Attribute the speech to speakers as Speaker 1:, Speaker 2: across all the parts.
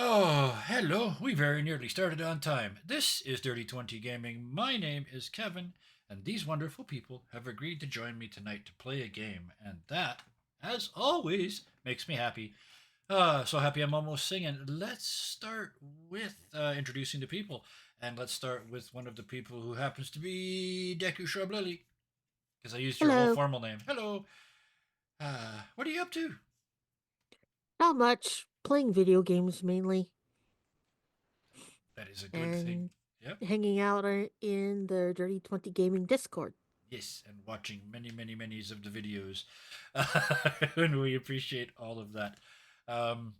Speaker 1: Oh, hello. We very nearly started on time. This is Dirty 20 Gaming. My name is Kevin, and these wonderful people have agreed to join me tonight to play a game, and that, as always, makes me happy. So happy I'm almost singing. Let's start with introducing the people, and let's start with one of the people who happens to be Deku Shrublily, because I used your whole
Speaker 2: Hello.
Speaker 1: formal name. Hello. What are you up to?
Speaker 2: Not much. Playing video games mainly
Speaker 1: That is a good thing.
Speaker 2: and
Speaker 1: Yep.
Speaker 2: hanging out in the Dirty 20 Gaming Discord.
Speaker 1: Yes, and watching many, many, many's of the videos. And we appreciate all of that. Um,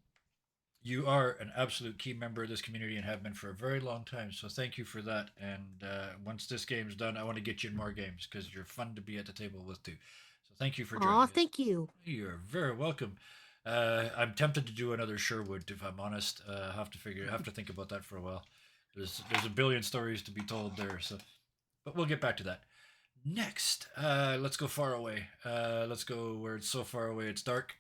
Speaker 1: you are an absolute key member of this community and have been for a very long time. So thank you for that. And once this game's done, I want to get you in more games because you're fun to be at the table with too. So thank you for
Speaker 2: Aw,
Speaker 1: joining us.
Speaker 2: thank you.
Speaker 1: You're very welcome. I'm tempted to do another Sherwood, if I'm honest. Have to think about that for a while. There's a billion stories to be told there. So, but we'll get back to that. Next, let's go far away. Let's go where it's so far away it's dark.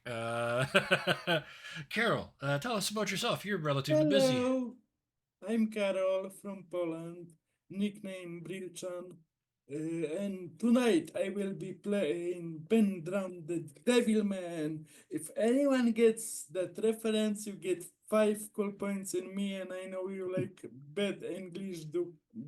Speaker 1: Carol, tell us about yourself. You're relatively busy.
Speaker 3: Hello, I'm Karol from Poland, nickname Brilchan, and tonight I will be playing Ben Drowned the Devilman. If anyone gets that reference, you get 5 cool points in me, and I know you like bad English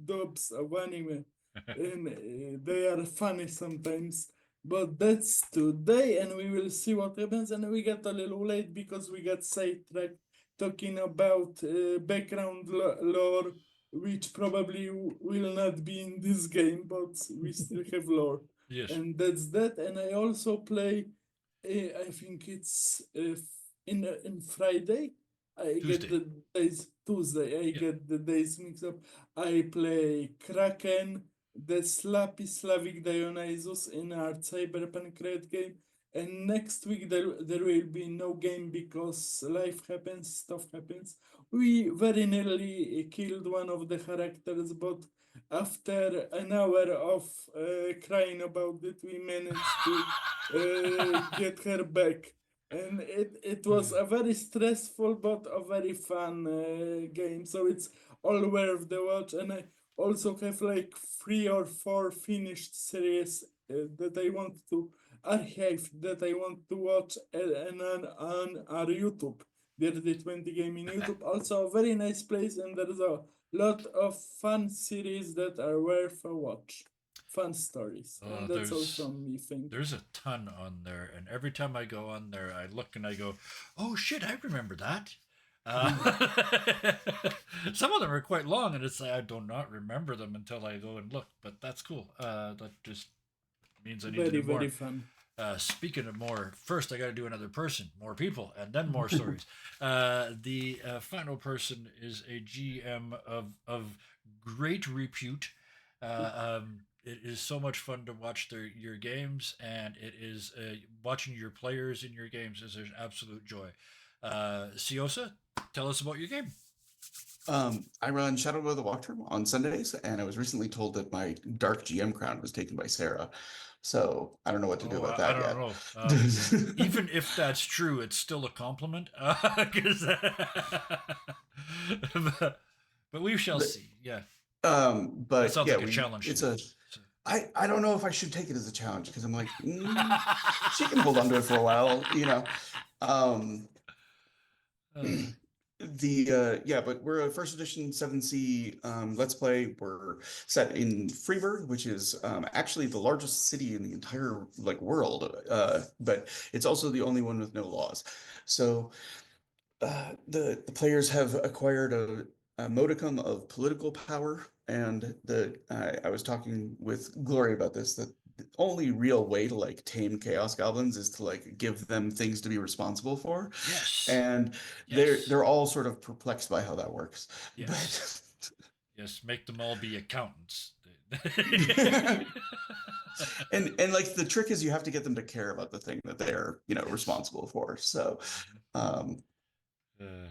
Speaker 3: dubs of anime, and they are funny sometimes. But that's today, and we will see what happens. And we got a little late because we got sidetracked talking about background lore, which probably will not be in this game, but we still have lore.
Speaker 1: Yes,
Speaker 3: And that's that. And I also play, I think it's in Friday. I get
Speaker 1: Tuesday.
Speaker 3: the days Tuesday. I
Speaker 1: Yep.
Speaker 3: get the days mixed up. I play Kraken, the Slappy Slavic Dionysus in our Cyberpunk Red game. And next week there will be no game because life happens, stuff happens. We very nearly killed one of the characters, but after an hour of crying about it, we managed to get her back. And it was a very stressful but a very fun game. So it's all worth the watch. And I also have like 3 or 4 finished series that I want to archive that I want to watch on our YouTube. Dirty 20 Gaming YouTube. Also a very nice place, and there's a lot of fun series that are worth a watch. Fun stories.
Speaker 1: Uh,
Speaker 3: And that's all
Speaker 1: there's
Speaker 3: from me. Thank you.
Speaker 1: there's a ton on there, and every time I go on there, I look and I go, "Oh shit, I remember that." Some of them are quite long, and it's like I do not remember them until I go and look. But that's cool. That just means I need to
Speaker 3: Very,
Speaker 1: do
Speaker 3: very
Speaker 1: more.
Speaker 3: fun.
Speaker 1: Speaking of more, first I got to do another person, more people, and then more stories. The final person is a GM of great repute. It is so much fun to watch your games, and it is watching your players in your games is an absolute joy. Siosa, tell us about your game.
Speaker 4: I run Shadow of the Walkthrough on Sundays, and I was recently told that my Dark GM crown was taken by Sarah. So I don't know what to do
Speaker 1: Oh,
Speaker 4: about
Speaker 1: I
Speaker 4: that
Speaker 1: don't
Speaker 4: yet.
Speaker 1: know. Even if that's true, it's still a compliment. 'Cause- but we shall
Speaker 4: But,
Speaker 1: see. Yeah, that
Speaker 4: but
Speaker 1: sounds
Speaker 4: yeah,
Speaker 1: like a challenge to
Speaker 4: it's
Speaker 1: me.
Speaker 4: a
Speaker 1: So.
Speaker 4: I don't know if I should take it as a challenge because I'm like, she can hold on to it for a while. Um,
Speaker 1: Uh,
Speaker 4: yeah, but we're a first edition 7C Let's Play. We're set in Freeburg, which is actually the largest city in the entire like world, but it's also the only one with no laws. So the players have acquired a modicum of political power, and the I was talking with Glory about this, that the only real way to like tame chaos goblins is to like give them things to be responsible for,
Speaker 1: yes,
Speaker 4: and they're
Speaker 1: yes,
Speaker 4: they're all sort of perplexed by how that works.
Speaker 1: yes,
Speaker 4: But
Speaker 1: yes. Make them all be accountants.
Speaker 4: and like the trick is you have to get them to care about the thing that they're
Speaker 1: Yes.
Speaker 4: responsible for. So
Speaker 1: Mhm.
Speaker 4: um
Speaker 1: Uh,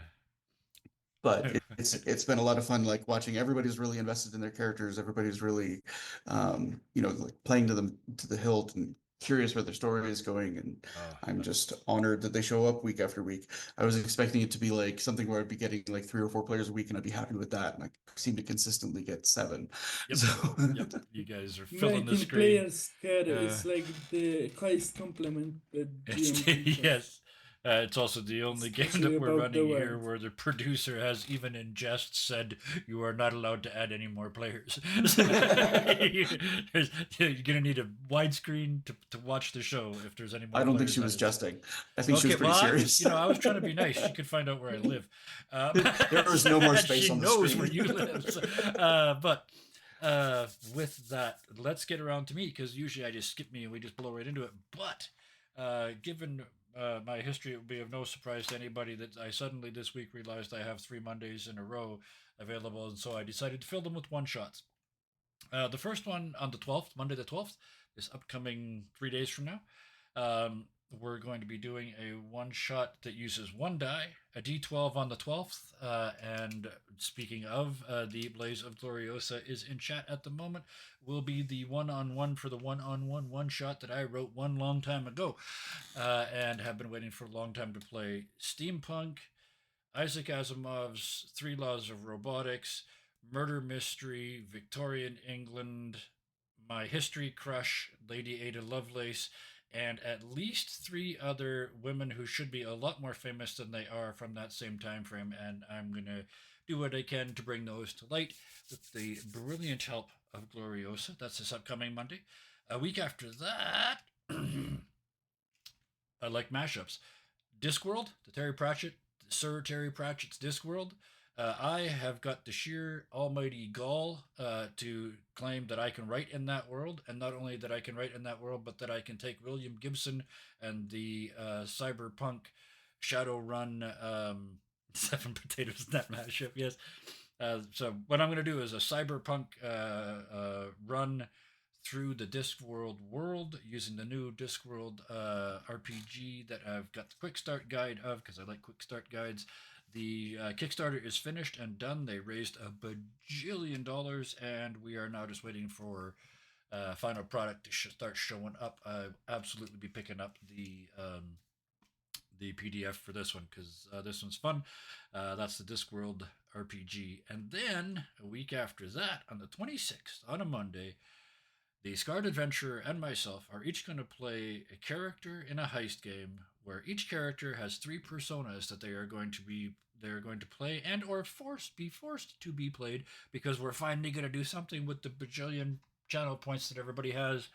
Speaker 4: but it's been a lot of fun like watching everybody's really invested in their characters, everybody's really like playing to them to the hilt, and curious where their story is going, and I'm
Speaker 1: That's-
Speaker 4: just honored that they show up week after week. I was expecting it to be like something where I'd be getting like 3 or 4 players a week, and I'd be happy with that. And I seem to consistently get 7.
Speaker 1: Yep.
Speaker 4: So
Speaker 1: Yep. You guys are filling the
Speaker 3: 19
Speaker 1: screen.
Speaker 3: players care is like the highest compliment that GM can have,
Speaker 1: Yes. It's also the only game
Speaker 3: especially
Speaker 1: that we're
Speaker 3: about the
Speaker 1: running here
Speaker 3: world.
Speaker 1: where the producer has even in jest said you are not allowed to add any more players. You're gonna need a widescreen to watch the show if there's any more
Speaker 4: I don't think
Speaker 1: players
Speaker 4: she was
Speaker 1: added.
Speaker 4: jesting. I think she
Speaker 1: Okay,
Speaker 4: was pretty
Speaker 1: well,
Speaker 4: serious.
Speaker 1: I was trying to be nice. She could find out where I live.
Speaker 4: There was no more space
Speaker 1: she
Speaker 4: on the
Speaker 1: knows
Speaker 4: screen.
Speaker 1: where you live. But with that, let's get around to me because usually I just skip me and we just blow right into it. But given my history, it would be of no surprise to anybody that I suddenly this week realized I have 3 Mondays in a row available, and so I decided to fill them with one shots. The first one on the 12th, Monday the 12th, this upcoming 3 days from now. We're going to be doing a one shot that uses one die, a d12 on the 12th. And speaking of, the Blaze of Gloriosa is in chat at the moment. Will be the one-on-one for the one-on-one one shot that I wrote one long time ago and have been waiting for a long time to play. Steampunk, Isaac Asimov's 3 Laws of Robotics, Murder Mystery, Victorian England, My History Crush, Lady Ada Lovelace, and at least 3 other women who should be a lot more famous than they are from that same time frame. And I'm going to do what I can to bring those to light with the brilliant help of Gloriosa. That's this upcoming Monday. A week after that, I like mashups. Discworld, the Terry Pratchett, Sir Terry Pratchett's Discworld. I have got the sheer almighty gall to claim that I can write in that world, and not only that I can write in that world, but that I can take William Gibson and the cyberpunk Shadowrun 7 potatoes in that mashup. Yes. So what I'm going to do is a cyberpunk run through the Discworld using the new Discworld RPG that I've got the quick start guide of because I like quick start guides. The Kickstarter is finished and done. They raised a bajillion dollars, and we are now just waiting for final product to start showing up. I'll absolutely be picking up the PDF for this one because this one's fun. That's the Discworld RPG. And then a week after that, on the 26th, on a Monday, the Scarred Adventurer and myself are each going to play a character in a heist game where each character has 3 personas that they're going to play and or be forced to be played because we're finally going to do something with the bajillion channel points that everybody has.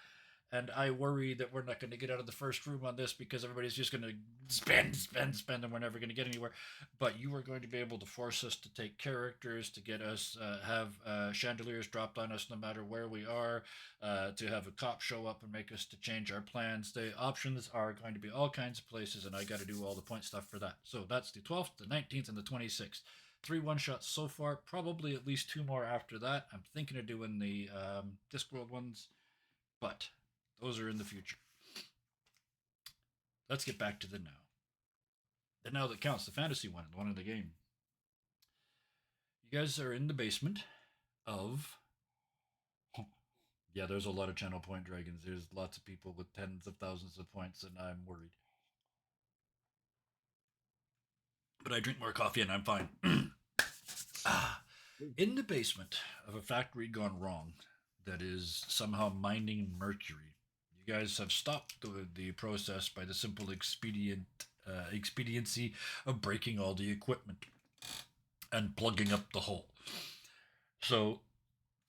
Speaker 1: And I worry that we're not going to get out of the first room on this because everybody's just going to spend, and we're never going to get anywhere. But you are going to be able to force us to take characters, to get us, have chandeliers dropped on us no matter where we are, to have a cop show up and make us to change our plans. The options are going to be all kinds of places, and I got to do all the point stuff for that. So that's the 12th, the 19th, and the 26th. 3 one-shots so far, probably at least 2 more after that. I'm thinking of doing the Discworld ones, but those are in the future. Let's get back to the now. The now that counts, the fantasy one in the game. You guys are in the basement of. Yeah, there's a lot of channel point dragons. There's lots of people with tens of thousands of points, and I'm worried. But I drink more coffee and I'm fine. In the basement of a factory gone wrong that is somehow mining mercury. You guys have stopped the process by the simple expediency of breaking all the equipment and plugging up the hole. So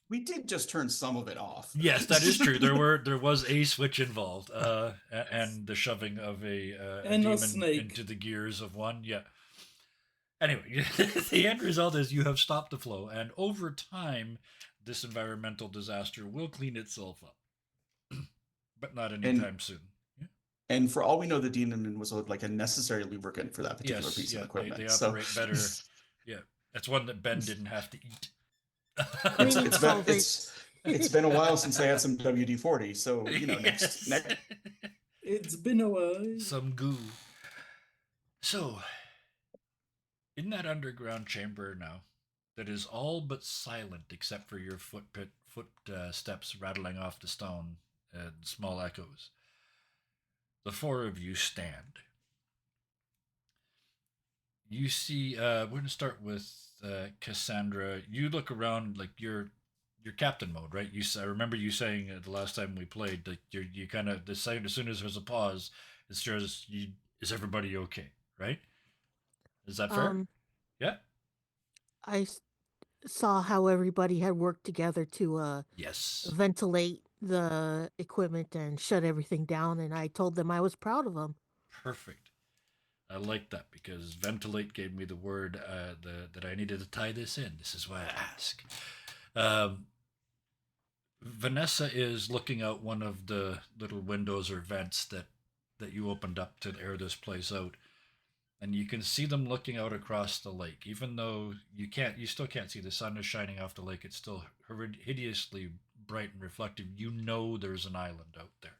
Speaker 4: We did just turn some of it off.
Speaker 1: yes, that is true. There was a switch involved, and the shoving of a demon
Speaker 3: snake.
Speaker 1: into the gears of one. Yeah. Anyway, the end result is you have stopped the flow, and over time, this environmental disaster will clean itself up, but not anytime soon. Yeah.
Speaker 4: And for all we know, the demon was like a necessary lubricant for that particular
Speaker 1: Yes,
Speaker 4: piece
Speaker 1: yeah,
Speaker 4: of equipment.
Speaker 1: they
Speaker 4: So
Speaker 1: operate better. Yeah, that's one that Ben didn't have to eat.
Speaker 2: Cleaning solvent.
Speaker 4: it's been a while since I had some WD-40. So
Speaker 1: Yes.
Speaker 4: next.
Speaker 3: It's been a while.
Speaker 1: Some goo. So, in that underground chamber now, that is all but silent except for your footsteps rattling off the stone and small echoes. the four of you stand. You see, we're gonna start with Cassandra. You look around like you're captain mode, right? I remember you saying the last time we played that you kind of decide as soon as there's a pause, it's just you. Is everybody okay? Right? Is that fair?
Speaker 2: Um,
Speaker 1: Yeah.
Speaker 2: I saw how everybody had worked together to
Speaker 1: Yes.
Speaker 2: ventilate the equipment and shut everything down, and I told them I was proud of them.
Speaker 1: Perfect. I like that because ventilate gave me the word that I needed to tie this in. This is why I ask. Um, Vanessa is looking out one of the little windows or vents that you opened up to air this place out, and you can see them looking out across the lake. Even though you still can't see the sun is shining off the lake. It's still hideously bright and reflective. You know there's an island out there.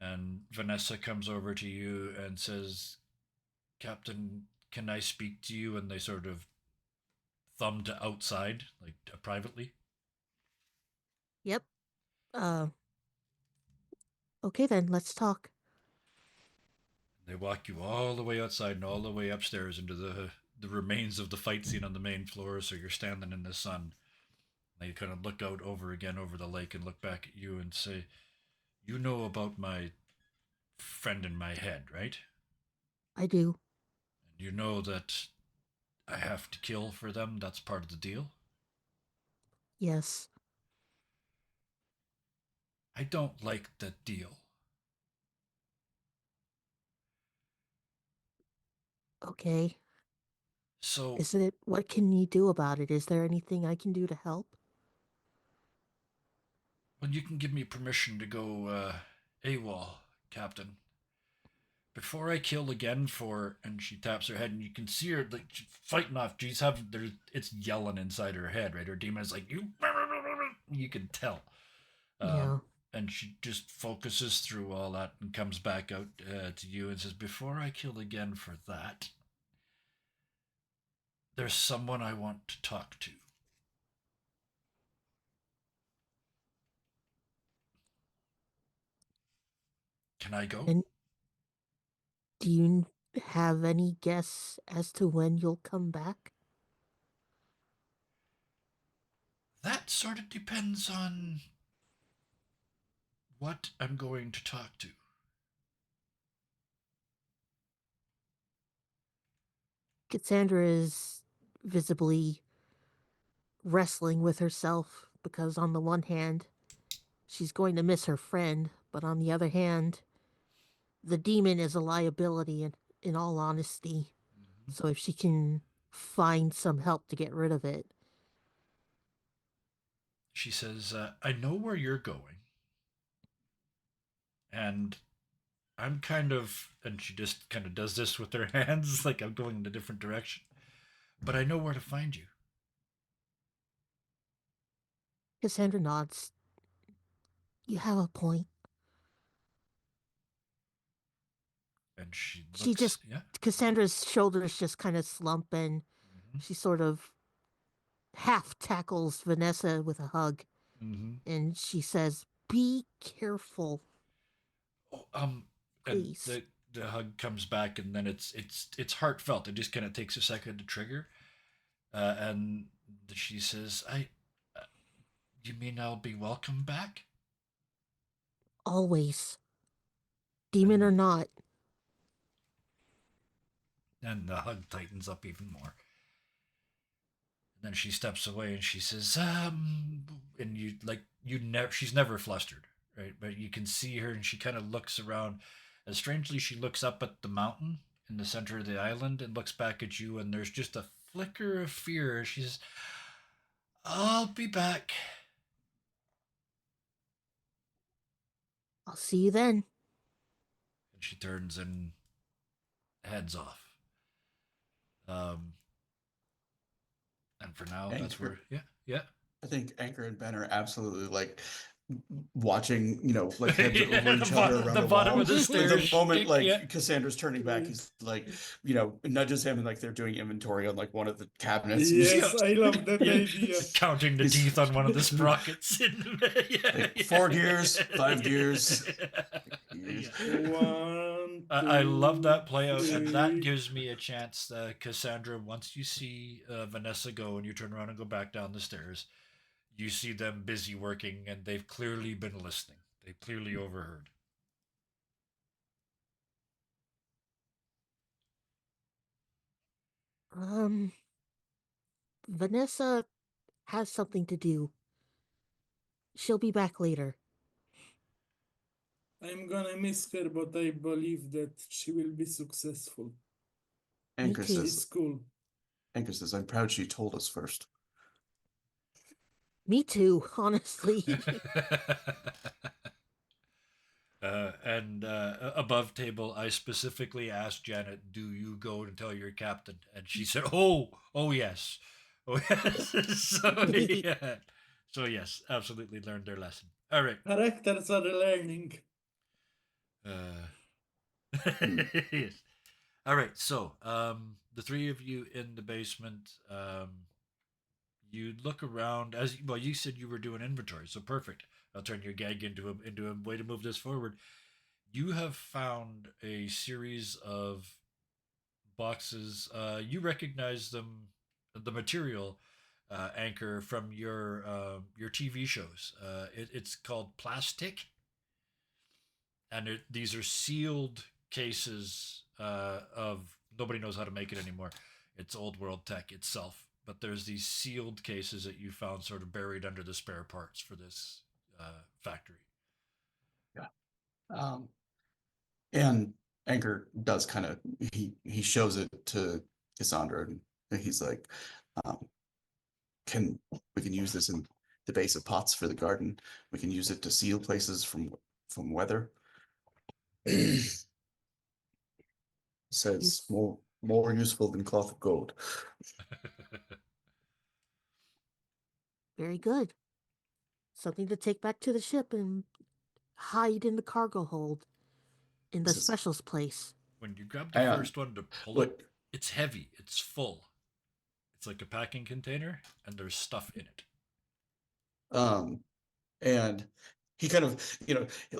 Speaker 1: And Vanessa comes over to you and says, "Captain, can I speak to you?" And they sort of thumb to outside, like privately.
Speaker 2: Yep. Uh, okay then, let's talk.
Speaker 1: They walk you all the way outside and all the way upstairs into the remains of the fight scene on the main floor. So you're standing in the sun. They kind of look out over again over the lake and look back at you and say, "You know about my friend in my head, right?
Speaker 2: I do.
Speaker 1: And you know that I have to kill for them. That's part of the deal.
Speaker 2: Yes.
Speaker 1: I don't like the deal.
Speaker 2: Okay.
Speaker 1: So,
Speaker 2: Is it? What can you do about it? Is there anything I can do to help?
Speaker 1: when you can give me permission to go AWOL, Captain, before I kill again for," and she taps her head, and you can see her like she's fighting off. She's having there, it's yelling inside her head, right? Her demon is like you. You can tell,
Speaker 2: Yeah.
Speaker 1: and she just focuses through all that and comes back out to you and says, "Before I kill again for that, there's someone I want to talk to. Can I go?"
Speaker 2: And do you have any guess as to when you'll come back?
Speaker 1: That sort of depends on what I'm going to talk to.
Speaker 2: Cassandra is visibly wrestling with herself because, on the one hand, she's going to miss her friend, but on the other hand, the demon is a liability in all honesty.
Speaker 1: Mm-hmm.
Speaker 2: So if she can find some help to get rid of it,
Speaker 1: She says, "I know where you're going, and I'm kind of," and she just kind of does this with her hands, like I'm going in a different direction, "but I know where to find you."
Speaker 2: Cassandra nods. You have a point.
Speaker 1: And she
Speaker 2: She
Speaker 1: looks,
Speaker 2: just,
Speaker 1: yeah.
Speaker 2: Cassandra's shoulders just kind of slump and
Speaker 1: Mm-hmm.
Speaker 2: she sort of half tackles Vanessa with a hug
Speaker 1: Mm-hmm.
Speaker 2: and she says, "Be careful,
Speaker 1: Oh, and
Speaker 2: please."
Speaker 1: the hug comes back, and then it's heartfelt. It just kind of takes a second to trigger, and she says, "I, uh, you mean I'll be welcome back?"
Speaker 2: Always. Demon
Speaker 1: And
Speaker 2: or not.
Speaker 1: the hug tightens up even more. And then she steps away and she says, and you like you never she's never flustered, right? But you can see her and she kind of looks around. And strangely, she looks up at the mountain in the center of the island and looks back at you, and there's just a flicker of fear. She says, "I'll be back."
Speaker 2: I'll see you then.
Speaker 1: And she turns and heads off. Um, and for now, that's where,
Speaker 4: Anchor.
Speaker 1: yeah, yeah.
Speaker 4: I think Anchor and Ben are absolutely like watching, like heads over each other around
Speaker 1: the
Speaker 4: a
Speaker 1: bottom
Speaker 4: wall.
Speaker 1: of the
Speaker 4: But the
Speaker 1: stairs.
Speaker 4: moment
Speaker 1: Yeah.
Speaker 4: like Cassandra's turning back, he's like, nudges him and like they're doing inventory on like one of the cabinets. And
Speaker 3: Yes,
Speaker 1: Yeah.
Speaker 3: I love that
Speaker 1: Yeah.
Speaker 3: idea.
Speaker 1: Counting the
Speaker 4: He's
Speaker 1: teeth on one of the sprockets. Yeah,
Speaker 4: like 4 gears, 5 gears.
Speaker 1: Yeah.
Speaker 3: One,
Speaker 1: I love
Speaker 3: two,
Speaker 1: that play out, and that
Speaker 3: three.
Speaker 1: gives me a chance, Cassandra. Once you see Vanessa go and you turn around and go back down the stairs, you see them busy working, and they've clearly been listening. They clearly overheard.
Speaker 2: Um, Vanessa has something to do. She'll be back later.
Speaker 3: I'm gonna miss her, but I believe that she will be successful.
Speaker 2: Me
Speaker 4: Anchor
Speaker 2: too.
Speaker 3: She's
Speaker 4: says,
Speaker 3: cool.
Speaker 4: Anchor says, I'm proud she told us first.
Speaker 2: Me too, honestly.
Speaker 1: And above table, I specifically asked Janet, "Do you go and tell your captain?" And she said, oh yes, oh yes." Yeah, so yes, absolutely learned their lesson. All right.
Speaker 3: Characters are learning.
Speaker 1: Uh,
Speaker 4: Hmm.
Speaker 1: yes. All right. So, the three of you in the basement, you look around as well. You said you were doing inventory, so perfect. I'll turn your gag into a way to move this forward. You have found a series of boxes. You recognize them, the material, Anchor, from your TV shows. It's called plastic, and these are sealed cases of nobody knows how to make it anymore. It's old world tech itself, but there's these sealed cases that you found sort of buried under the spare parts for this factory.
Speaker 4: Yeah. Um, and Anchor does kind of he shows it to Cassandra, and he's like, um, can we can use this in the base of pots for the garden. We can use it to seal places from weather. Says
Speaker 2: Use
Speaker 4: more useful than cloth of gold.
Speaker 2: very good. Something to take back to the ship and hide in the cargo hold in the
Speaker 4: Says,
Speaker 2: specials place.
Speaker 1: When you grab the
Speaker 4: hang on.
Speaker 1: first one to pull it,
Speaker 4: What
Speaker 1: it's heavy, it's full. It's like a packing container, and there's stuff in it.
Speaker 4: um and he kind of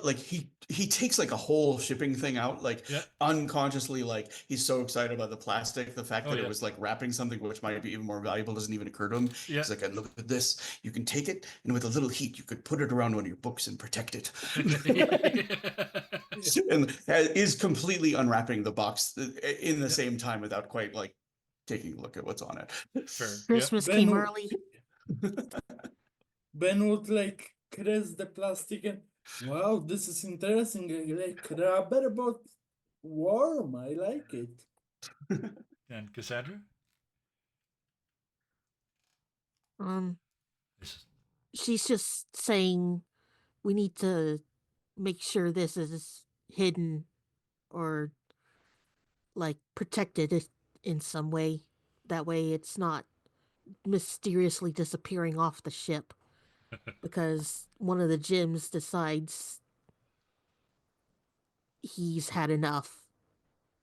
Speaker 4: like he takes like a whole shipping thing out, like
Speaker 1: Yeah.
Speaker 4: unconsciously, like he's so excited about the plastic, the fact
Speaker 1: Oh
Speaker 4: that it
Speaker 1: yeah.
Speaker 4: was like wrapping something which might be even more valuable doesn't even occur to him.
Speaker 1: Yeah.
Speaker 4: He's like, and look at this, you can take it and with a little heat you could put it around one of your books and protect it. And is completely unwrapping the box in the
Speaker 1: Yeah.
Speaker 4: same time without quite like taking a look at what's on it.
Speaker 1: Fair. Yeah.
Speaker 2: Christmas
Speaker 3: Ben,
Speaker 2: came early.
Speaker 3: Ben would like caress the plastic and wow, this is interesting. I like rubber, but warm. I like it.
Speaker 1: And Cassandra?
Speaker 2: Um,
Speaker 1: This
Speaker 2: she's just saying we need to make sure this is hidden or like protected in some way. That way it's not mysteriously disappearing off the ship because one of the gyms decides he's had enough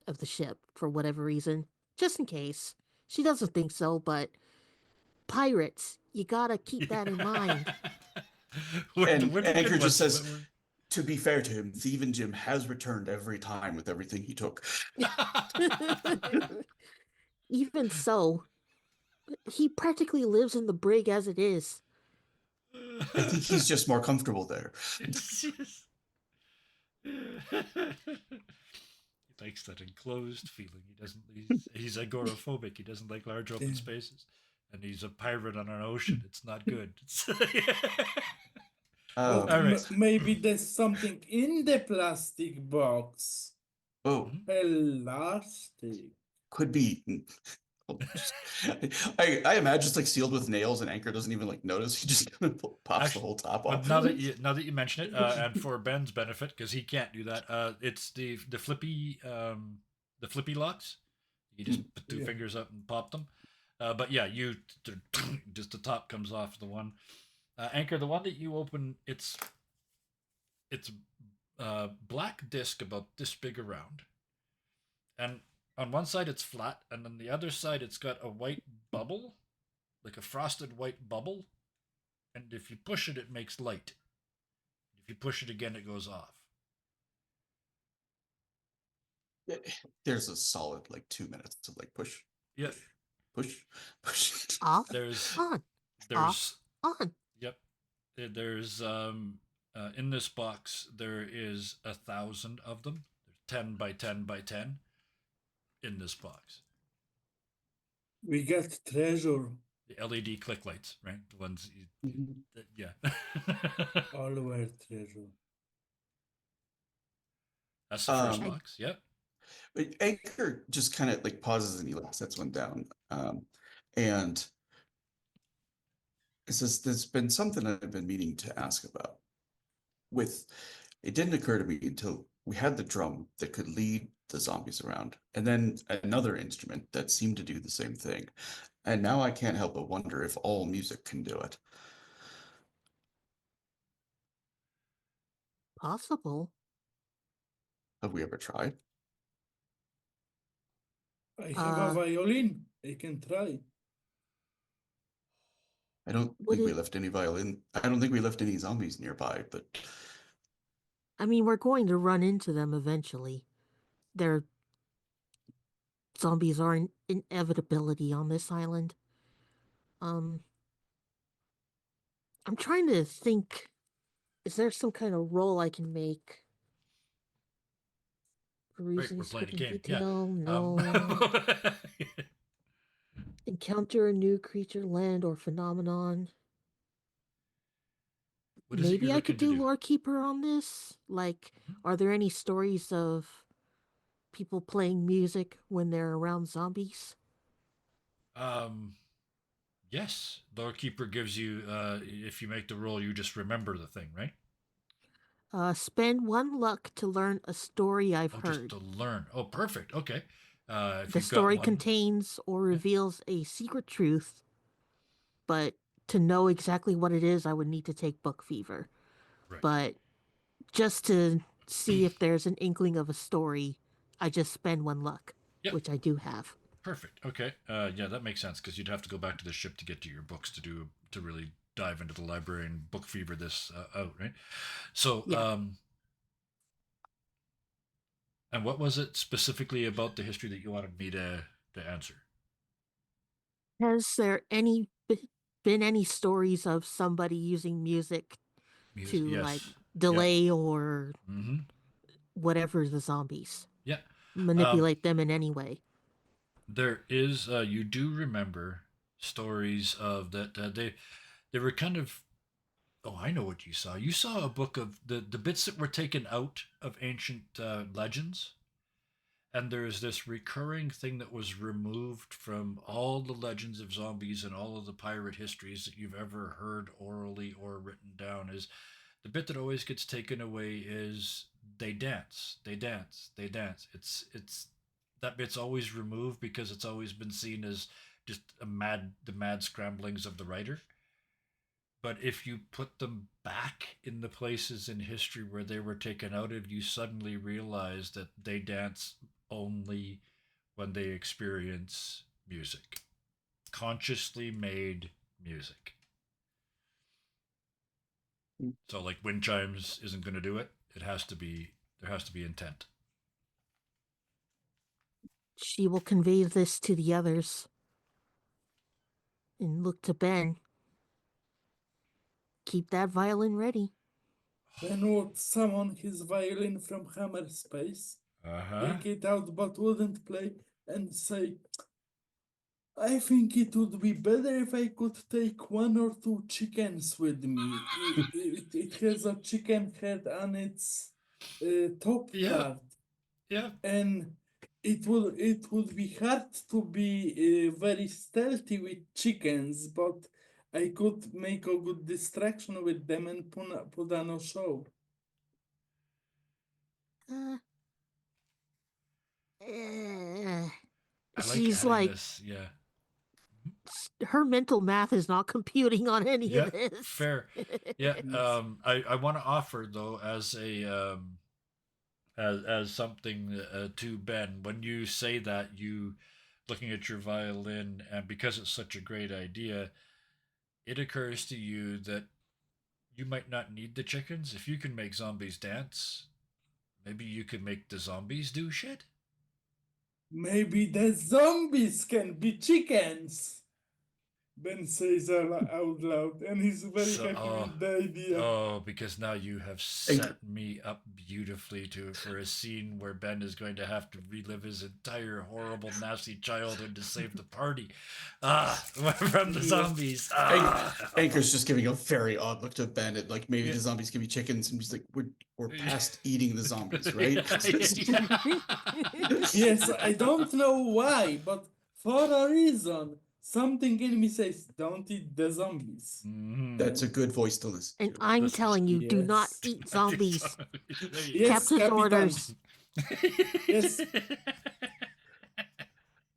Speaker 2: of the ship for whatever reason. Just in case. She doesn't think so, but pirates, you gotta keep that in mind.
Speaker 4: And
Speaker 1: we're the
Speaker 4: Anchor
Speaker 1: good
Speaker 4: just
Speaker 1: ones, but
Speaker 4: says, to be fair to him, Thieving Jim has returned every time with everything he took.
Speaker 2: Even so, he practically lives in the brig as it is.
Speaker 4: I think he's just more comfortable there.
Speaker 1: Yes, yes. He likes that enclosed feeling. He doesn't. He's agoraphobic. He doesn't like large open
Speaker 3: Damn.
Speaker 1: spaces. And he's a pirate on an ocean. It's not good.
Speaker 3: Oh,
Speaker 1: All right.
Speaker 3: maybe there's something in the plastic box.
Speaker 4: Oh,
Speaker 1: Mhm.
Speaker 3: Elastic.
Speaker 4: could be. Oh, I imagine it's like sealed with nails, and Anchor doesn't even like notice. He just pops the
Speaker 1: Actually,
Speaker 4: whole top
Speaker 1: but
Speaker 4: off.
Speaker 1: now that you mention it, and for Ben's benefit, because he can't do that, it's the flippy locks. You just put two
Speaker 3: Yeah.
Speaker 1: fingers up and pop them. But yeah, you just the top comes off the one. Anchor, the one that you open, it's it's a black disc about this big around, and on one side it's flat, and on the other side it's got a white bubble, like a frosted white bubble. And if you push it, it makes light. If you push it again, it goes off.
Speaker 4: There's a solid like 2 minutes of like push,
Speaker 1: Yeah,
Speaker 4: push, push.
Speaker 2: Off,
Speaker 1: there's
Speaker 2: on, off,
Speaker 1: there's
Speaker 2: on.
Speaker 1: yep. There's in this box there is 1,000 of them. There's 10 by 10 by 10 in this box.
Speaker 3: We got treasure
Speaker 1: The LED click lights, right? The ones,
Speaker 4: Mhm.
Speaker 1: yeah.
Speaker 3: all over treasure.
Speaker 1: That's the first
Speaker 2: I,
Speaker 1: box. Yep.
Speaker 4: But Anchor just kind of like pauses and he like sets one down. And it says there's been something I've been meaning to ask about. With it didn't occur to me until we had the drum that could lead the zombies around, and then another instrument that seemed to do the same thing. And now I can't help but wonder if all music can do it.
Speaker 2: possible.
Speaker 4: Have we ever tried?
Speaker 3: I have a
Speaker 2: Uh,
Speaker 3: violin. I can try.
Speaker 4: I don't
Speaker 2: would
Speaker 4: think we
Speaker 2: it?
Speaker 4: left any violin. I don't think we left any zombies nearby, but
Speaker 2: I mean, we're going to run into them eventually. Their zombies are an inevitability on this island. Um, I'm trying to think. Is there some kind of role I can make? For
Speaker 1: Right. We're
Speaker 2: reasons
Speaker 1: playing a
Speaker 2: described in
Speaker 1: game. Yeah.
Speaker 2: detail?
Speaker 1: Um,
Speaker 2: No. Encounter a new creature, land, or phenomenon.
Speaker 1: what is it you're
Speaker 2: Maybe I could
Speaker 1: looking to
Speaker 2: do
Speaker 1: do?
Speaker 2: lore keeper on this. Like, are there any stories of people playing music when they're around zombies?
Speaker 1: Um, yes. Doorkeeper gives you, if you make the roll, you just remember the thing, right?
Speaker 2: Spend one luck to learn a story I've
Speaker 1: Oh, just to
Speaker 2: heard.
Speaker 1: learn. Oh, perfect. Okay. If
Speaker 2: The
Speaker 1: you've got
Speaker 2: story
Speaker 1: one,
Speaker 2: contains or
Speaker 1: yeah,
Speaker 2: reveals a secret truth, but to know exactly what it is, I would need to take Book Fever.
Speaker 1: right.
Speaker 2: But just to see if there's an inkling of a story, I just spend one luck,
Speaker 1: Yep.
Speaker 2: which I do have.
Speaker 1: Perfect. Okay. Yeah, that makes sense because you'd have to go back to the ship to get to your books to really dive into the library and book fever this out, right? So,
Speaker 2: Yeah.
Speaker 1: and what was it specifically about the history that you wanted me to answer?
Speaker 2: Has there been any stories of somebody using music
Speaker 1: Music.
Speaker 2: to like
Speaker 1: Yes. Yep.
Speaker 2: delay or
Speaker 1: Mm-hmm.
Speaker 2: whatever the zombies,
Speaker 1: Yeah. Um,
Speaker 2: manipulate them in any way?
Speaker 1: there is. You do remember stories of that. They were kind of. Oh, I know what you saw. You saw a book of the bits that were taken out of ancient legends, and there's this recurring thing that was removed from all the legends of zombies and all of the pirate histories that you've ever heard orally or written down. Is the bit that always gets taken away is they dance, they dance, they dance. It's that bit's always removed because it's always been seen as just the mad scramblings of the writer. But if you put them back in the places in history where they were taken out of, you suddenly realize that they dance only when they experience music, consciously made music. So, like wind chimes isn't going to do it. It has to be there has to be intent.
Speaker 2: She will convey this to the others and look to Ben. Keep that violin ready.
Speaker 3: Ben would summon his violin from hammer space,
Speaker 1: Uh huh.
Speaker 3: take it out but wouldn't play, and say, I think it would be better if I could take one or two chickens with me. It has a chicken head on its top
Speaker 1: Yeah.
Speaker 3: part,
Speaker 1: Yeah.
Speaker 3: and it would be hard to be very stealthy with chickens, but I could make a good distraction with them and put on a show.
Speaker 2: Uh, eh.
Speaker 1: I like
Speaker 2: She's
Speaker 1: adding
Speaker 2: like,
Speaker 1: this. Yeah.
Speaker 2: her mental math is not computing on any
Speaker 1: Yeah,
Speaker 2: of this.
Speaker 1: fair. Yeah,
Speaker 3: Yes.
Speaker 1: I want to offer though as a as something to Ben. When you say that, you looking at your violin, and because it's such a great idea, it occurs to you that you might not need the chickens if you can make zombies dance. Maybe you could make the zombies do shit.
Speaker 3: Maybe the zombies can be chickens. Ben says out loud, and he's very
Speaker 1: So,
Speaker 3: happy with the idea.
Speaker 1: because now you have
Speaker 4: Anchor.
Speaker 1: set me up beautifully to for a scene where Ben is going to have to relive his entire horrible, nasty childhood to save the party. From the zombies.
Speaker 4: Anchor's just giving a very odd look to Ben at like maybe
Speaker 1: Yeah.
Speaker 4: the zombies can be chickens, and he's like, we're past eating the zombies, right?
Speaker 3: Yes, I don't know why, but for a reason, something in me says, don't eat the zombies.
Speaker 1: Mhm.
Speaker 4: That's a good voice to listen
Speaker 2: And
Speaker 4: to.
Speaker 2: I'm
Speaker 1: Listen.
Speaker 2: telling you, do not
Speaker 3: Yes.
Speaker 2: eat zombies.
Speaker 1: There you
Speaker 3: Yes,
Speaker 2: Captain's
Speaker 3: Capitan.
Speaker 2: orders.
Speaker 3: Yes.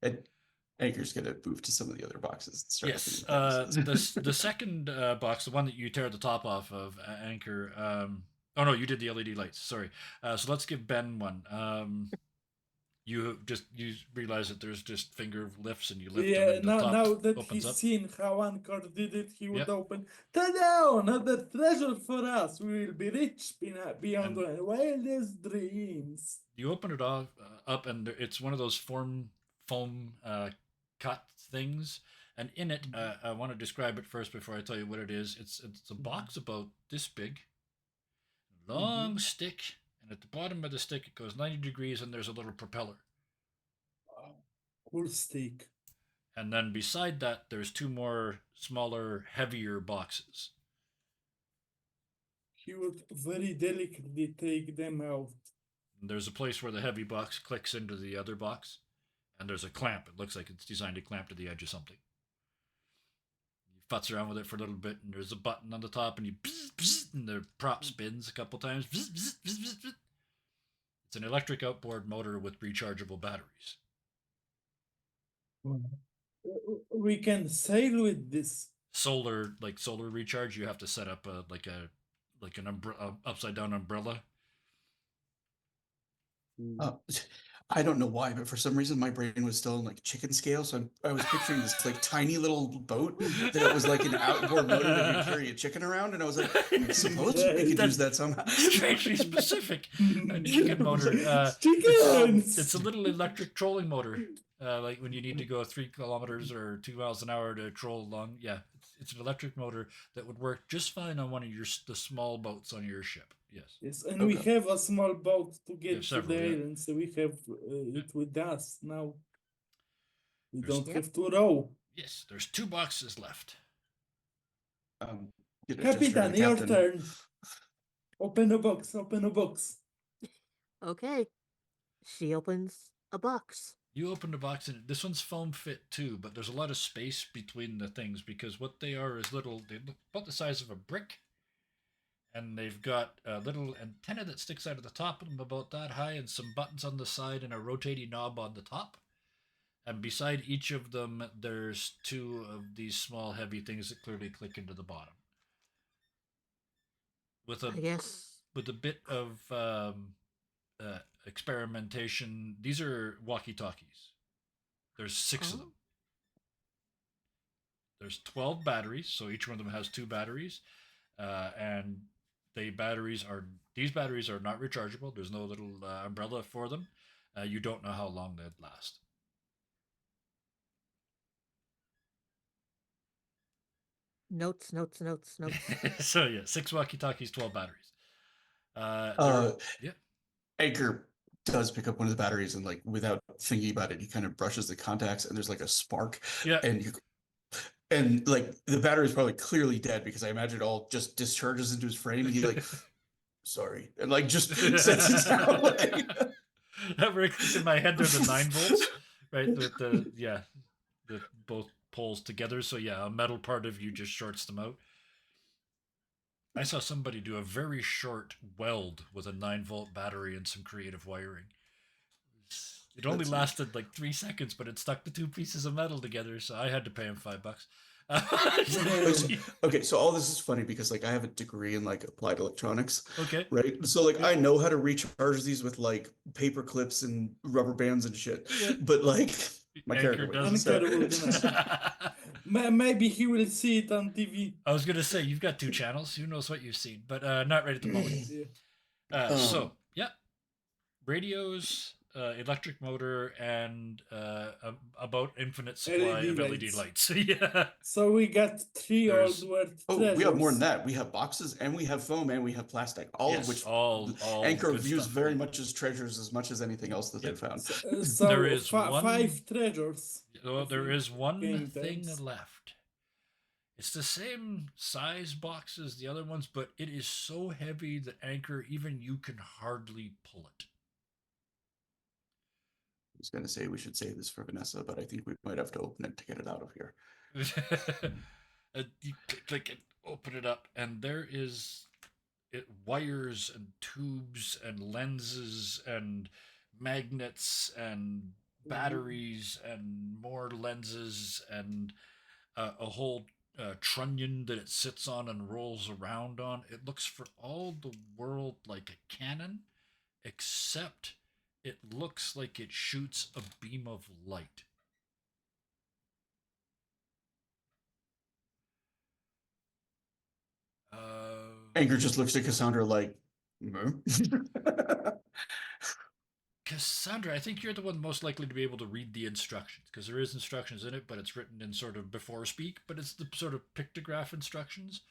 Speaker 4: And Anchor's gonna move to some of the other boxes and start
Speaker 1: Yes.
Speaker 4: opening
Speaker 1: The second box, the one that you tear the top off of, Anchor. Oh no, you did the LED lights. Sorry. So let's give Ben one. You realize that there's just finger lifts and you lift them
Speaker 3: Yeah,
Speaker 1: and the top
Speaker 3: now that
Speaker 1: opens
Speaker 3: he's
Speaker 1: up.
Speaker 3: seen how Anchor did it, he would
Speaker 1: Yep.
Speaker 3: open. Ta-da! Another treasure for us. We will be rich beyond
Speaker 1: And
Speaker 3: our wildest dreams.
Speaker 1: you open it off up, and it's one of those foam cut things. And in it, I want to describe it first before I tell you what it is. It's a box about this big, long stick, and at the bottom of the stick it goes 90 degrees, and there's a little propeller.
Speaker 3: Wow. Cool steak.
Speaker 1: And then beside that, there's two more smaller, heavier boxes.
Speaker 3: He would very delicately take them out.
Speaker 1: And there's a place where the heavy box clicks into the other box, and there's a clamp. It looks like it's designed to clamp to the edge of something. You futz around with it for a little bit, and there's a button on the top, and you bzz, bzz, and the prop spins a couple times. Bzz, bzz, bzz, bzz, bzz. It's an electric outboard motor with rechargeable batteries.
Speaker 3: We can sail with this.
Speaker 1: Solar recharge. You have to set up an upside down umbrella.
Speaker 4: Uh, I don't know why, but for some reason my brain was still in like chicken scale. So I was picturing this like tiny little boat that it was like an outboard motor that could carry a chicken around, and I was like, I suppose we could use that somehow.
Speaker 1: Strangely specific. A chicken motor.
Speaker 3: Chickens!
Speaker 1: It's a little electric trolling motor. Like when you need to go 3 kilometers or 2 miles an hour to troll along. Yeah, it's an electric motor that would work just fine on one of the small boats on your ship. Yes.
Speaker 3: Yes, and we
Speaker 4: Okay.
Speaker 3: have a small boat to get to
Speaker 1: several,
Speaker 3: the
Speaker 1: yeah.
Speaker 3: island, so we have it with us now. We
Speaker 1: There's-
Speaker 3: don't
Speaker 2: Yep.
Speaker 3: have to row.
Speaker 1: Yes, there's 2 boxes left.
Speaker 4: Get a gesture to
Speaker 3: Capitan,
Speaker 4: the
Speaker 3: your
Speaker 4: captain.
Speaker 3: turn. Open a box, open a box.
Speaker 2: Okay. She opens a box.
Speaker 1: You open the box, and this one's foam fit too, but there's a lot of space between the things because what they are is little. They look about the size of a brick, and they've got a little antenna that sticks out of the top of them about that high, and some buttons on the side, and a rotating knob on the top. And beside each of them, there's 2 of these small, heavy things that clearly click into the bottom. With
Speaker 2: I guess.
Speaker 1: a bit of experimentation, these are walkie-talkies. There's 6 of them. There's 12 batteries, so each one of them has 2 batteries, and these batteries are not rechargeable. There's no little umbrella for them. You don't know how long they'd last.
Speaker 2: Notes, notes, notes, notes.
Speaker 1: So yeah, 6 walkie-talkies, 12 batteries. Yeah.
Speaker 4: Anchor does pick up one of the batteries, and like without thinking about it, he kind of brushes the contacts, and there's like a spark.
Speaker 1: Yeah.
Speaker 4: And like the battery is probably clearly dead because I imagine it all just discharges into his frame, and he like, sorry, and like just sets it down. Like,
Speaker 1: That really clicked in my head. They're the 9 volts, right? The both poles together. So yeah, a metal part of you just shorts them out. I saw somebody do a very short weld with a 9-volt battery and some creative wiring. It only
Speaker 4: That's
Speaker 1: lasted like 3 seconds, but it stuck the two pieces of metal together, so I had to pay him $5.
Speaker 4: okay, so all this is funny because like I have a degree in like applied electronics,
Speaker 1: Okay.
Speaker 4: right? So like
Speaker 1: Yeah.
Speaker 4: I know how to recharge these with like paper clips and rubber bands and shit.
Speaker 1: Yeah.
Speaker 4: But like my character
Speaker 1: Anchor
Speaker 4: wouldn't.
Speaker 1: doesn't.
Speaker 4: So
Speaker 3: Anchor wouldn't. Maybe he will see it on TV.
Speaker 1: I was gonna say you've got two channels. Who knows what you've seen, but not right at the moment.
Speaker 3: Yeah.
Speaker 1: So
Speaker 4: um
Speaker 1: yeah, radios, electric motor, and about infinite supply
Speaker 3: LED
Speaker 1: of LED
Speaker 3: lights.
Speaker 1: lights. Yeah,
Speaker 3: So we got three old
Speaker 1: there's
Speaker 3: world
Speaker 4: oh, we have more than
Speaker 3: treasures.
Speaker 4: that. We have boxes and we have foam and we have plastic, all of
Speaker 1: yes,
Speaker 4: which
Speaker 1: all
Speaker 4: Anchor
Speaker 1: good
Speaker 4: views
Speaker 1: stuff.
Speaker 4: very
Speaker 1: Yeah.
Speaker 4: much as treasures as much as anything else that they
Speaker 1: Yep.
Speaker 4: found.
Speaker 3: So,
Speaker 1: There
Speaker 3: so
Speaker 1: is one.
Speaker 3: five treasures,
Speaker 1: Oh,
Speaker 3: I
Speaker 1: there
Speaker 3: think,
Speaker 1: is one
Speaker 3: game
Speaker 1: thing
Speaker 3: terms.
Speaker 1: left. It's the same size box as the other ones, but it is so heavy that Anchor, even you can hardly pull it.
Speaker 4: I was gonna say we should save this for Vanessa, but I think we might have to open it to get it out of here.
Speaker 1: You click it, open it up, and there is wires and tubes and lenses and magnets and batteries and more lenses and a whole trunnion that it sits on and rolls around on. It looks for all the world like a cannon, except it looks like it shoots a beam of light.
Speaker 4: Anchor just looks at Cassandra like, "Hmm?"
Speaker 1: Cassandra, I think you're the one most likely to be able to read the instructions because there is instructions in it, but it's written in sort of before speak, but it's the sort of pictograph instructions.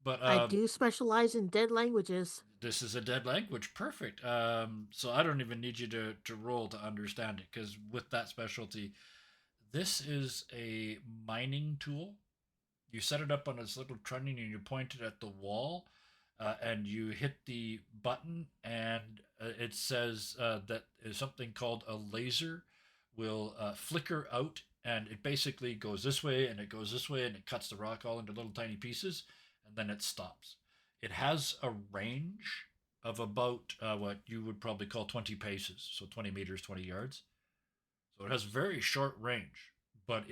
Speaker 1: But
Speaker 2: I do specialize in dead languages.
Speaker 1: this is a dead language, perfect. So I don't even need you to roll to understand it because with that specialty, this is a mining tool. You set it up on this little trunnion and you point it at the wall, and you hit the button, and it says that something called a laser will flicker out, and it basically goes this way and it goes this way and it cuts the rock all into little tiny pieces, and then it stops. It has a range of about what you would probably call 20 paces, so 20 meters, 20 yards. So it has very short range, but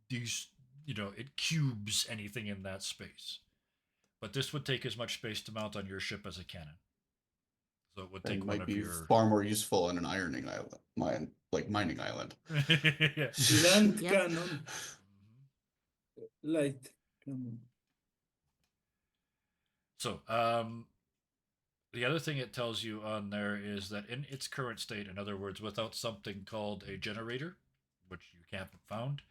Speaker 1: these it cubes anything in that space. But this would take as much space to mount on your ship as a cannon. So it would
Speaker 4: and
Speaker 1: take one
Speaker 4: might
Speaker 1: of
Speaker 4: be
Speaker 1: your
Speaker 4: far more useful on an ironing island, like mining island.
Speaker 1: yeah.
Speaker 3: Land
Speaker 2: Yep.
Speaker 3: cannon, light cannon.
Speaker 1: So the other thing it tells you on there is that in its current state, in other words, without something called a generator, which you haven't found,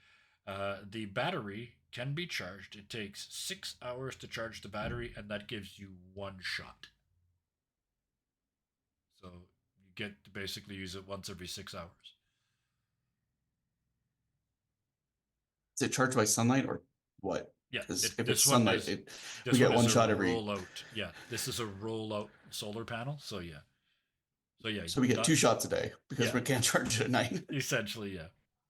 Speaker 1: the battery can be charged. It takes 6 hours to charge the battery, and that gives you one shot. So you get to basically use it once every 6 hours.
Speaker 4: Is it charged by sunlight or what?
Speaker 1: Yeah,
Speaker 4: Because if it's
Speaker 1: this one
Speaker 4: sunlight,
Speaker 1: is
Speaker 4: we
Speaker 1: this
Speaker 4: get
Speaker 1: one is
Speaker 4: one
Speaker 1: a
Speaker 4: shot every.
Speaker 1: rollout. Yeah, this is a rollout solar panel. So yeah,
Speaker 4: So we get
Speaker 1: not
Speaker 4: 2 shots a day because
Speaker 1: yeah,
Speaker 4: we can't charge it at night.
Speaker 1: essentially yeah,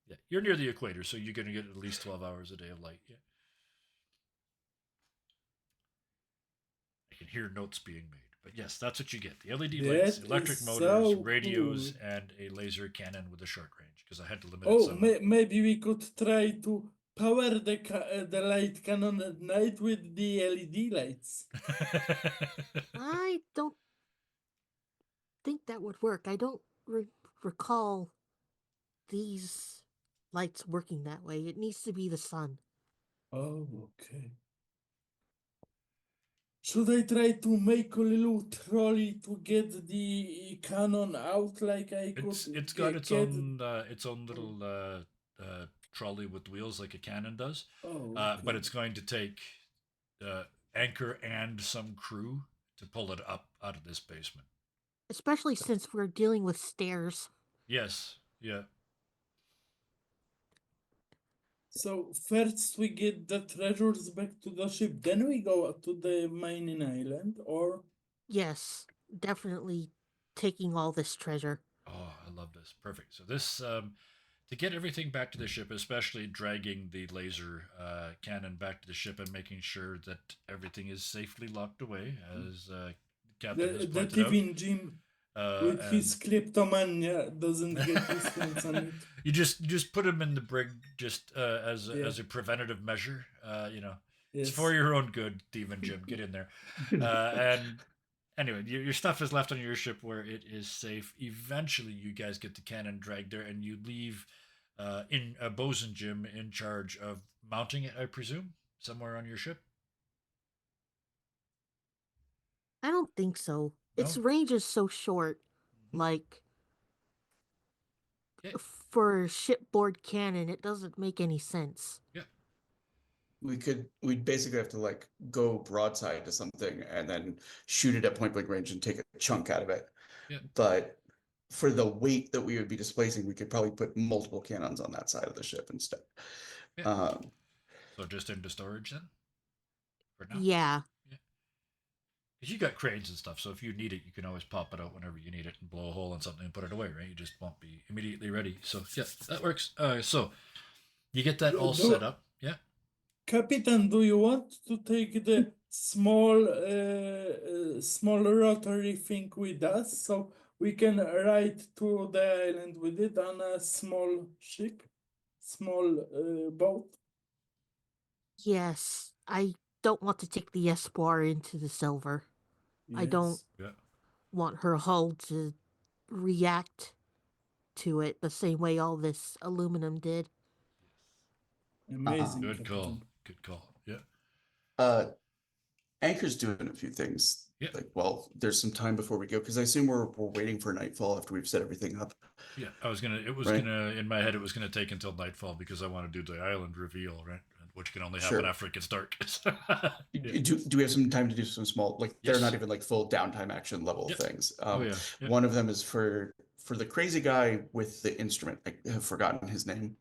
Speaker 1: yeah. You're near the equator, so you're gonna get at least 12 hours a day of light. Yeah, I can hear notes being made. But yes, that's what you get: the LED lights,
Speaker 3: That
Speaker 1: electric
Speaker 3: is
Speaker 1: motors,
Speaker 3: so
Speaker 1: radios,
Speaker 3: cool.
Speaker 1: and a laser cannon with a short range because I had to limit it
Speaker 3: Oh,
Speaker 1: somewhat.
Speaker 3: maybe we could try to power the light cannon at night with the LED lights.
Speaker 2: I don't think that would work. I don't recall these lights working that way. It needs to be the sun.
Speaker 3: Oh, okay. Should I try to make a little trolley to get the cannon out like I could
Speaker 1: It's got its own
Speaker 3: Oh,
Speaker 1: little trolley with wheels like a cannon does,
Speaker 3: oh,
Speaker 1: but
Speaker 3: okay.
Speaker 1: it's going to take uh, Anchor and some crew to pull it up out of this basement.
Speaker 2: Especially since we're dealing with stairs.
Speaker 1: Yes, yeah.
Speaker 3: So first we get the treasures back to the ship, then we go up to the mining island, or
Speaker 2: Yes, definitely taking all this treasure.
Speaker 1: Oh, I love this. Perfect. So this to get everything back to the ship, especially dragging the laser cannon back to the ship and making sure that everything is safely locked away, as Captain has
Speaker 3: the
Speaker 1: pointed
Speaker 3: TV
Speaker 1: out.
Speaker 3: engine. With
Speaker 1: And
Speaker 3: his kleptomania, doesn't get his hands on it.
Speaker 1: you just put him in the brig just
Speaker 3: Yeah.
Speaker 1: as a preventative measure. It's for
Speaker 3: Yes.
Speaker 1: your own good, Thief and Jim. Get in there. And anyway, your stuff is left on your ship where it is safe. Eventually, you guys get the cannon dragged there, and you leave in Bosun Jim in charge of mounting it, I presume, somewhere on your ship.
Speaker 2: I don't think so. Its
Speaker 1: No.
Speaker 2: range is so short.
Speaker 1: Mhm.
Speaker 2: Like,
Speaker 1: Yeah.
Speaker 2: for shipboard cannon, it doesn't make any sense.
Speaker 1: Yeah.
Speaker 4: We'd basically have to like go broadside to something and then shoot it at point blank range and take a chunk out of it.
Speaker 1: Yeah.
Speaker 4: But for the weight that we would be displacing, we could probably put multiple cannons on that side of the ship instead.
Speaker 1: Yeah. So just into storage then, for now.
Speaker 2: Yeah.
Speaker 1: Yeah. Because you got cranes and stuff, so if you need it, you can always pop it out whenever you need it and blow a hole in something and put it away, right? You just won't be immediately ready. So yeah, that works. So you get that all set up. Yeah.
Speaker 3: Captain, do you want to take the small rotary thing with us so we can ride to the island with it on a small ship, small boat?
Speaker 2: Yes. I don't want to take the Espoir into the Silver. I don't
Speaker 3: Yes.
Speaker 1: Yeah.
Speaker 2: want her hull to react to it the same way all this aluminum did.
Speaker 3: Amazing,
Speaker 1: Good call.
Speaker 3: Captain.
Speaker 1: Good call. Yeah.
Speaker 4: Uh, Anchor's doing a few things.
Speaker 1: Yeah.
Speaker 4: Like, well, there's some time before we go because I assume we're waiting for nightfall after we've set everything up,
Speaker 1: Yeah. It was
Speaker 4: right?
Speaker 1: gonna, in my head, it was gonna take until nightfall because I want to do the island reveal, right? Which can only happen
Speaker 4: Sure.
Speaker 1: after it gets dark. Yeah.
Speaker 4: Do we have some time to do some small, like they're
Speaker 1: Yes.
Speaker 4: not even like full downtime action level
Speaker 1: Yep.
Speaker 4: things.
Speaker 1: Oh yeah. Yep.
Speaker 4: One of them is for the crazy guy with the instrument. I have forgotten his name.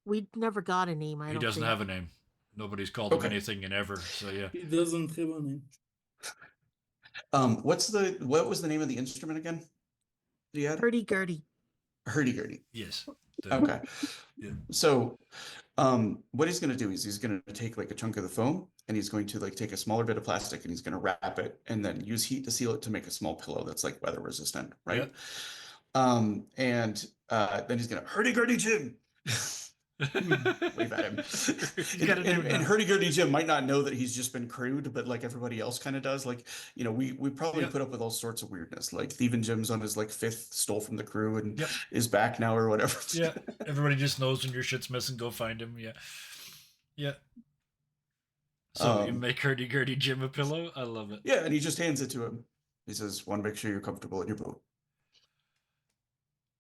Speaker 2: We never got a name, I
Speaker 1: He
Speaker 2: don't
Speaker 1: doesn't
Speaker 2: think.
Speaker 1: have a name. Nobody's called him
Speaker 4: Okay.
Speaker 1: anything in ever. So yeah.
Speaker 3: He doesn't have a name.
Speaker 4: What was the name of the instrument again? That he had?
Speaker 2: Hurdy-gurdy.
Speaker 4: Hurdy-gurdy.
Speaker 1: Yes.
Speaker 4: Okay.
Speaker 1: Yeah.
Speaker 4: So what he's going to do is he's going to take like a chunk of the foam and he's going to like take a smaller bit of plastic and he's going to wrap it and then use heat to seal it to make a small pillow that's like weather resistant, right?
Speaker 1: Yeah.
Speaker 4: And then he's going to hurdy-gurdy Jim. Wave at him.
Speaker 1: You got a name
Speaker 4: And
Speaker 1: now.
Speaker 4: hurdy-gurdy Jim might not know that he's just been crewed, but like everybody else kind of does. Like, we probably
Speaker 1: Yep.
Speaker 4: put up with all sorts of weirdness. Like Thieving Jim's on his like fifth stole from the crew and
Speaker 1: Yep.
Speaker 4: is back now or whatever.
Speaker 1: Yeah. Everybody just knows when your shit's missing, go find him. Yeah. Yeah. So you make hurdy-gurdy Jim a pillow? I love it.
Speaker 4: Yeah, and he just hands it to him. He says, "Want to make sure you're comfortable in your boat."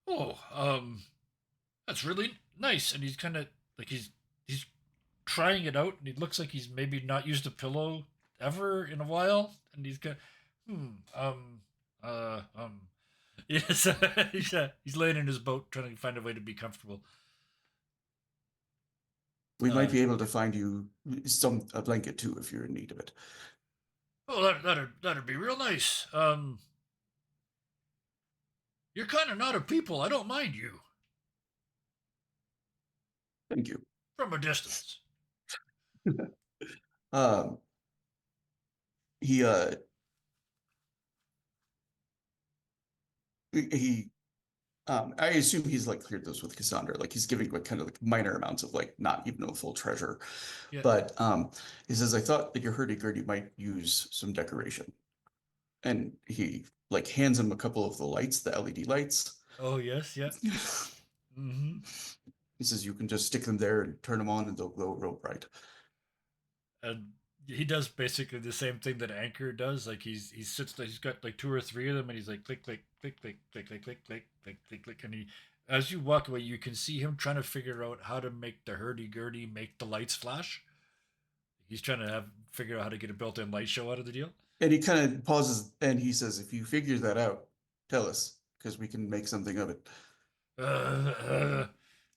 Speaker 1: Oh, that's really nice. And he's kind of like he's trying it out, and he looks like he's maybe not used a pillow ever in a while, and he's got uh um yes, he's laying in his boat trying to find a way to be comfortable.
Speaker 4: We might be able to find you a blanket too if you're in need of it.
Speaker 1: Oh, that'd be real nice. You're kind of not a people. I don't mind you
Speaker 4: Thank you.
Speaker 1: from a distance.
Speaker 4: Um, he he I assume he's like cleared those with Cassandra. Like he's giving like kind of like minor amounts of like not even a full treasure.
Speaker 1: Yeah.
Speaker 4: But he says, I thought that your hurdy-gurdy might use some decoration. And he like hands him a couple of the lights, the LED lights.
Speaker 1: Oh yes, yeah. Mm-hmm.
Speaker 4: He says you can just stick them there and turn them on and they'll glow real bright.
Speaker 1: And he does basically the same thing that Anchor does. Like he sits there, he's got like two or three of them, and he's like click click click click click click click click click click click, and he, as you walk away, you can see him trying to figure out how to make the hurdy-gurdy make the lights flash. He's trying to figure out how to get a built-in light show out of the deal.
Speaker 4: And he kind of pauses and he says, if you figure that out, tell us, because we can make something of it.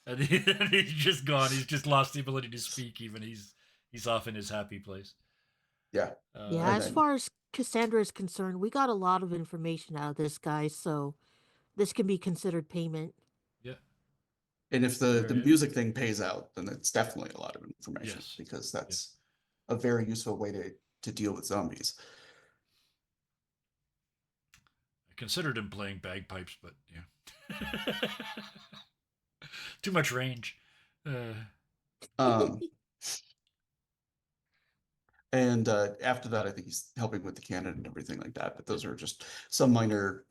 Speaker 1: And he's just gone. He's just lost the ability to speak. Even he's off in his happy place.
Speaker 4: Yeah.
Speaker 2: Yeah,
Speaker 4: And
Speaker 2: as
Speaker 4: then-
Speaker 2: far as Cassandra is concerned, we got a lot of information out of this guy, so this can be considered payment.
Speaker 1: Yeah.
Speaker 4: And if the
Speaker 1: Very good.
Speaker 4: music thing pays out, then it's definitely a lot of information
Speaker 1: Yes.
Speaker 4: because that's a very useful way to deal with zombies.
Speaker 1: I considered him playing bagpipes, but yeah, too much range.
Speaker 4: Um, and after that, I think he's helping with the cannon and everything like that. But those are just some minor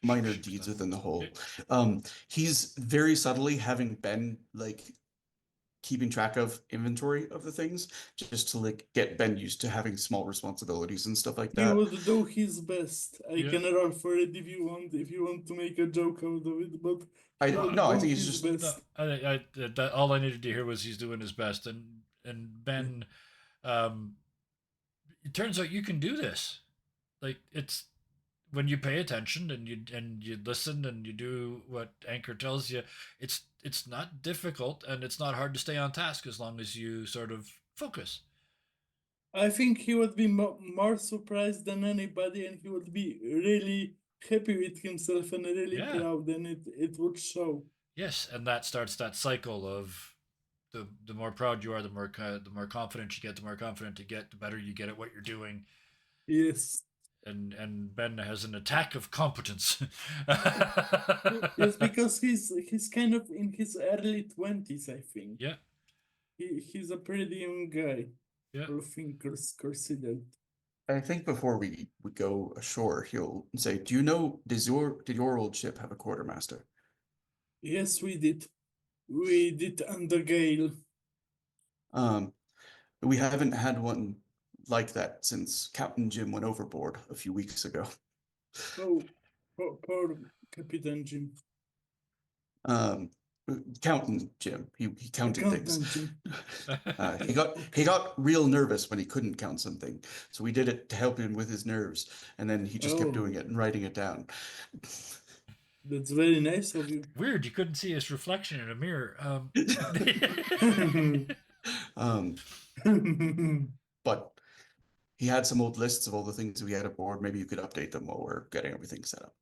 Speaker 4: deeds within the whole. He's very subtly having been like keeping track of inventory of the things just to like get Ben used to having small responsibilities and stuff like
Speaker 3: He
Speaker 4: that.
Speaker 3: would do his best. I
Speaker 1: Yeah.
Speaker 3: can roll for it if you want to make a joke out of it, but he would
Speaker 4: I
Speaker 3: do
Speaker 4: think he's
Speaker 3: his
Speaker 4: just
Speaker 1: No,
Speaker 3: best.
Speaker 1: all I needed to hear was he's doing his best, and Ben, um, it turns out you can do this. Like it's when you pay attention and you listen and you do what Anchor tells you, it's not difficult and it's not hard to stay on task as long as you sort of focus.
Speaker 3: I think he would be more surprised than anybody, and he would be really happy with himself and really
Speaker 1: Yeah.
Speaker 3: proud, and it would show.
Speaker 1: Yes, and that starts that cycle of the more proud you are, the more confident you get, the more confident you get, the better you get at what you're doing.
Speaker 3: Yes.
Speaker 1: And Ben has an attack of competence.
Speaker 3: Yes, because he's kind of in his early 20s, I think.
Speaker 1: Yeah,
Speaker 3: He's a pretty young guy,
Speaker 1: yeah.
Speaker 3: all things considered.
Speaker 4: I think before we go ashore, he'll say, "Do you know did your old ship have a quartermaster?"
Speaker 3: Yes, we did. We did under Gale.
Speaker 4: Um, we haven't had one like that since Captain Jim went overboard a few weeks ago.
Speaker 3: Oh, poor Captain Jim.
Speaker 4: Um, Counting Jim, he counted things.
Speaker 3: Accountant Jim.
Speaker 4: He got real nervous when he couldn't count something, so we did it to help him with his nerves, and then he just kept doing
Speaker 3: Oh,
Speaker 4: it and writing it down.
Speaker 3: that's very nice of you.
Speaker 1: Weird, you couldn't see his reflection in a mirror.
Speaker 4: Um, but he had some old lists of all the things we had aboard. Maybe you could update them while we're getting everything set up.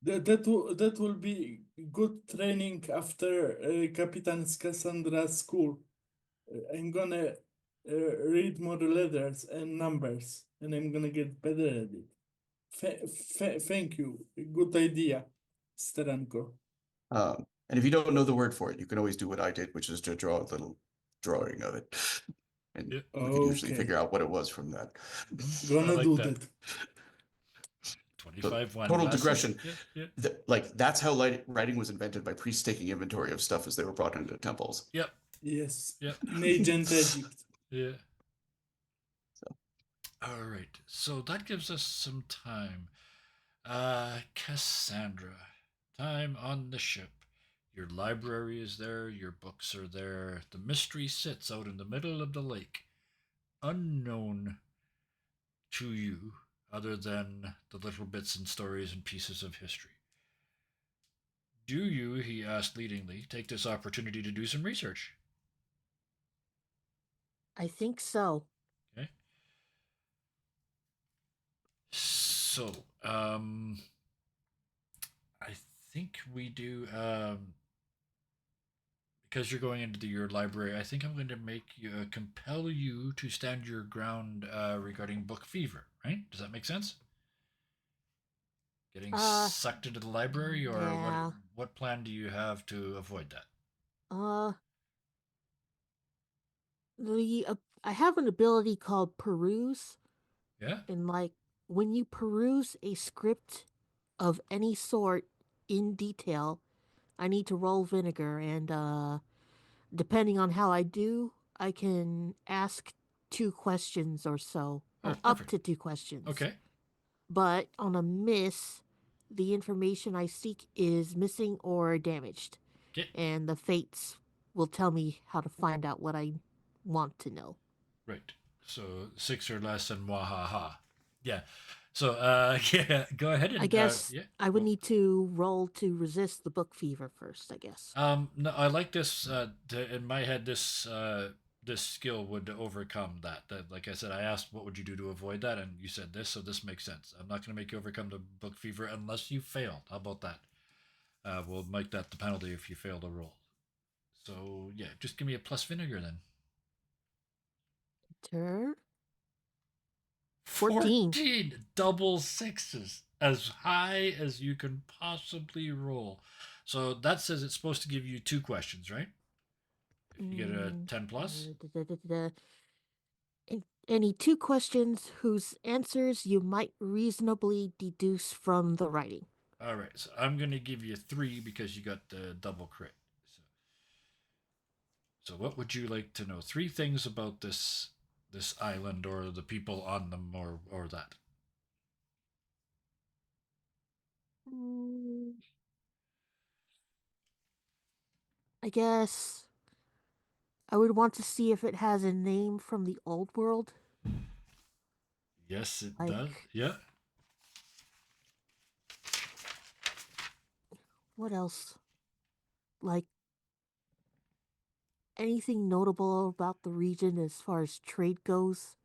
Speaker 3: that will be good training after Capitan's Cassandra school. I'm gonna read more letters and numbers, and I'm gonna get better at it. Thank you. Good idea, Steranko.
Speaker 4: And if you don't know the word for it, you can always do what I did, which is to draw a little drawing of it. And
Speaker 1: Yeah,
Speaker 4: we could usually
Speaker 3: Okay,
Speaker 4: figure out what it was from that.
Speaker 1: I
Speaker 3: gonna
Speaker 1: like
Speaker 3: do
Speaker 1: that.
Speaker 3: that.
Speaker 1: 25 one
Speaker 4: Total
Speaker 1: lessons.
Speaker 4: digression.
Speaker 1: Yeah, yeah.
Speaker 4: Like that's how writing was invented by priests taking inventory of stuff as they were brought into temples.
Speaker 1: Yep,
Speaker 3: Yes,
Speaker 1: yep.
Speaker 3: in ancient Egypt.
Speaker 1: Yeah.
Speaker 4: So
Speaker 1: All right. So that gives us some time. Cassandra. Time on the ship. Your library is there, your books are there. The mystery sits out in the middle of the lake, unknown to you, other than the little bits and stories and pieces of history. Do you, he asked leadingly, take this opportunity to do some research?
Speaker 2: I think so.
Speaker 1: Okay. So, I think we do. Because you're going into your library, I think I'm going to make you compel you to stand your ground regarding book fever. Right? Does that make sense? Getting
Speaker 2: Uh,
Speaker 1: sucked into the library, or what?
Speaker 2: yeah.
Speaker 1: What plan do you have to avoid that?
Speaker 2: Uh, I have an ability called peruse,
Speaker 1: Yeah.
Speaker 2: and like when you peruse a script of any sort in detail, I need to roll vinegar, and depending on how I do, I can ask 2 questions or so,
Speaker 1: Oh,
Speaker 2: or up
Speaker 1: perfect.
Speaker 2: to 2 questions.
Speaker 1: Okay.
Speaker 2: But on a miss, the information I seek is missing or damaged,
Speaker 1: Get
Speaker 2: and the fates will tell me how to find out what I want to know.
Speaker 1: right. So 6 or less, and wahaha. Yeah. So yeah, go ahead
Speaker 2: I
Speaker 1: and
Speaker 2: guess
Speaker 1: yeah.
Speaker 2: I would
Speaker 1: Well,
Speaker 2: need to roll to resist the book fever first, I guess.
Speaker 1: no, I like this. In my head, this skill would overcome that. That, like I said, I asked what would you do to avoid that, and you said this, so this makes sense. I'm not going to make you overcome the book fever unless you failed. How about that? We'll make that the penalty if you fail to roll. So yeah, just give me a plus vinegar then.
Speaker 2: Turn 14.
Speaker 1: 14 double sixes. as high as you can possibly roll. So that says it's supposed to give you two questions, right? If you get a
Speaker 2: Mm,
Speaker 1: 10 plus.
Speaker 2: Any two questions whose answers you might reasonably deduce from the writing.
Speaker 1: All right, so I'm going to give you three because you got the double crit. So what would you like to know? Three things about this island or the people on them or that.
Speaker 2: Mm, I guess I would want to see if it has a name from the old world.
Speaker 1: Yes, it does.
Speaker 2: Like,
Speaker 1: Yeah.
Speaker 2: what else? Like, anything notable about the region as far as trade goes?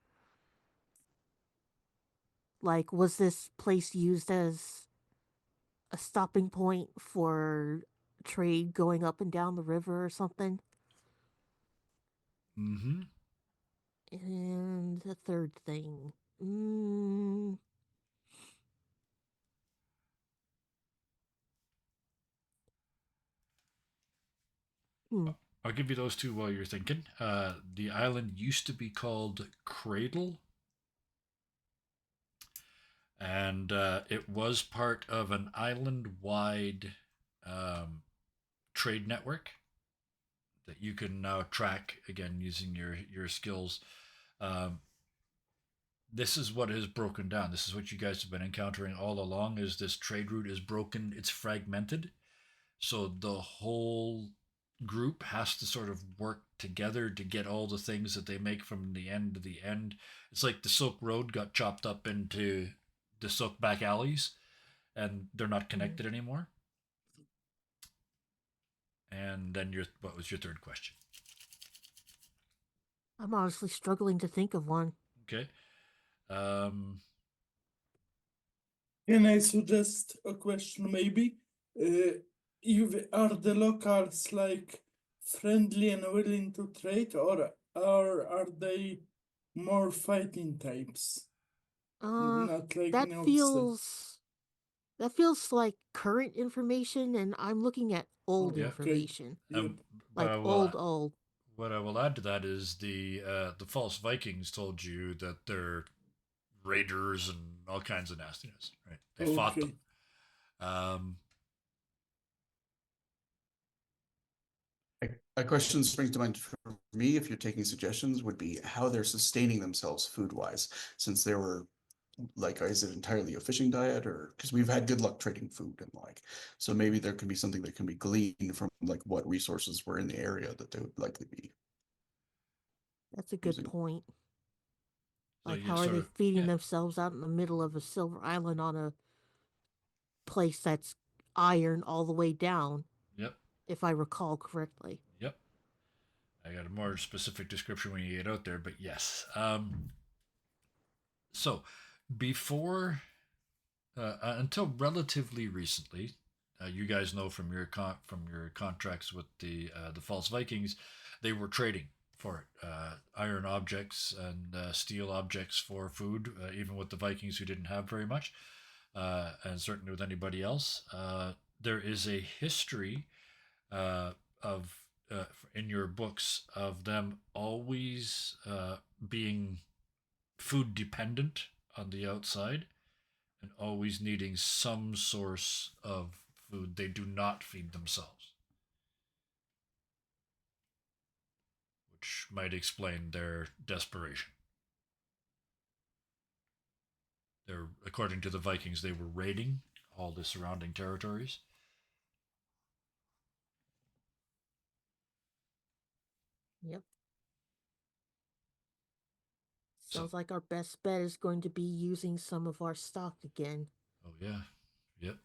Speaker 2: Like, was this place used as a stopping point for trade going up and down the river or something?
Speaker 1: Mm-hmm.
Speaker 2: And the third thing. Mm, hmm.
Speaker 1: I'll give you those two while you're thinking. The island used to be called Cradle, and it was part of an island-wide um, trade network that you can now track again using your skills. Um, this is what is broken down. This is what you guys have been encountering all along. Is this trade route is broken? It's fragmented, so the whole group has to sort of work together to get all the things that they make from the end to the end. It's like the Silk Road got chopped up into the Silk back alleys, and they're not
Speaker 2: Hmm.
Speaker 1: connected anymore. And then your what was your third question?
Speaker 2: I'm honestly struggling to think of one.
Speaker 1: Okay. Um,
Speaker 3: Can I suggest a question maybe? Are the locals like friendly and willing to trade, or are they more fighting types?
Speaker 2: Uh,
Speaker 3: Not like
Speaker 2: that
Speaker 3: Nelson.
Speaker 2: feels like current information, and I'm looking at old
Speaker 1: yeah.
Speaker 3: Okay.
Speaker 2: information,
Speaker 3: Yep.
Speaker 1: But
Speaker 2: like
Speaker 1: I will.
Speaker 2: old.
Speaker 1: What I will add to that is the false Vikings told you that they're raiders and all kinds of nastiness. Right? They fought them.
Speaker 3: Okay.
Speaker 1: Um,
Speaker 4: A question that springs to mind for me, if you're taking suggestions, would be how they're sustaining themselves food wise, since they were like, is it entirely a fishing diet, or because we've had good luck trading food and like, so maybe there can be something that can be gleaned from like what resources were in the area that they would likely be
Speaker 2: That's a good
Speaker 4: using.
Speaker 2: point.
Speaker 1: so
Speaker 2: Like,
Speaker 1: you
Speaker 2: how are
Speaker 1: sort
Speaker 2: they
Speaker 1: of
Speaker 2: feeding
Speaker 1: yeah.
Speaker 2: themselves out in the middle of a silver island on a place that's iron all the way down,
Speaker 1: Yep.
Speaker 2: if I recall correctly?
Speaker 1: Yep. I got a more specific description when you get out there, but yes. So before until relatively recently, you guys know from from your contracts with the false Vikings, they were trading for it. Iron objects and steel objects for food, even with the Vikings who didn't have very much, and certainly with anybody else. There is a history uh, of in your books of them always being food dependent on the outside and always needing some source of food. They do not feed themselves, which might explain their desperation. They're, according to the Vikings, they were raiding all the surrounding territories.
Speaker 2: Yep.
Speaker 1: So,
Speaker 2: Sounds like our best bet is going to be using some of our stock again.
Speaker 1: oh yeah, yep.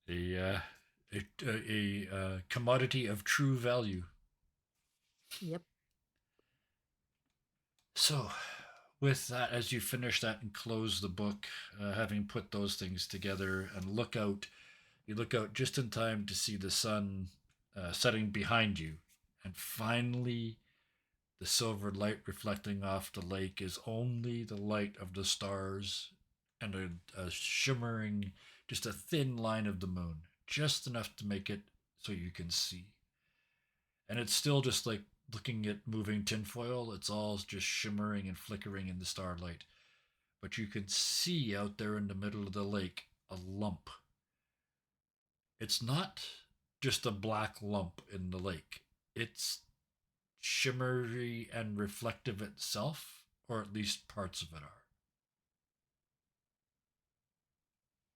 Speaker 1: a, a commodity of true value.
Speaker 2: Yep.
Speaker 1: So, with that, as you finish that and close the book, having put those things together and look out, you look out just in time to see the sun setting behind you, and finally The silver light reflecting off the lake is only the light of the stars and a shimmering, just a thin line of the moon, just enough to make it so you can see. And it's still just like looking at moving tinfoil, it's all just shimmering and flickering in the starlight. But you can see out there in the middle of the lake a lump. It's not just a black lump in the lake, it's shimmery and reflective itself, or at least parts of it are.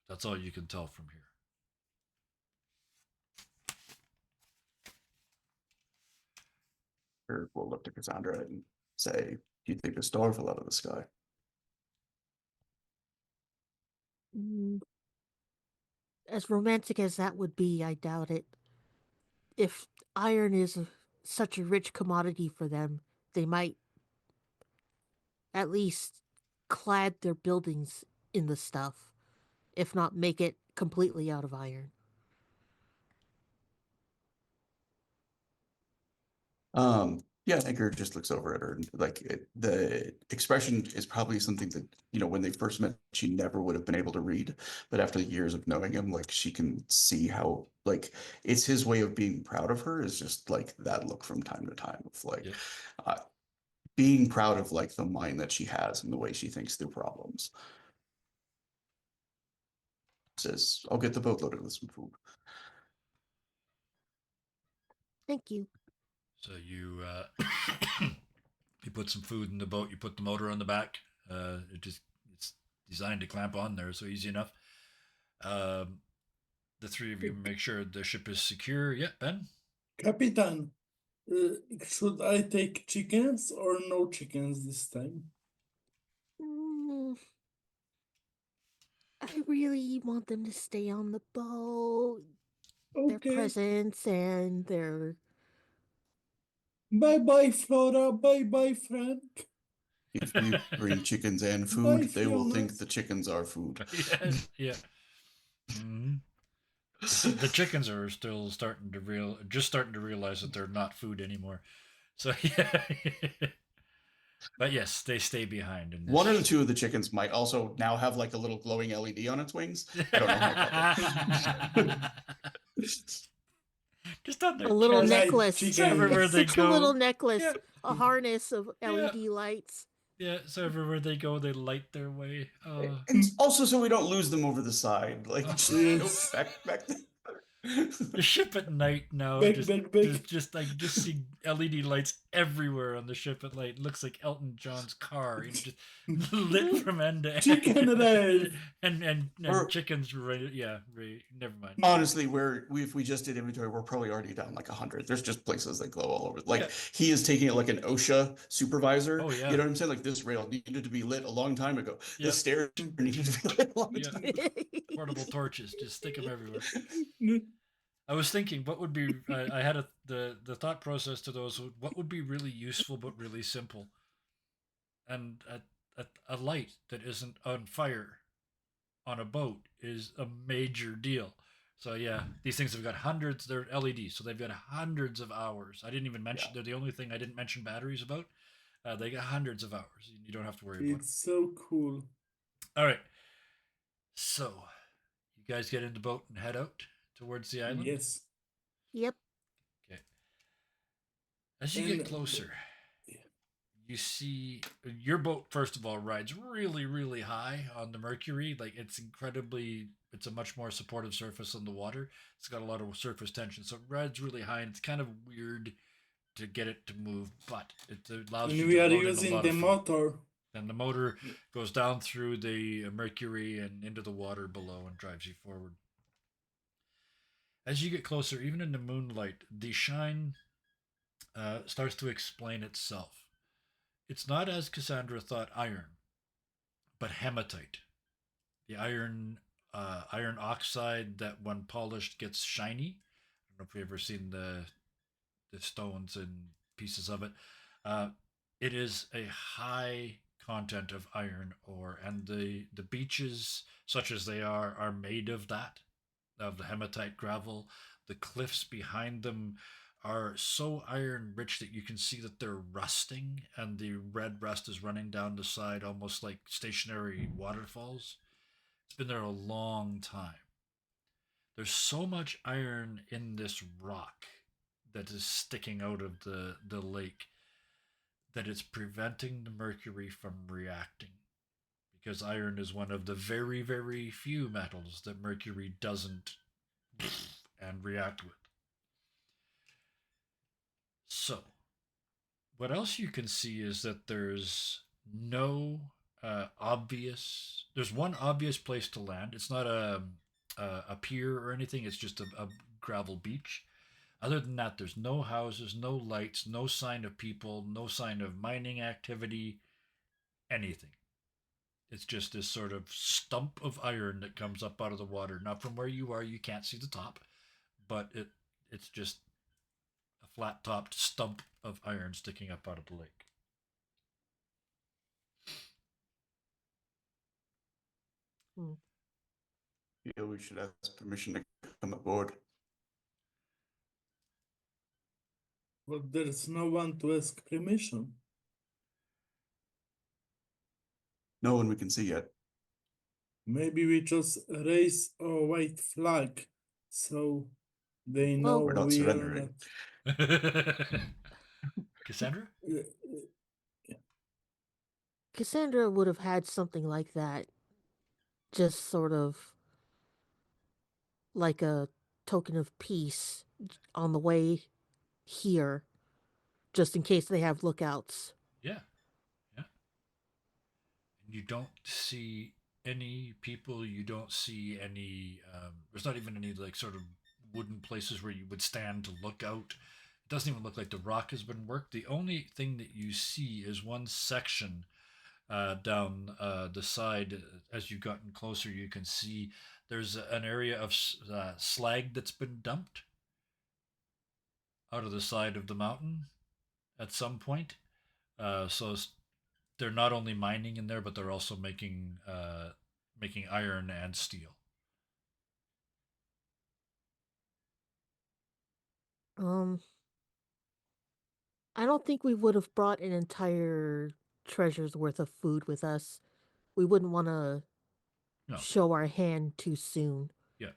Speaker 1: That's all you can tell from here.
Speaker 4: Or we'll look to Cassandra and say, "Do you think a star fell out of the sky?"
Speaker 2: Mm, as romantic as that would be, I doubt it. If iron is such a rich commodity for them, they might at least clad their buildings in the stuff, if not make it completely out of iron.
Speaker 4: Yeah, Edgar just looks over at her and like the expression is probably something that, when they first met, she never would have been able to read. But after the years of knowing him, like she can see how like it's his way of being proud of her is just like that look from time to time of like
Speaker 1: Yep.
Speaker 4: uh, being proud of like the mind that she has and the way she thinks through problems. Says, "I'll get the boat loaded with some food."
Speaker 2: Thank you.
Speaker 1: So you you put some food in the boat. You put the motor on the back. It's designed to clamp on there, so easy enough. Um, the three of you make sure the ship is secure. Yeah, Ben.
Speaker 3: Capitan, should I take chickens or no chickens this time?
Speaker 2: Mm, I really want them to stay on the boat. Their
Speaker 3: Okay.
Speaker 2: presence and their.
Speaker 3: Bye bye, Flora. Bye bye, Frank.
Speaker 4: If you bring chickens and
Speaker 3: Bye,
Speaker 4: food, they will
Speaker 3: Fiona.
Speaker 4: think the chickens are food.
Speaker 1: Yeah, yeah. Mm-hmm. The chickens are still starting to realize that they're not food anymore. So yeah, but yes, they stay behind in
Speaker 4: One or the
Speaker 1: this.
Speaker 4: two of the chickens might also now have like a little glowing LED on its wings. I don't know how clever.
Speaker 1: Just on
Speaker 2: A
Speaker 1: their
Speaker 2: little
Speaker 1: chest.
Speaker 3: Night
Speaker 2: necklace.
Speaker 1: So everywhere
Speaker 3: chickens.
Speaker 1: they
Speaker 2: It's a little
Speaker 1: go.
Speaker 2: necklace,
Speaker 1: Yeah,
Speaker 2: a harness of
Speaker 1: yeah,
Speaker 2: LED lights.
Speaker 1: yeah. So everywhere they go, they light their way. Oh.
Speaker 4: And also so we don't lose them over the side. Like
Speaker 3: Yes.
Speaker 4: back there.
Speaker 1: The ship at night now
Speaker 3: Back,
Speaker 1: just
Speaker 3: back, back.
Speaker 1: just I just see LED lights everywhere on the ship at night. It looks like Elton John's car, just lit from end to
Speaker 3: Chicken
Speaker 1: end.
Speaker 3: rave.
Speaker 1: And
Speaker 4: We're
Speaker 1: chickens right, yeah, right, never mind.
Speaker 4: honestly, if we just did inventory, we're probably already down like 100. There's just places that glow all over.
Speaker 1: Yeah.
Speaker 4: Like he is taking it like an OSHA supervisor.
Speaker 1: Oh
Speaker 4: You
Speaker 1: yeah.
Speaker 4: know what I'm saying? Like this rail needed to be lit a long time ago. The
Speaker 1: Yep.
Speaker 4: stairs needed to be lit a long
Speaker 1: Yeah.
Speaker 4: time ago.
Speaker 1: Portable torches, just stick them everywhere. I was thinking, what would be? I had the thought process to those. What would be really useful but really simple, and a light that isn't on fire on a boat is a major deal. So yeah, these things have got hundreds. They're LEDs, so they've got hundreds of hours. I didn't even mention.
Speaker 4: Yeah.
Speaker 1: They're the only thing I didn't mention batteries about. They got hundreds of hours. You don't have to worry about them.
Speaker 3: It's so cool.
Speaker 1: All right. So you guys get in the boat and head out towards the island.
Speaker 3: Yes.
Speaker 2: Yep.
Speaker 1: Okay. As you
Speaker 3: And
Speaker 1: get closer, you see your boat first of all rides really really high on the mercury. Like it's a much more supportive surface than the water. It's got a lot of surface tension, so it rides really high, and it's kind of weird to get it to move, but it allows
Speaker 3: and
Speaker 1: you
Speaker 3: we
Speaker 1: to
Speaker 3: are
Speaker 1: load in a
Speaker 3: using
Speaker 1: lot
Speaker 3: the
Speaker 1: of food.
Speaker 3: motor.
Speaker 1: And the motor goes down through the mercury and into the water below and drives you forward. As you get closer, even in the moonlight, the shine starts to explain itself. It's not, as Cassandra thought, iron, but hematite. The iron oxide that, when polished, gets shiny. I don't know if you've ever seen the stones and pieces of it. Uh, it is a high content of iron ore, and the beaches, such as they are made of that, of the hematite gravel. The cliffs behind them are so iron rich that you can see that they're rusting, and the red rust is running down the side almost like stationary waterfalls. It's been there a long time. There's so much iron in this rock that is sticking out of the lake that it's preventing the mercury from reacting, because iron is one of the very, very few metals that mercury doesn't and react with. So, what else you can see is that there's no obvious. There's one obvious place to land. It's not a pier or anything. It's just a gravel beach. Other than that, there's no houses, no lights, no sign of people, no sign of mining activity, anything. It's just this sort of stump of iron that comes up out of the water. Now, from where you are, you can't see the top, but it's just a flat topped stump of iron sticking up out of the lake.
Speaker 2: Hmm.
Speaker 4: Feel we should ask permission to come aboard.
Speaker 3: But there's no one to ask permission.
Speaker 4: No one we can see yet.
Speaker 3: Maybe we just raise a white flag so they know
Speaker 2: Well-
Speaker 4: We're not
Speaker 3: we are
Speaker 4: surrendering.
Speaker 1: Cassandra?
Speaker 3: not.
Speaker 2: Cassandra would have had something like that, just sort of like a token of peace on the way here, just in case they have lookouts.
Speaker 1: Yeah, yeah. And you don't see any people. You don't see any. There's not even any like sort of wooden places where you would stand to look out. It doesn't even look like the rock has been worked. The only thing that you see is one section down the side. As you've gotten closer, you can see there's an area of slag that's been dumped out of the side of the mountain at some point. So they're not only mining in there, but they're also making iron and steel.
Speaker 2: Um, I don't think we would have brought an entire treasure's worth of food with us. We wouldn't want to
Speaker 1: No,
Speaker 2: show our hand too soon,
Speaker 1: yeah,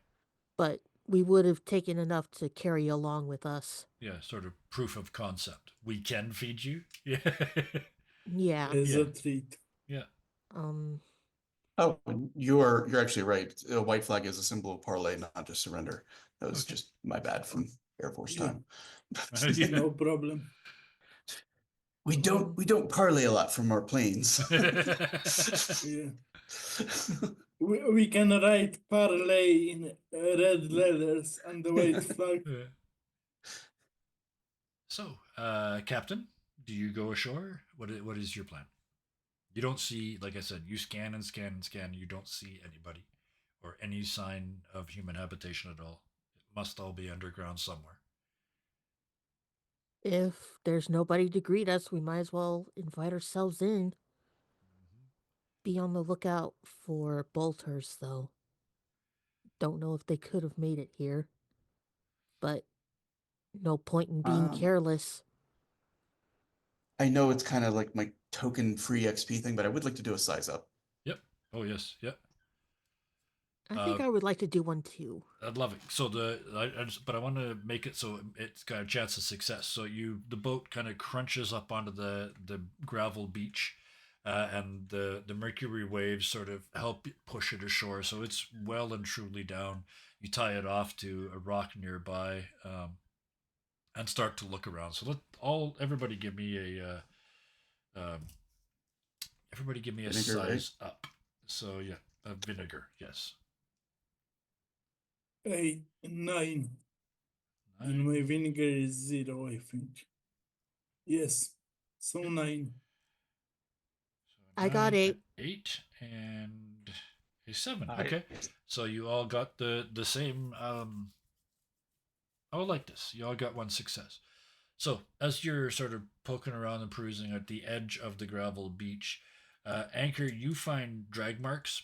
Speaker 2: but we would have taken enough to carry along with us.
Speaker 1: yeah, sort of proof of concept. We can feed you. Yeah,
Speaker 2: Yeah.
Speaker 3: As
Speaker 1: Yeah.
Speaker 3: a treat.
Speaker 1: yeah.
Speaker 2: Um,
Speaker 4: Oh, you're actually right. A white flag is a symbol of parlay, not just surrender. That was
Speaker 1: Okay.
Speaker 4: just my bad from Air Force
Speaker 3: Yeah.
Speaker 4: time.
Speaker 1: Yeah.
Speaker 3: No problem.
Speaker 4: We don't parlay a lot from our planes.
Speaker 3: Yeah. We can write parlay in red letters and the white flag.
Speaker 1: Yeah. So, Captain, do you go ashore? What is your plan? You don't see, like I said, you scan and scan and scan. You don't see anybody or any sign of human habitation at all. It must all be underground somewhere.
Speaker 2: if there's nobody to greet us, we might as well invite ourselves in.
Speaker 1: Mm-hmm.
Speaker 2: Be on the lookout for bolters, though. Don't know if they could have made it here, but no point in being
Speaker 4: Um,
Speaker 2: careless.
Speaker 4: I know it's kind of like my token free XP thing, but I would like to do a size up.
Speaker 1: Yep. Oh yes. Yep.
Speaker 2: I think I would like to do one too.
Speaker 1: I'd love it. So but I want to make it so it's got a chance of success. So the boat kind of crunches up onto the gravel beach, and the mercury waves sort of help push it ashore. So it's well and truly down. You tie it off to a rock nearby, and start to look around. So everybody give me a
Speaker 4: Vinegar, right?
Speaker 1: size up. So yeah, a vinegar. Yes.
Speaker 3: 8, 9. And my
Speaker 1: 9.
Speaker 3: vinegar is 0, I think. Yes. So 9.
Speaker 1: So
Speaker 2: I got
Speaker 1: 9 and
Speaker 2: 8.
Speaker 1: 8 and a 7.
Speaker 4: Hi.
Speaker 1: Okay. So you all got the same I would like this. You all got one success. So as you're sort of poking around and perusing at the edge of the gravel beach, Anchor, you find drag marks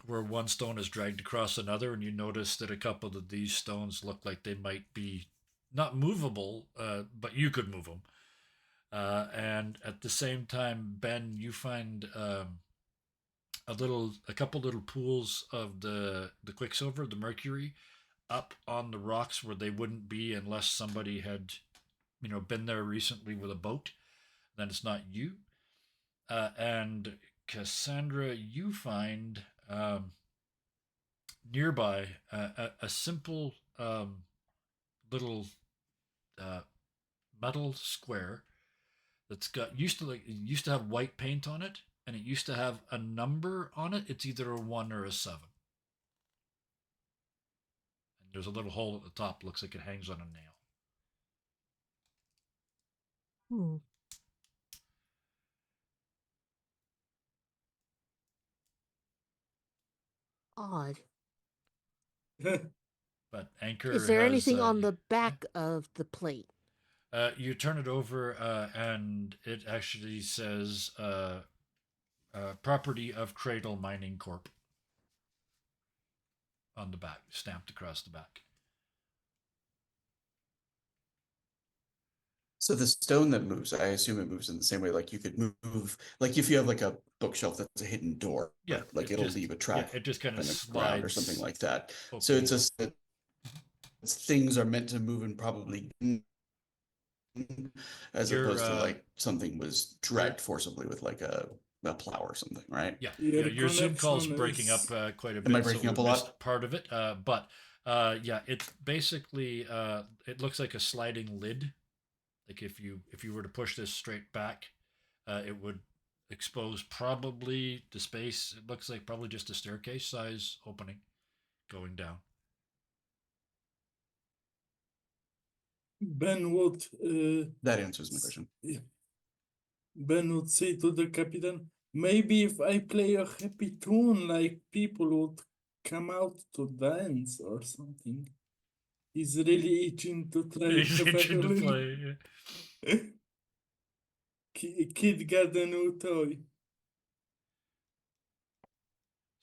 Speaker 1: where one stone is dragged across another, and you notice that a couple of these stones look like they might be not movable, but you could move them. And at the same time, Ben, you find a couple little pools of the quicksilver, the mercury, up on the rocks where they wouldn't be unless somebody had, been there recently with a boat. Then it's not you. And Cassandra, you find nearby a simple little uh, metal square that's got used to have white paint on it, and it used to have a number on it. It's either a 1 or a 7. And there's a little hole at the top. Looks like it hangs on a nail.
Speaker 2: Hmm. Odd.
Speaker 1: But
Speaker 2: Is
Speaker 1: Anchor
Speaker 2: there
Speaker 1: has
Speaker 2: anything on the
Speaker 1: yeah.
Speaker 2: back of the plate?
Speaker 1: You turn it over, and it actually says property of Cradle Mining Corp on the back, stamped across the back.
Speaker 4: So the stone that moves, I assume it moves in the same way. Like you could move, like if you have like a bookshelf that's a hidden door,
Speaker 1: Yeah,
Speaker 4: like it'll leave a track
Speaker 1: it just kind of
Speaker 4: in the ground or something
Speaker 1: slides
Speaker 4: like that. So
Speaker 1: open.
Speaker 4: it's just that things are meant to move and probably, as
Speaker 1: Your
Speaker 4: opposed to like something was
Speaker 1: your
Speaker 4: dragged forcibly with like a plow or something, right?
Speaker 1: yeah,
Speaker 3: Your
Speaker 1: your Zoom call's
Speaker 3: connection
Speaker 1: breaking up
Speaker 3: is
Speaker 1: quite a
Speaker 4: Am I
Speaker 1: bit, so
Speaker 4: breaking
Speaker 1: we
Speaker 4: up a
Speaker 1: missed
Speaker 4: lot?
Speaker 1: part of it. But yeah, it's basically it looks like a sliding lid. Like if you were to push this straight back, it would expose probably the space. It looks like probably just a staircase size opening going down.
Speaker 3: Ben would
Speaker 4: That answers my question.
Speaker 3: Ben would say to the captain, maybe if I play a happy tune, like people would come out to dance or something. He's really itching to try
Speaker 1: He's
Speaker 3: have a
Speaker 1: itching to
Speaker 3: little
Speaker 1: play.
Speaker 3: kid got a new toy.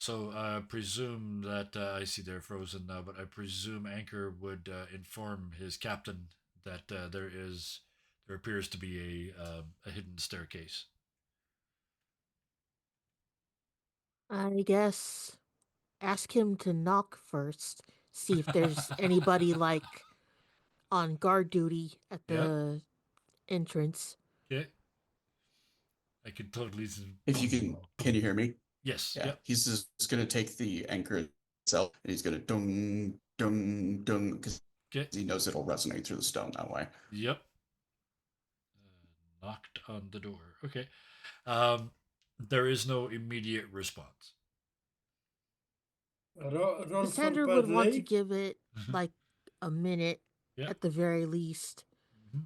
Speaker 1: So I presume that I see they're frozen now, but I presume Anchor would inform his captain that there appears to be a hidden staircase.
Speaker 2: I guess ask him to knock first. See if there's anybody like on guard duty at
Speaker 1: Yep.
Speaker 2: the entrance.
Speaker 1: Okay. I could totally.
Speaker 4: If you
Speaker 1: Boom,
Speaker 4: can you
Speaker 1: boom.
Speaker 4: hear me?
Speaker 1: Yes.
Speaker 4: Yeah,
Speaker 1: Yep.
Speaker 4: he's just gonna take the anchor itself and he's gonna dung dung dung because
Speaker 1: Okay.
Speaker 4: he knows it'll resonate through the stone that way.
Speaker 1: Yep. Knocked on the door. Okay. Um, there is no immediate response.
Speaker 3: Roll for
Speaker 2: Cassandra would want to
Speaker 3: parlay.
Speaker 2: give it
Speaker 1: Mm-hmm.
Speaker 2: like a minute
Speaker 1: Yep.
Speaker 2: at the very least
Speaker 1: Mm-hmm.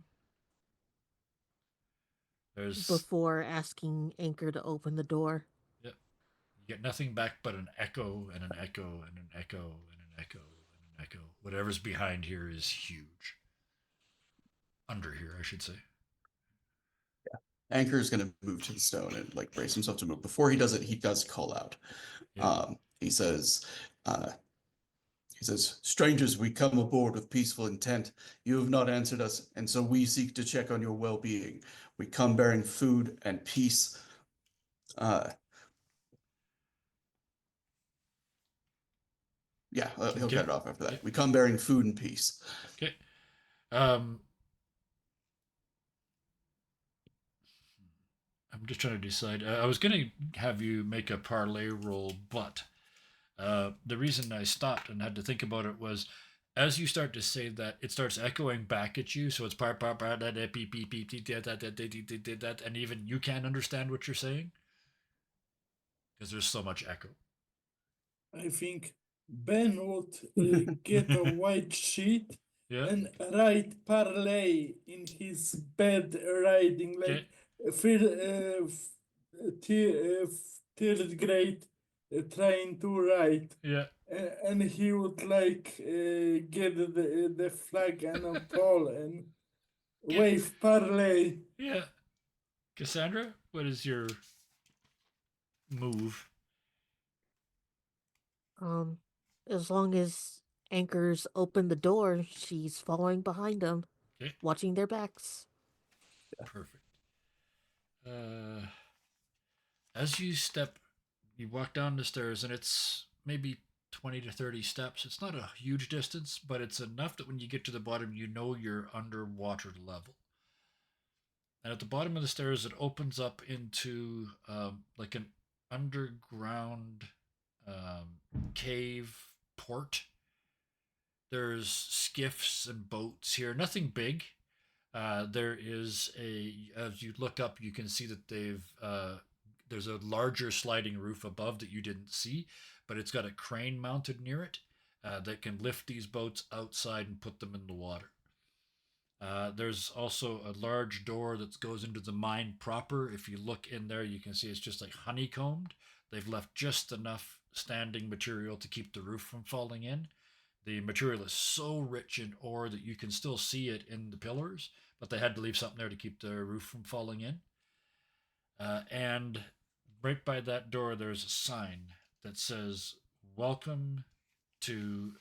Speaker 1: There's
Speaker 2: before asking Anchor to open the door.
Speaker 1: yep. You get nothing back but an echo and an echo and an echo and an echo and an echo. Whatever's behind here is huge. Under here, I should say.
Speaker 4: Anchor is gonna move to the stone and like brace himself to move. Before he does it, he does call out.
Speaker 1: Yep.
Speaker 4: He says, uh, "Strangers, we come aboard with peaceful intent. You have not answered us, and so we seek to check on your well-being. We come bearing food and peace. Uh, yeah, he'll
Speaker 1: Okay.
Speaker 4: cut it off after
Speaker 1: Okay.
Speaker 4: that. We come bearing food and peace."
Speaker 1: Okay. Um, I'm just trying to decide. I was going to have you make a parlay roll, but the reason I stopped and had to think about it was as you start to say that, it starts echoing back at you. So it's that, beep, beep, beep, that, and even you can't understand what you're saying because there's so much echo.
Speaker 3: I think Ben would get a white sheet
Speaker 1: Yeah.
Speaker 3: and write parlay in his bed, writing like
Speaker 1: Okay.
Speaker 3: third grade, trying to write.
Speaker 1: Yeah.
Speaker 3: And he would like get the flag and a pole and
Speaker 1: Yeah.
Speaker 3: wave parlay.
Speaker 1: Yeah. Cassandra, what is your move?
Speaker 2: Um, as long as Anchors open the door. She's following behind them,
Speaker 1: Okay,
Speaker 2: watching their backs.
Speaker 1: perfect. Uh, as you walk down the stairs, and it's maybe 20 to 30 steps. It's not a huge distance, but it's enough that when you get to the bottom, you know you're underwater level. And at the bottom of the stairs, it opens up into like an underground cave port. There's skiffs and boats here, nothing big. There is as you look up, you can see that there's a larger sliding roof above that you didn't see, but it's got a crane mounted near it that can lift these boats outside and put them in the water. There's also a large door that goes into the mine proper. If you look in there, you can see it's just like honeycombed. They've left just enough standing material to keep the roof from falling in. The material is so rich in ore that you can still see it in the pillars, but they had to leave something there to keep the roof from falling in. And right by that door, there's a sign that says, "Welcome to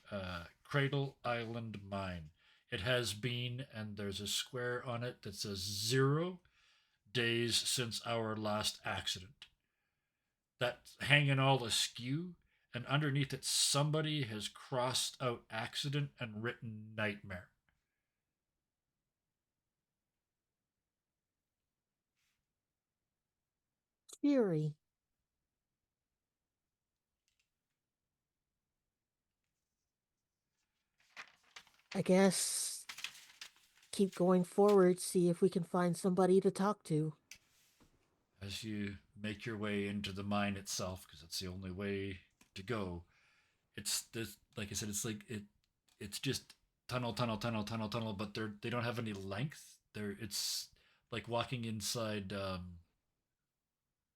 Speaker 1: Cradle Island Mine." It has been, and there's a square on it that says 0 days since our last accident. That's hanging all askew, and underneath it, somebody has crossed out accident and written nightmare.
Speaker 2: Fury. I guess keep going forward, see if we can find somebody to talk to.
Speaker 1: As you make your way into the mine itself, because it's the only way to go, it's this, like I said, it's like it's just tunnel, tunnel, tunnel, tunnel, tunnel, but they don't have any length. It's like walking inside.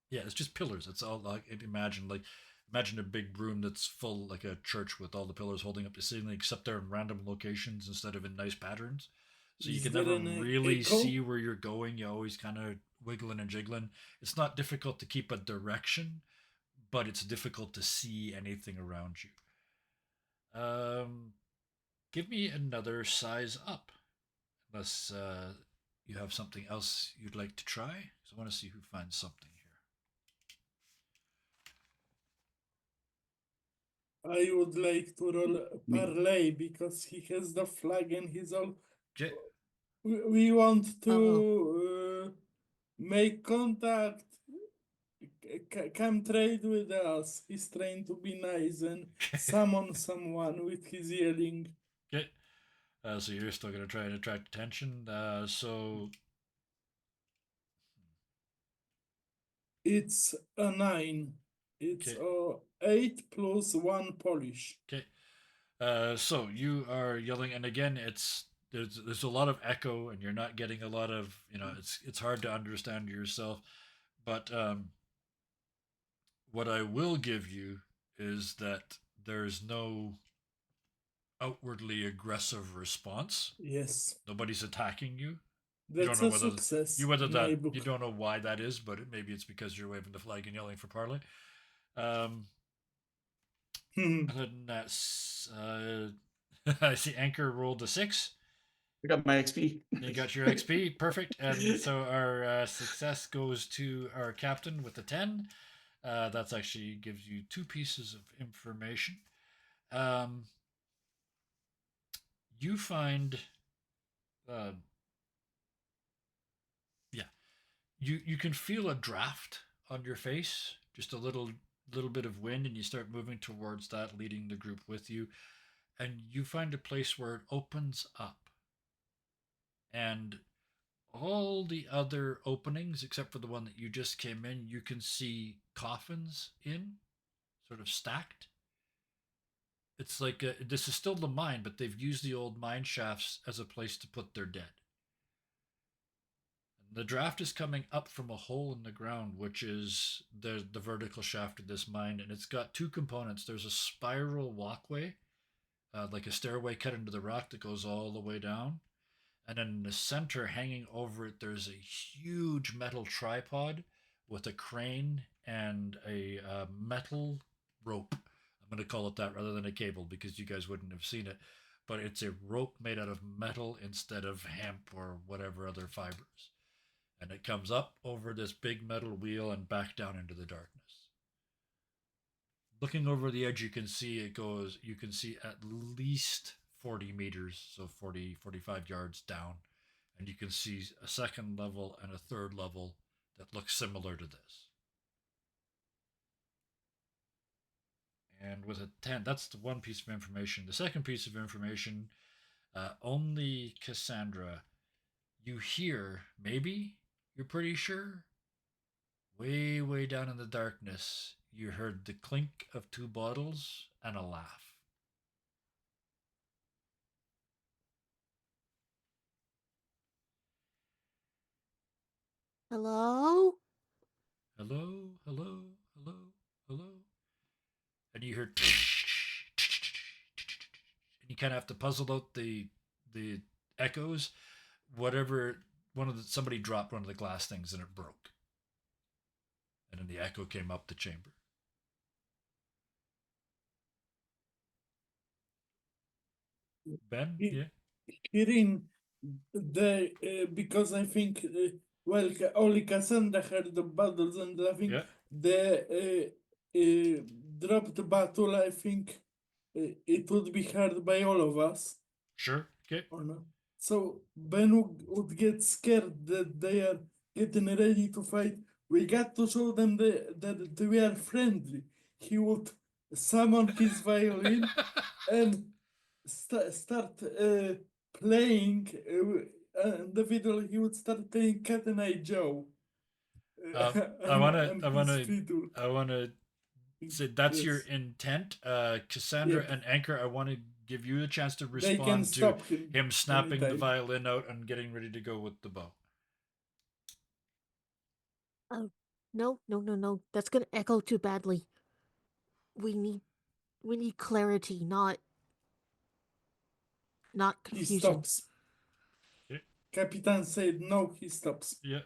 Speaker 1: Yeah, it's just pillars. It's all like imagine a big room that's full like a church with all the pillars holding up the ceiling, except they're in random locations instead of in nice patterns. So you
Speaker 3: Is
Speaker 1: can
Speaker 3: there
Speaker 1: never
Speaker 3: an
Speaker 1: really
Speaker 3: echo?
Speaker 1: see where you're going. You always kind of wiggling and jiggling. It's not difficult to keep a direction, but it's difficult to see anything around you. Give me another size up, unless you have something else you'd like to try. So I want to see who finds something
Speaker 3: I would like to roll a
Speaker 4: Me.
Speaker 3: parlay because he has the flag and he's all.
Speaker 1: here. Okay.
Speaker 3: We want
Speaker 2: Oh,
Speaker 3: to make contact. Come trade with us. He's trying to be nice and summon someone with his yelling.
Speaker 1: Okay. So you're still going to try and attract attention. So
Speaker 3: It's a 9. It's
Speaker 1: okay,
Speaker 3: a 8 plus 1 Polish.
Speaker 1: okay. So you are yelling, and again, there's a lot of echo, and you're not getting a lot of it's hard to understand yourself. But what I will give you is that there's no outwardly aggressive response.
Speaker 3: Yes,
Speaker 1: Nobody's attacking you. You don't
Speaker 3: that's
Speaker 1: know
Speaker 3: a
Speaker 1: whether
Speaker 3: success
Speaker 1: you whether
Speaker 3: in my
Speaker 1: that you
Speaker 3: book.
Speaker 1: don't know why that is, but maybe it's because you're waving the flag and yelling for parley. Um, Other than that, I see Anchor rolled a 6.
Speaker 4: I got my XP.
Speaker 1: You got your XP, perfect, and so our success goes to our captain with a 10. That's actually gives you 2 pieces of information. Um, you find, uh, yeah, you can feel a draft on your face, just a little bit of wind, and you start moving towards that, leading the group with you, and you find a place where it opens up, and all the other openings, except for the one that you just came in, you can see coffins in, sort of stacked. It's like this is still the mine, but they've used the old mine shafts as a place to put their dead. And the draft is coming up from a hole in the ground, which is the vertical shaft of this mine, and it's got 2 components. There's a spiral walkway, like a stairway cut into the rock that goes all the way down. And then in the center, hanging over it, there's a huge metal tripod with a crane and a metal rope. I'm going to call it that rather than a cable because you guys wouldn't have seen it. But it's a rope made out of metal instead of hemp or whatever other fibers. And it comes up over this big metal wheel and back down into the darkness. Looking over the edge, you can see it goes, you can see at least 40 meters, so 40, 45 yards down. And you can see a second level and a third level that look similar to this. And with a 10, that's the one piece of information. The second piece of information, only Cassandra, you hear, maybe, you're pretty sure, way, way down in the darkness, you heard the clink of two bottles and a laugh.
Speaker 2: Hello?
Speaker 1: Hello, hello, hello, hello. And you hear, and you kind of have to puzzle out the echoes. Whatever, somebody dropped one of the glass things and it broke. And then the echo came up the chamber. Ben, yeah,
Speaker 3: Hearing the because I think only Cassandra heard the battles and laughing.
Speaker 1: yeah,
Speaker 3: The dropped battle. I think it would be heard by all of us,
Speaker 1: sure, okay.
Speaker 3: or not. So Ben would get scared that they are getting ready to fight. We got to show them that we are friendly. He would summon his violin and start playing the fiddle. He would start playing Cat and I Joe
Speaker 1: I wanna,
Speaker 3: on
Speaker 1: I
Speaker 3: his
Speaker 1: wanna,
Speaker 3: fiddle.
Speaker 1: I wanna say that's your
Speaker 3: Yes.
Speaker 1: intent, Cassandra
Speaker 3: Yep.
Speaker 1: and Anchor. I want to give you a chance to
Speaker 3: They can
Speaker 1: respond to
Speaker 3: stop him
Speaker 1: him snapping the
Speaker 3: anytime.
Speaker 1: violin out and getting ready to go with the bow.
Speaker 2: Oh, no, no, no, no. That's gonna echo too badly. We need we need clarity, not
Speaker 3: He
Speaker 2: confusion.
Speaker 3: stops.
Speaker 1: Yeah,
Speaker 3: Capitan said no, he stops.
Speaker 1: yeah.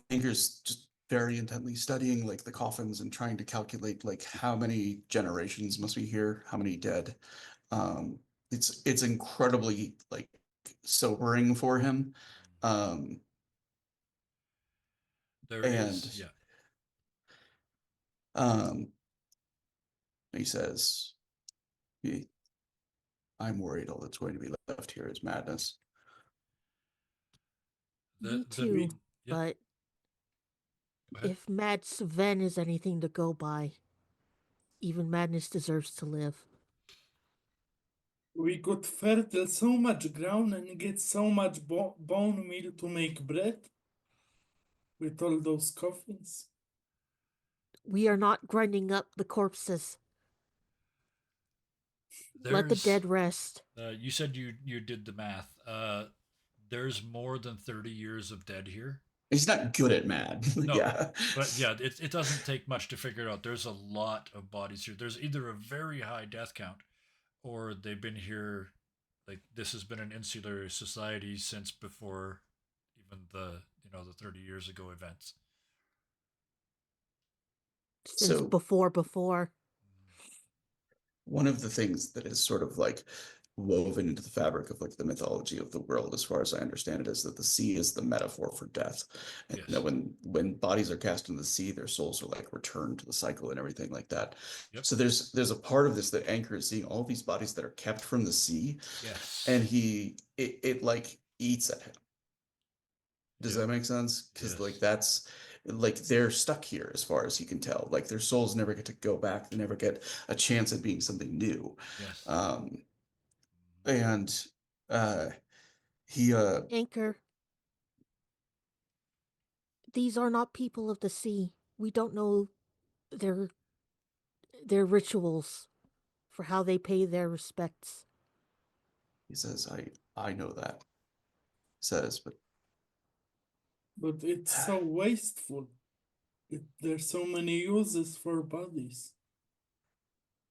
Speaker 4: Anger's just very intently studying like the coffins and trying to calculate like how many generations must be here, how many dead. Um, it's incredibly like sobering for him. Um,
Speaker 1: There is,
Speaker 4: and
Speaker 1: yeah.
Speaker 4: um, he says, "He- I'm worried all that's going to be left here is madness."
Speaker 2: Me
Speaker 1: The
Speaker 2: too.
Speaker 1: yeah.
Speaker 2: But
Speaker 1: Go ahead.
Speaker 2: if Mad Sven is anything to go by, even madness deserves to live.
Speaker 3: We could fertile so much ground and get so much bone meal to make bread with all those coffins.
Speaker 2: We are not grinding up the corpses. Let the
Speaker 1: There's.
Speaker 2: dead rest.
Speaker 1: You said you did the math. There's more than 30 years of dead here.
Speaker 4: He's not good at mad.
Speaker 1: No,
Speaker 4: Yeah.
Speaker 1: but yeah, it doesn't take much to figure it out. There's a lot of bodies here. There's either a very high death count, or they've been here. Like this has been an insular society since before even the 30 years ago events.
Speaker 2: Since
Speaker 4: So
Speaker 2: before.
Speaker 4: one of the things that is sort of like woven into the fabric of like the mythology of the world, as far as I understand it, is that the sea is the metaphor for death. And
Speaker 1: Yes.
Speaker 4: that when bodies are cast into the sea, their souls are like returned to the cycle and everything like that.
Speaker 1: Yep.
Speaker 4: So there's a part of this that Anchor is seeing all these bodies that are kept from the sea,
Speaker 1: Yes.
Speaker 4: and it like eats at him. Does
Speaker 1: Yep.
Speaker 4: that make sense? Because
Speaker 1: Yes.
Speaker 4: like that's like they're stuck here as far as he can tell. Like their souls never get to go back. They never get a chance at being something new.
Speaker 1: Yes.
Speaker 4: And uh he
Speaker 2: Anchor, these are not people of the sea. We don't know their their rituals for how they pay their respects.
Speaker 4: he says, I know that. Says, but
Speaker 3: But it's so wasteful. There's so many uses for bodies.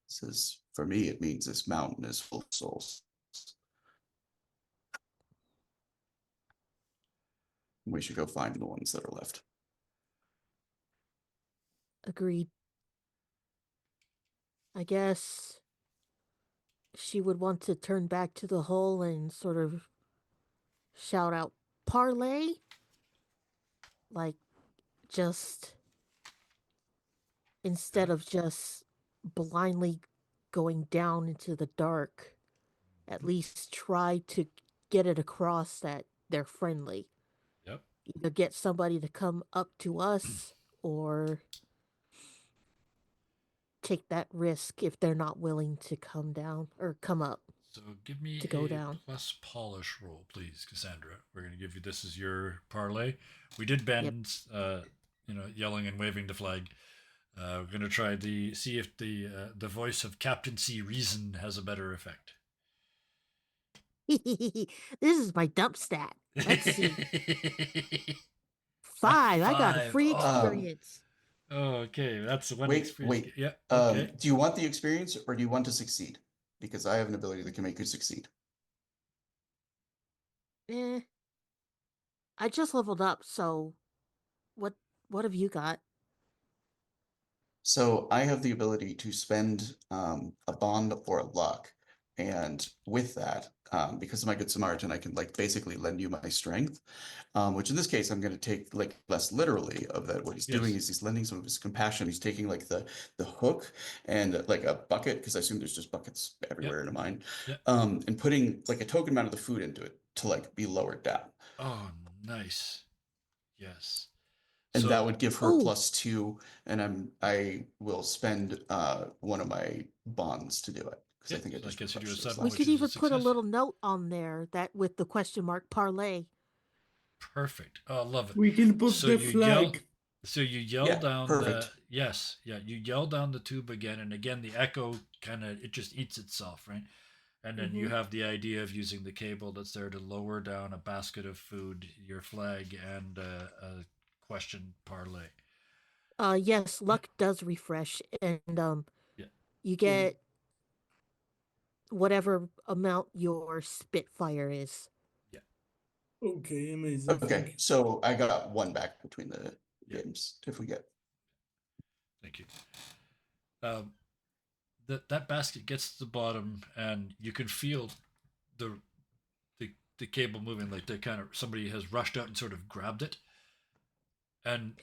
Speaker 4: says, for me it means this mountain is full of souls. We should go find the ones that are left.
Speaker 2: Agreed. I guess she would want to turn back to the hole and sort of shout out parlay, like just instead
Speaker 1: Yeah.
Speaker 2: of just blindly going down into the dark, at least try to get it across that they're friendly.
Speaker 1: Yep.
Speaker 2: Either get somebody to come up to us or take that risk if they're not willing to come down or come up
Speaker 1: So give me
Speaker 2: to go
Speaker 1: a
Speaker 2: down.
Speaker 1: plus polish roll, please, Cassandra. We're going to give you this as your parlay. We did
Speaker 2: Yep.
Speaker 1: Ben's, yelling and waving the flag. We're going to try see if the voice of Captain C Reason has a better effect.
Speaker 2: This is my dump stat. Let's see.
Speaker 1: A
Speaker 2: 5. I got a
Speaker 1: 5.
Speaker 2: free
Speaker 1: Oh,
Speaker 2: experience.
Speaker 1: okay. That's the one
Speaker 4: Wait,
Speaker 1: experience.
Speaker 4: wait.
Speaker 1: Yeah. Okay.
Speaker 4: Do you want the experience or do you want to succeed? Because I have an ability that can make you succeed.
Speaker 2: Eh, I just leveled up, so what what have you got?
Speaker 4: So I have the ability to spend a bond or a luck, and with that, because of my good Samaritan, I can like basically lend you my strength. Which in this case, I'm going to take like less literally of that. What he's doing
Speaker 1: Yes.
Speaker 4: is he's lending some of his compassion. He's taking like the hook and like a bucket, because I assume there's just buckets
Speaker 1: Yep.
Speaker 4: everywhere in a mine,
Speaker 1: Yep.
Speaker 4: and putting like a token amount of the food into it to like be lowered down.
Speaker 1: Oh, nice. Yes.
Speaker 4: And
Speaker 1: So
Speaker 4: that would give her
Speaker 2: Oh,
Speaker 4: +2, and I will spend one of my bonds to do it because
Speaker 1: yeah,
Speaker 4: I think I
Speaker 1: so that
Speaker 4: just
Speaker 1: gets you to a
Speaker 4: refreshed those
Speaker 1: 7,
Speaker 2: we
Speaker 1: which
Speaker 2: could
Speaker 4: last.
Speaker 1: is a
Speaker 2: even put a
Speaker 1: success.
Speaker 2: little note on there that with the question mark parlay.
Speaker 1: Perfect. Oh, I love it.
Speaker 3: We can put
Speaker 1: So
Speaker 3: the
Speaker 1: you yell.
Speaker 3: flag.
Speaker 1: So you yell
Speaker 4: Yeah,
Speaker 1: down the
Speaker 4: perfect.
Speaker 1: yes, yeah. You yell down the tube again, and again the echo kind of it just eats itself, right? And then you
Speaker 2: Mm-hmm.
Speaker 1: have the idea of using the cable that's there to lower down a basket of food, your flag, and a question parlay.
Speaker 2: Yes,
Speaker 1: Yeah,
Speaker 2: luck does refresh, and
Speaker 1: yeah,
Speaker 2: you
Speaker 3: Yeah.
Speaker 2: get whatever amount your Spitfire is.
Speaker 1: yeah.
Speaker 3: Okay, amazing. Thank
Speaker 4: Okay,
Speaker 3: you.
Speaker 4: so I got one back between the
Speaker 1: Yeah.
Speaker 4: games if we get.
Speaker 1: Thank you. Um, that basket gets to the bottom, and you can feel the the cable moving, like the kind of somebody has rushed out and sort of grabbed it, and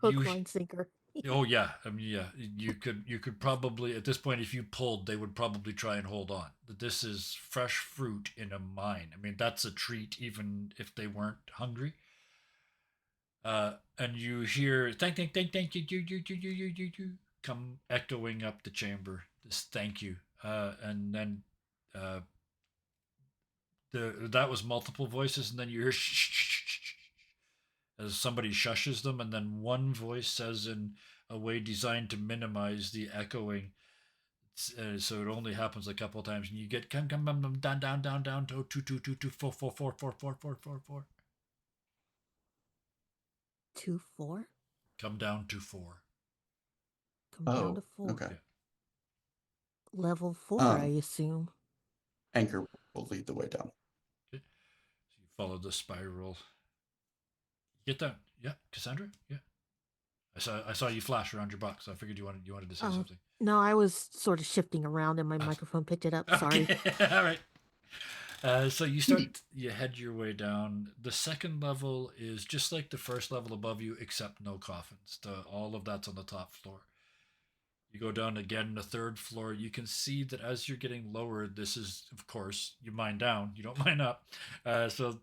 Speaker 2: Hook,
Speaker 1: you
Speaker 2: line, sinker.
Speaker 1: oh yeah, I mean yeah, you could probably at this point if you pulled they would probably try and hold on. This is fresh fruit in a mine. I mean that's a treat even if they weren't hungry. And you hear thank you come echoing up the chamber. This thank you, and then uh, that was multiple voices, and then you hear shh, as somebody shushes them, and then one voice says in a way designed to minimize the echoing, so it only happens a couple of times, and you get come down to 2 2 2 2 4 4 4 4 4 4 4.
Speaker 2: 2 4.
Speaker 1: Come down to 4.
Speaker 2: Come down to
Speaker 4: Oh,
Speaker 2: 4.
Speaker 4: okay.
Speaker 1: Yeah.
Speaker 2: Level 4, I
Speaker 4: Um,
Speaker 2: assume.
Speaker 4: Anchor will lead the way down.
Speaker 1: Okay. So you follow the spiral. Get down. Yeah, Cassandra. Yeah. I saw you flash around your box. So I figured you wanted to say
Speaker 2: Oh,
Speaker 1: something.
Speaker 2: no, I was sort of shifting around and my microphone picked it up. Sorry.
Speaker 1: Okay. All right. So you head your way down. The second level is just like the first level above you, except no coffins. All of that's on the top floor. You go down again, the third floor. You can see that as you're getting lower, this is, of course, you mine down. You don't mine up. So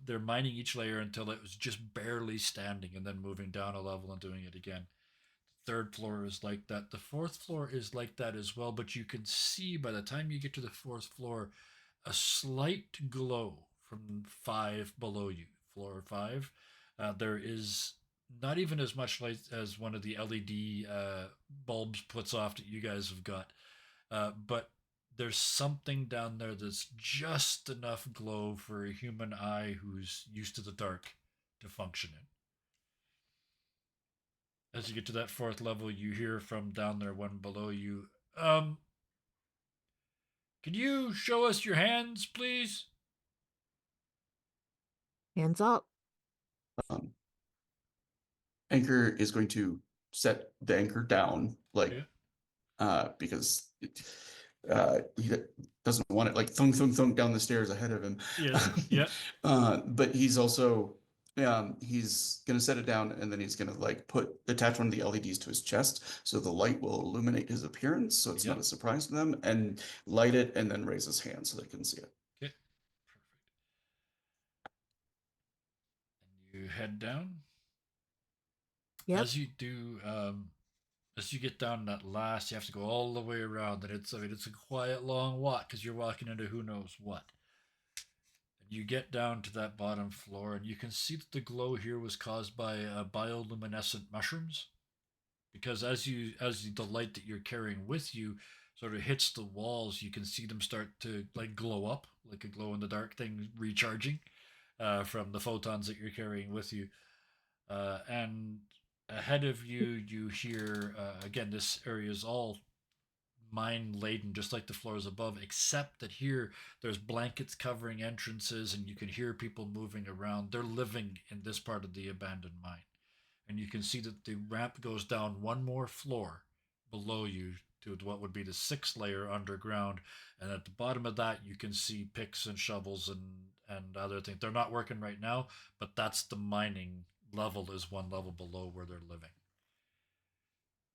Speaker 1: they're mining each layer until it was just barely standing, and then moving down a level and doing it again. Third floor is like that. The fourth floor is like that as well. But you can see by the time you get to the fourth floor, a slight glow from 5 below you, floor 5. There is not even as much light as one of the LED bulbs puts off that you guys have got, but there's something down there that's just enough glow for a human eye who's used to the dark to function in. As you get to that fourth level, you hear from down there, one below you, can you show us your hands, please?
Speaker 2: Hands up.
Speaker 4: Um, Anchor is going to set the anchor down,
Speaker 1: Yeah.
Speaker 4: like because he doesn't want it like thunk thunk thunk down the stairs ahead of him.
Speaker 1: Yes. Yeah.
Speaker 4: But he's also he's gonna set it down and then he's gonna like attach one of the LEDs to his chest so the light will illuminate his appearance so it's not
Speaker 1: Yep.
Speaker 4: a surprise to them, and light it and then raise his hand so they can see it.
Speaker 1: Okay. Perfect. And you head down.
Speaker 2: Yep.
Speaker 1: As you do, as you get down that last, you have to go all the way around, and it's a quiet, long walk because you're walking into who knows what. And you get down to that bottom floor, and you can see that the glow here was caused by bioluminescent mushrooms. Because the light that you're carrying with you sort of hits the walls, you can see them start to like glow up, like a glow in the dark thing recharging from the photons that you're carrying with you. And ahead of you, you hear again. This area is all mine laden, just like the floors above, except that here there's blankets covering entrances, and you can hear people moving around. They're living in this part of the abandoned mine, and you can see that the ramp goes down one more floor below you to what would be the sixth layer underground. And at the bottom of that, you can see picks and shovels and other things. They're not working right now, but that's the mining level, is one level below where they're living.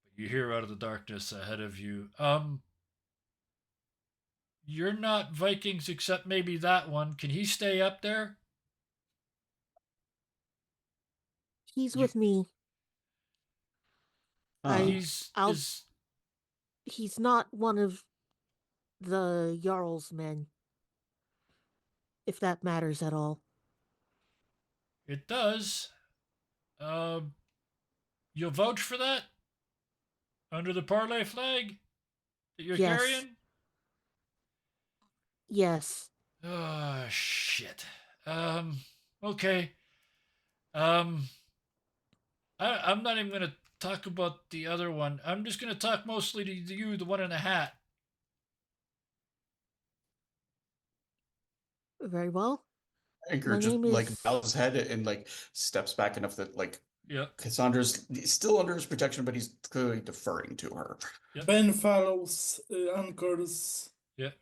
Speaker 1: But you hear out of the darkness ahead of you, you're not Vikings except maybe that one. Can he stay up there?
Speaker 2: He's
Speaker 1: You
Speaker 2: with me. I
Speaker 1: he's
Speaker 2: I'll
Speaker 1: is
Speaker 2: he's not one of the Jarl's men, if that matters at all.
Speaker 1: it does. Um you'll vouch for that? Under the parlay flag that you're
Speaker 2: Yes.
Speaker 1: carrying?
Speaker 2: Yes.
Speaker 1: Oh shit. Um okay. Um I'm not even gonna talk about the other one. I'm just gonna talk mostly to you, the one in the hat.
Speaker 2: Very well.
Speaker 4: Anchor
Speaker 2: My
Speaker 4: just
Speaker 2: name
Speaker 4: like
Speaker 2: is
Speaker 4: bows his head and like steps back enough that like
Speaker 1: Yep.
Speaker 4: Cassandra's still under his protection, but he's clearly deferring to her.
Speaker 1: Yep.
Speaker 3: Ben follows Anchor's
Speaker 1: Yep.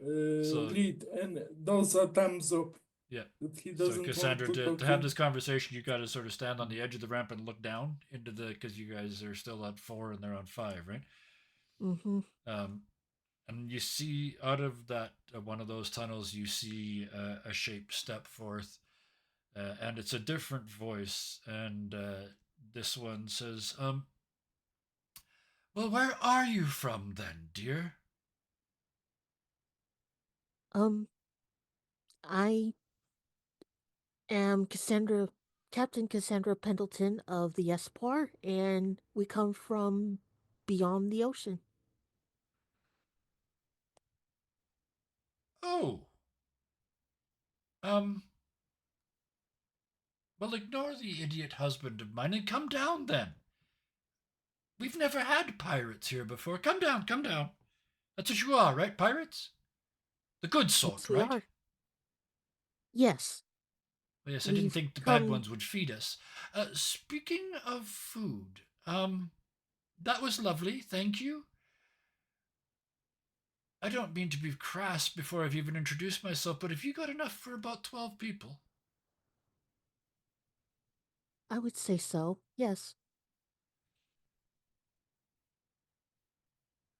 Speaker 1: So
Speaker 3: lead and does a thumbs up
Speaker 1: yeah.
Speaker 3: that he
Speaker 1: So
Speaker 3: doesn't want
Speaker 1: Cassandra,
Speaker 3: to talk
Speaker 1: to
Speaker 3: to
Speaker 1: have
Speaker 3: him.
Speaker 1: this conversation, you got to sort of stand on the edge of the ramp and look down into the, because you guys are still at 4 and they're on 5, right?
Speaker 2: mm-hmm.
Speaker 1: Um, and you see out of that one of those tunnels, you see a shape step forth, and it's a different voice. And this one says, "Well, where are you from then, dear?"
Speaker 2: Um I am Captain Cassandra Pendleton of the Espoir, and we come from beyond the ocean.
Speaker 1: Oh, um, well, ignore the idiot husband of mine and come down then. We've never had pirates here before. Come down, come down. That's what you are, right, pirates? The good
Speaker 2: Yes,
Speaker 1: sort,
Speaker 2: we
Speaker 1: right?
Speaker 2: are. Yes,
Speaker 1: Well, yes, I didn't
Speaker 2: we've
Speaker 1: think the bad
Speaker 2: come.
Speaker 1: ones would feed us. Speaking of food, that was lovely, thank you. I don't mean to be crass before I've even introduced myself, but have you got enough for about 12 people?
Speaker 2: I would say so. Yes.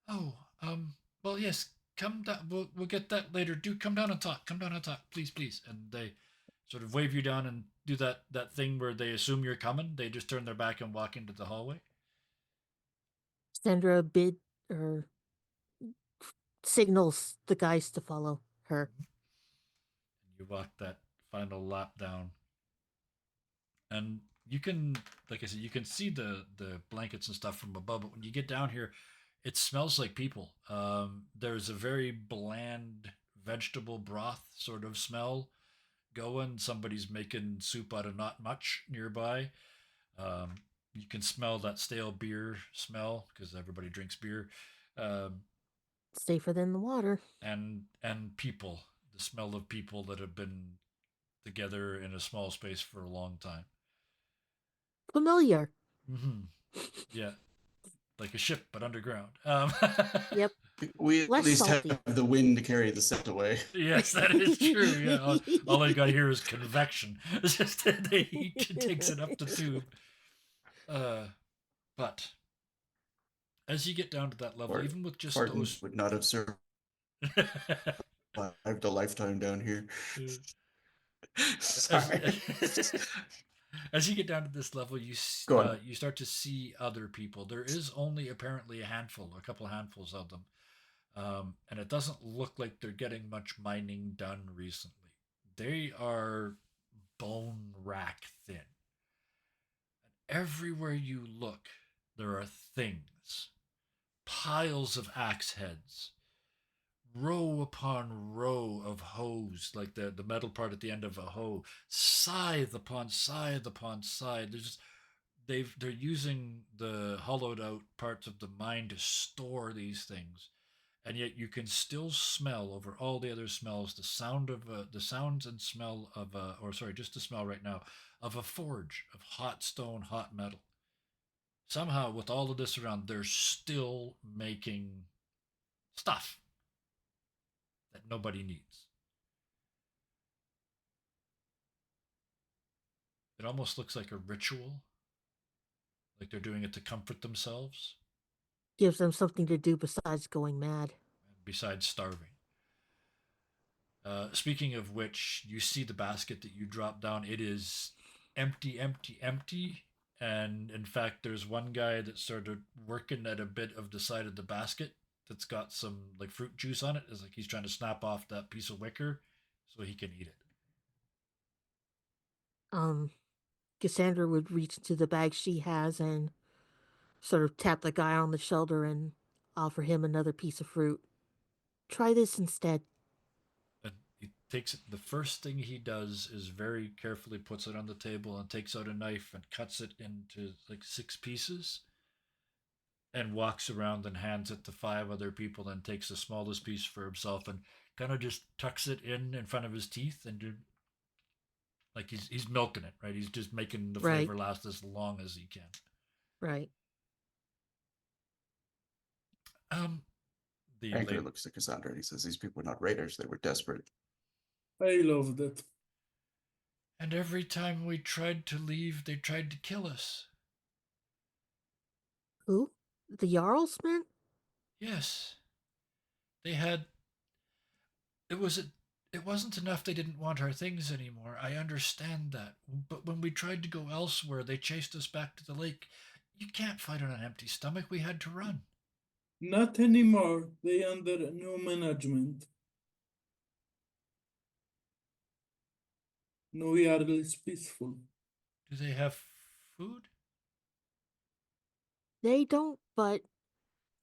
Speaker 1: Oh, well, yes, come down. We'll get that later. Do come down and talk. Come down and talk, please, please. And they sort of wave you down and do that thing where they assume you're coming. They just turn their back and walk into the hallway.
Speaker 2: Sandra bid or signals the guys to follow her.
Speaker 1: Mm-hmm. And you walk that final lap down, and you can, like I said, you can see the blankets and stuff from above. But when you get down here, it smells like people. There's a very bland vegetable broth sort of smell going. Somebody's making soup out of not much nearby. Um, you can smell that stale beer smell because everybody drinks beer, um,
Speaker 2: Safer than the water.
Speaker 1: and people. The smell of people that have been together in a small space for a long time.
Speaker 2: Familiar.
Speaker 1: Mm-hmm. Yeah. like a ship but underground.
Speaker 2: Yep.
Speaker 4: We at
Speaker 2: Less
Speaker 4: least have
Speaker 2: salty.
Speaker 4: the wind to carry the scent away.
Speaker 1: Yes, that is true. Yeah, all I got to hear is convection. It's just the heat takes it up the tube. Uh, but as you get down to that level,
Speaker 4: Or
Speaker 1: even with just
Speaker 4: Spartans
Speaker 1: those,
Speaker 4: would not have survived a lifetime down here.
Speaker 1: as
Speaker 4: Sorry.
Speaker 1: as you get down to this level,
Speaker 4: Go on.
Speaker 1: you start to see other people. There is only apparently a couple of handfuls of them, and it doesn't look like they're getting much mining done recently. They are bone rack thin. Everywhere you look, there are things, piles of axe heads, row upon row of hoes, like the metal part at the end of a hoe, scythe upon scythe upon scythe. They're using the hollowed out parts of the mine to store these things, and yet you can still smell over all the other smells the sounds and smell of or sorry, just the smell right now of a forge of hot stone, hot metal. Somehow, with all of this around, they're still making stuff that nobody needs. It almost looks like a ritual, like they're doing it to comfort themselves,
Speaker 2: Gives them something to do besides going mad.
Speaker 1: besides starving. Speaking of which, you see the basket that you drop down. It is empty, empty, empty. And in fact, there's one guy that's sort of working at a bit of the side of the basket that's got some like fruit juice on it. It's like he's trying to snap off that piece of wicker so he can eat it.
Speaker 2: Um, Cassandra would reach into the bag she has and sort of tap the guy on the shoulder and offer him another piece of fruit. Try this instead.
Speaker 1: And he takes it. The first thing he does is very carefully puts it on the table and takes out a knife and cuts it into like 6 pieces and walks around and hands it to 5 other people, then takes the smallest piece for himself and kind of just tucks it in front of his teeth and like he's milking it, right? He's just making the
Speaker 2: Right,
Speaker 1: flavor last as long as he can.
Speaker 2: right.
Speaker 1: Um, the
Speaker 4: Anchor
Speaker 1: late
Speaker 4: looks at Cassandra and he says, "These people were not raiders, they were desperate."
Speaker 3: I love that.
Speaker 1: and every time we tried to leave, they tried to kill us.
Speaker 2: Who? The Jarl's men?
Speaker 1: Yes, they had. It was a. It wasn't enough they didn't want our things anymore. I understand that, but when we tried to go elsewhere, they chased us back to the lake. You can't fight on an empty stomach. We had to run.
Speaker 3: Not anymore. They under new management. New Jarl is peaceful.
Speaker 1: Do they have food?
Speaker 2: They don't, but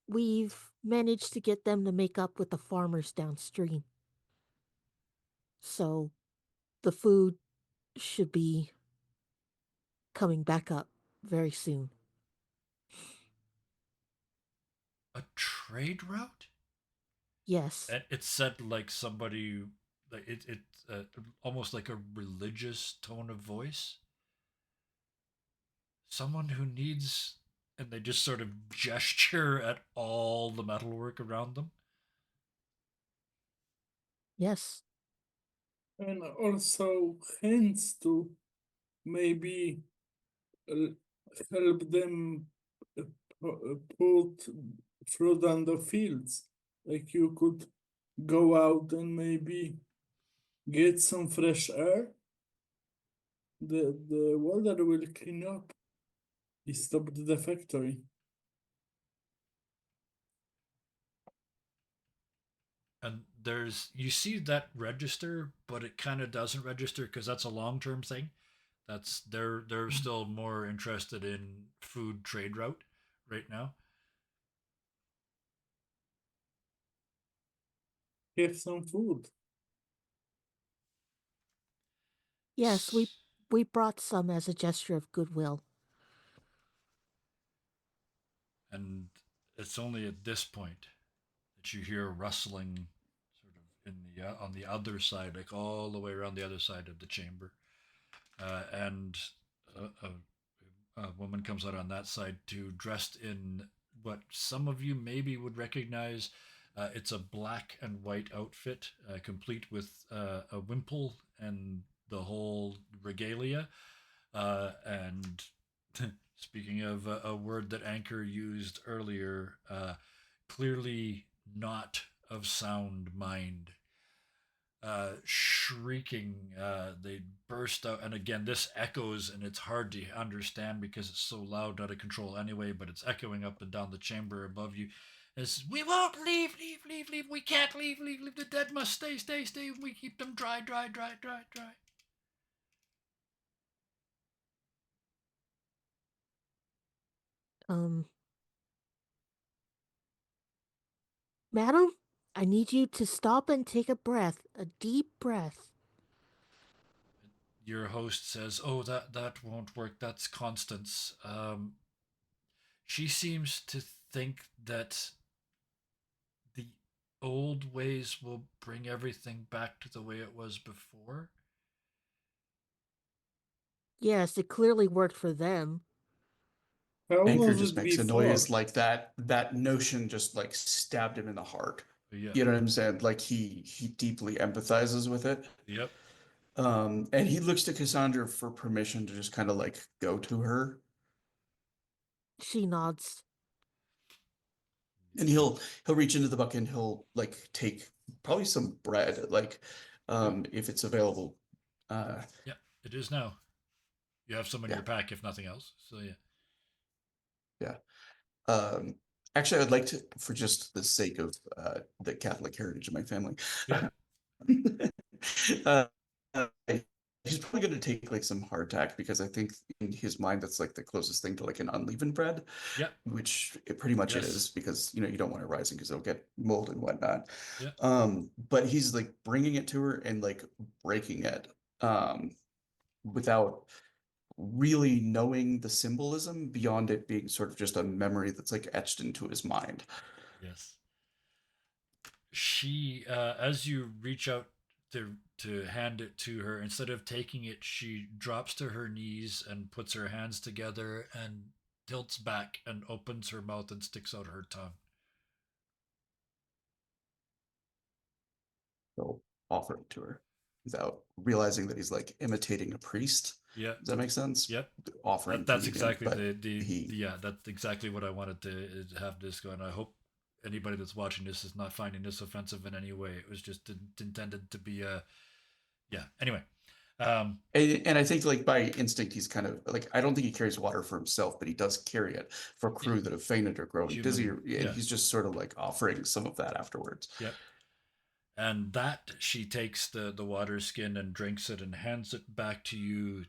Speaker 2: we've managed to get them to make up with the farmers downstream. So the food should be coming back up very soon.
Speaker 1: A trade route?
Speaker 2: Yes.
Speaker 1: And it's said like somebody, like it's almost like a religious tone of voice. Someone who needs, and they just sort of gesture at all the metalwork around them.
Speaker 2: Yes.
Speaker 3: And also hints to maybe uh, help them put fruit on the fields. Like you could go out and maybe get some fresh air. The weather will clean up. He stopped the factory.
Speaker 1: And there's, you see that register, but it kind of doesn't register because that's a long term thing. That's they're still more interested in food trade route right now.
Speaker 3: Have some food.
Speaker 2: Yes, we brought some as a gesture of goodwill.
Speaker 1: And it's only at this point that you hear rustling sort of in the on the other side, like all the way around the other side of the chamber, and a woman comes out on that side too, dressed in what some of you maybe would recognize. It's a black and white outfit, complete with a wimple and the whole regalia. And speaking of a word that Anchor used earlier, clearly not of sound mind. Shrieking, they burst out, and again, this echoes, and it's hard to understand because it's so loud, out of control anyway. But it's echoing up and down the chamber above you. As we won't leave, leave, leave, leave. We can't leave, leave, leave. The dead must stay, stay, stay. We keep them dry, dry, dry, dry, dry.
Speaker 2: Um, Madam, I need you to stop and take a breath, a deep breath.
Speaker 1: Your host says, "Oh, that won't work. That's Constance. She seems to think that the old ways will bring everything back to the way it was before."
Speaker 2: Yes, it clearly worked for them.
Speaker 3: How
Speaker 4: Anchor
Speaker 3: was
Speaker 4: just
Speaker 3: it
Speaker 4: makes a
Speaker 3: before?
Speaker 4: noise like that. That notion just like stabbed him in the heart.
Speaker 1: Yep,
Speaker 4: You know what I'm saying? Like he deeply empathizes with it.
Speaker 1: yep,
Speaker 4: And he looks to Cassandra for permission to just kind of like go to her.
Speaker 2: She nods.
Speaker 4: And he'll reach into the bucket and he'll like take probably some bread, like
Speaker 1: yep,
Speaker 4: if it's available. Uh
Speaker 1: yep. It is now. You have some in
Speaker 4: yeah,
Speaker 1: your pack, if nothing else. So yeah,
Speaker 4: yeah. Um Actually I'd like to, for just the sake of the Catholic heritage of my family.
Speaker 1: yeah,
Speaker 4: uh, uh, he's probably going to take like some hardtack because I think in his mind that's like the closest thing to like an unleavened bread,
Speaker 1: yep,
Speaker 4: which it pretty much
Speaker 1: yes,
Speaker 4: is because you don't want it rising because it'll get mold and whatnot.
Speaker 1: yep,
Speaker 4: But he's like bringing it to her and like breaking it without really knowing the symbolism beyond it being sort of just a memory that's like etched into his mind.
Speaker 1: yes. She, as you reach out to hand it to her, instead of taking it, she drops to her knees and puts her hands together and tilts back and opens her mouth and sticks out her tongue.
Speaker 4: He'll offer it to her without realizing that he's like imitating a priest.
Speaker 1: Yep,
Speaker 4: Does that make sense?
Speaker 1: yep.
Speaker 4: Offering
Speaker 1: That's
Speaker 4: communion,
Speaker 1: exactly
Speaker 4: but he
Speaker 1: yeah, that's exactly what I wanted to have this go. And I hope anybody that's watching this is not finding this offensive in any way. It was just intended to be a, yeah. Anyway, um,
Speaker 4: and I think like by instinct he's kind of like, I don't think he carries water for himself, but he does carry it for
Speaker 1: yeah,
Speaker 4: crew that have fainted or grown dizzy,
Speaker 1: human,
Speaker 4: and
Speaker 1: yeah,
Speaker 4: he's just sort of like offering some of that afterwards.
Speaker 1: yep. And that she takes the water skin and drinks it and hands it back to you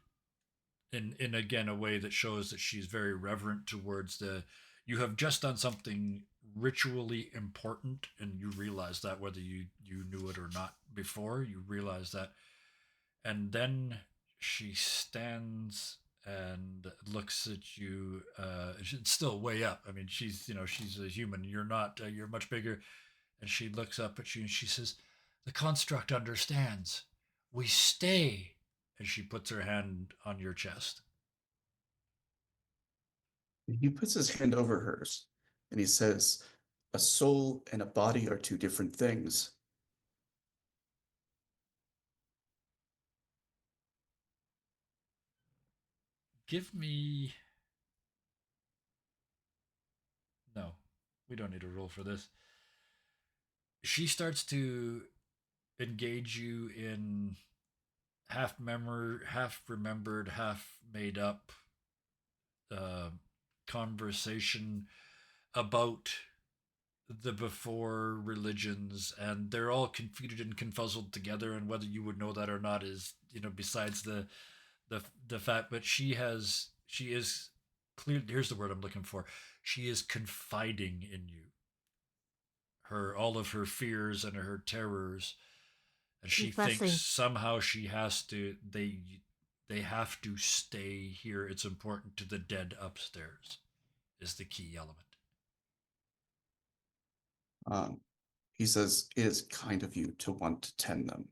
Speaker 1: in again a way that shows that she's very reverent towards the, you have just done something ritually important, and you realize that whether you knew it or not before, you realize that. And then she stands and looks at you. It's still way up. I mean, she's a human, you're not, you're much bigger. And she looks up at you and she says, "The construct understands. We stay." And she puts her hand on your chest.
Speaker 4: He puts his hand over hers and he says, "A soul and a body are two different things."
Speaker 1: Give me. No, we don't need a roll for this. She starts to engage you in half remembered, half made up uh, conversation about the before religions, and they're all confuted and confuzzled together. And whether you would know that or not is, besides the fact. But she is clear. Here's the word I'm looking for. She is confiding in you. All of her fears and her terrors, and she thinks
Speaker 2: Confessing.
Speaker 1: somehow she has to. They have to stay here. It's important to the dead upstairs. Is the key element.
Speaker 4: Um, he says, "It is kind of you to want to tend them."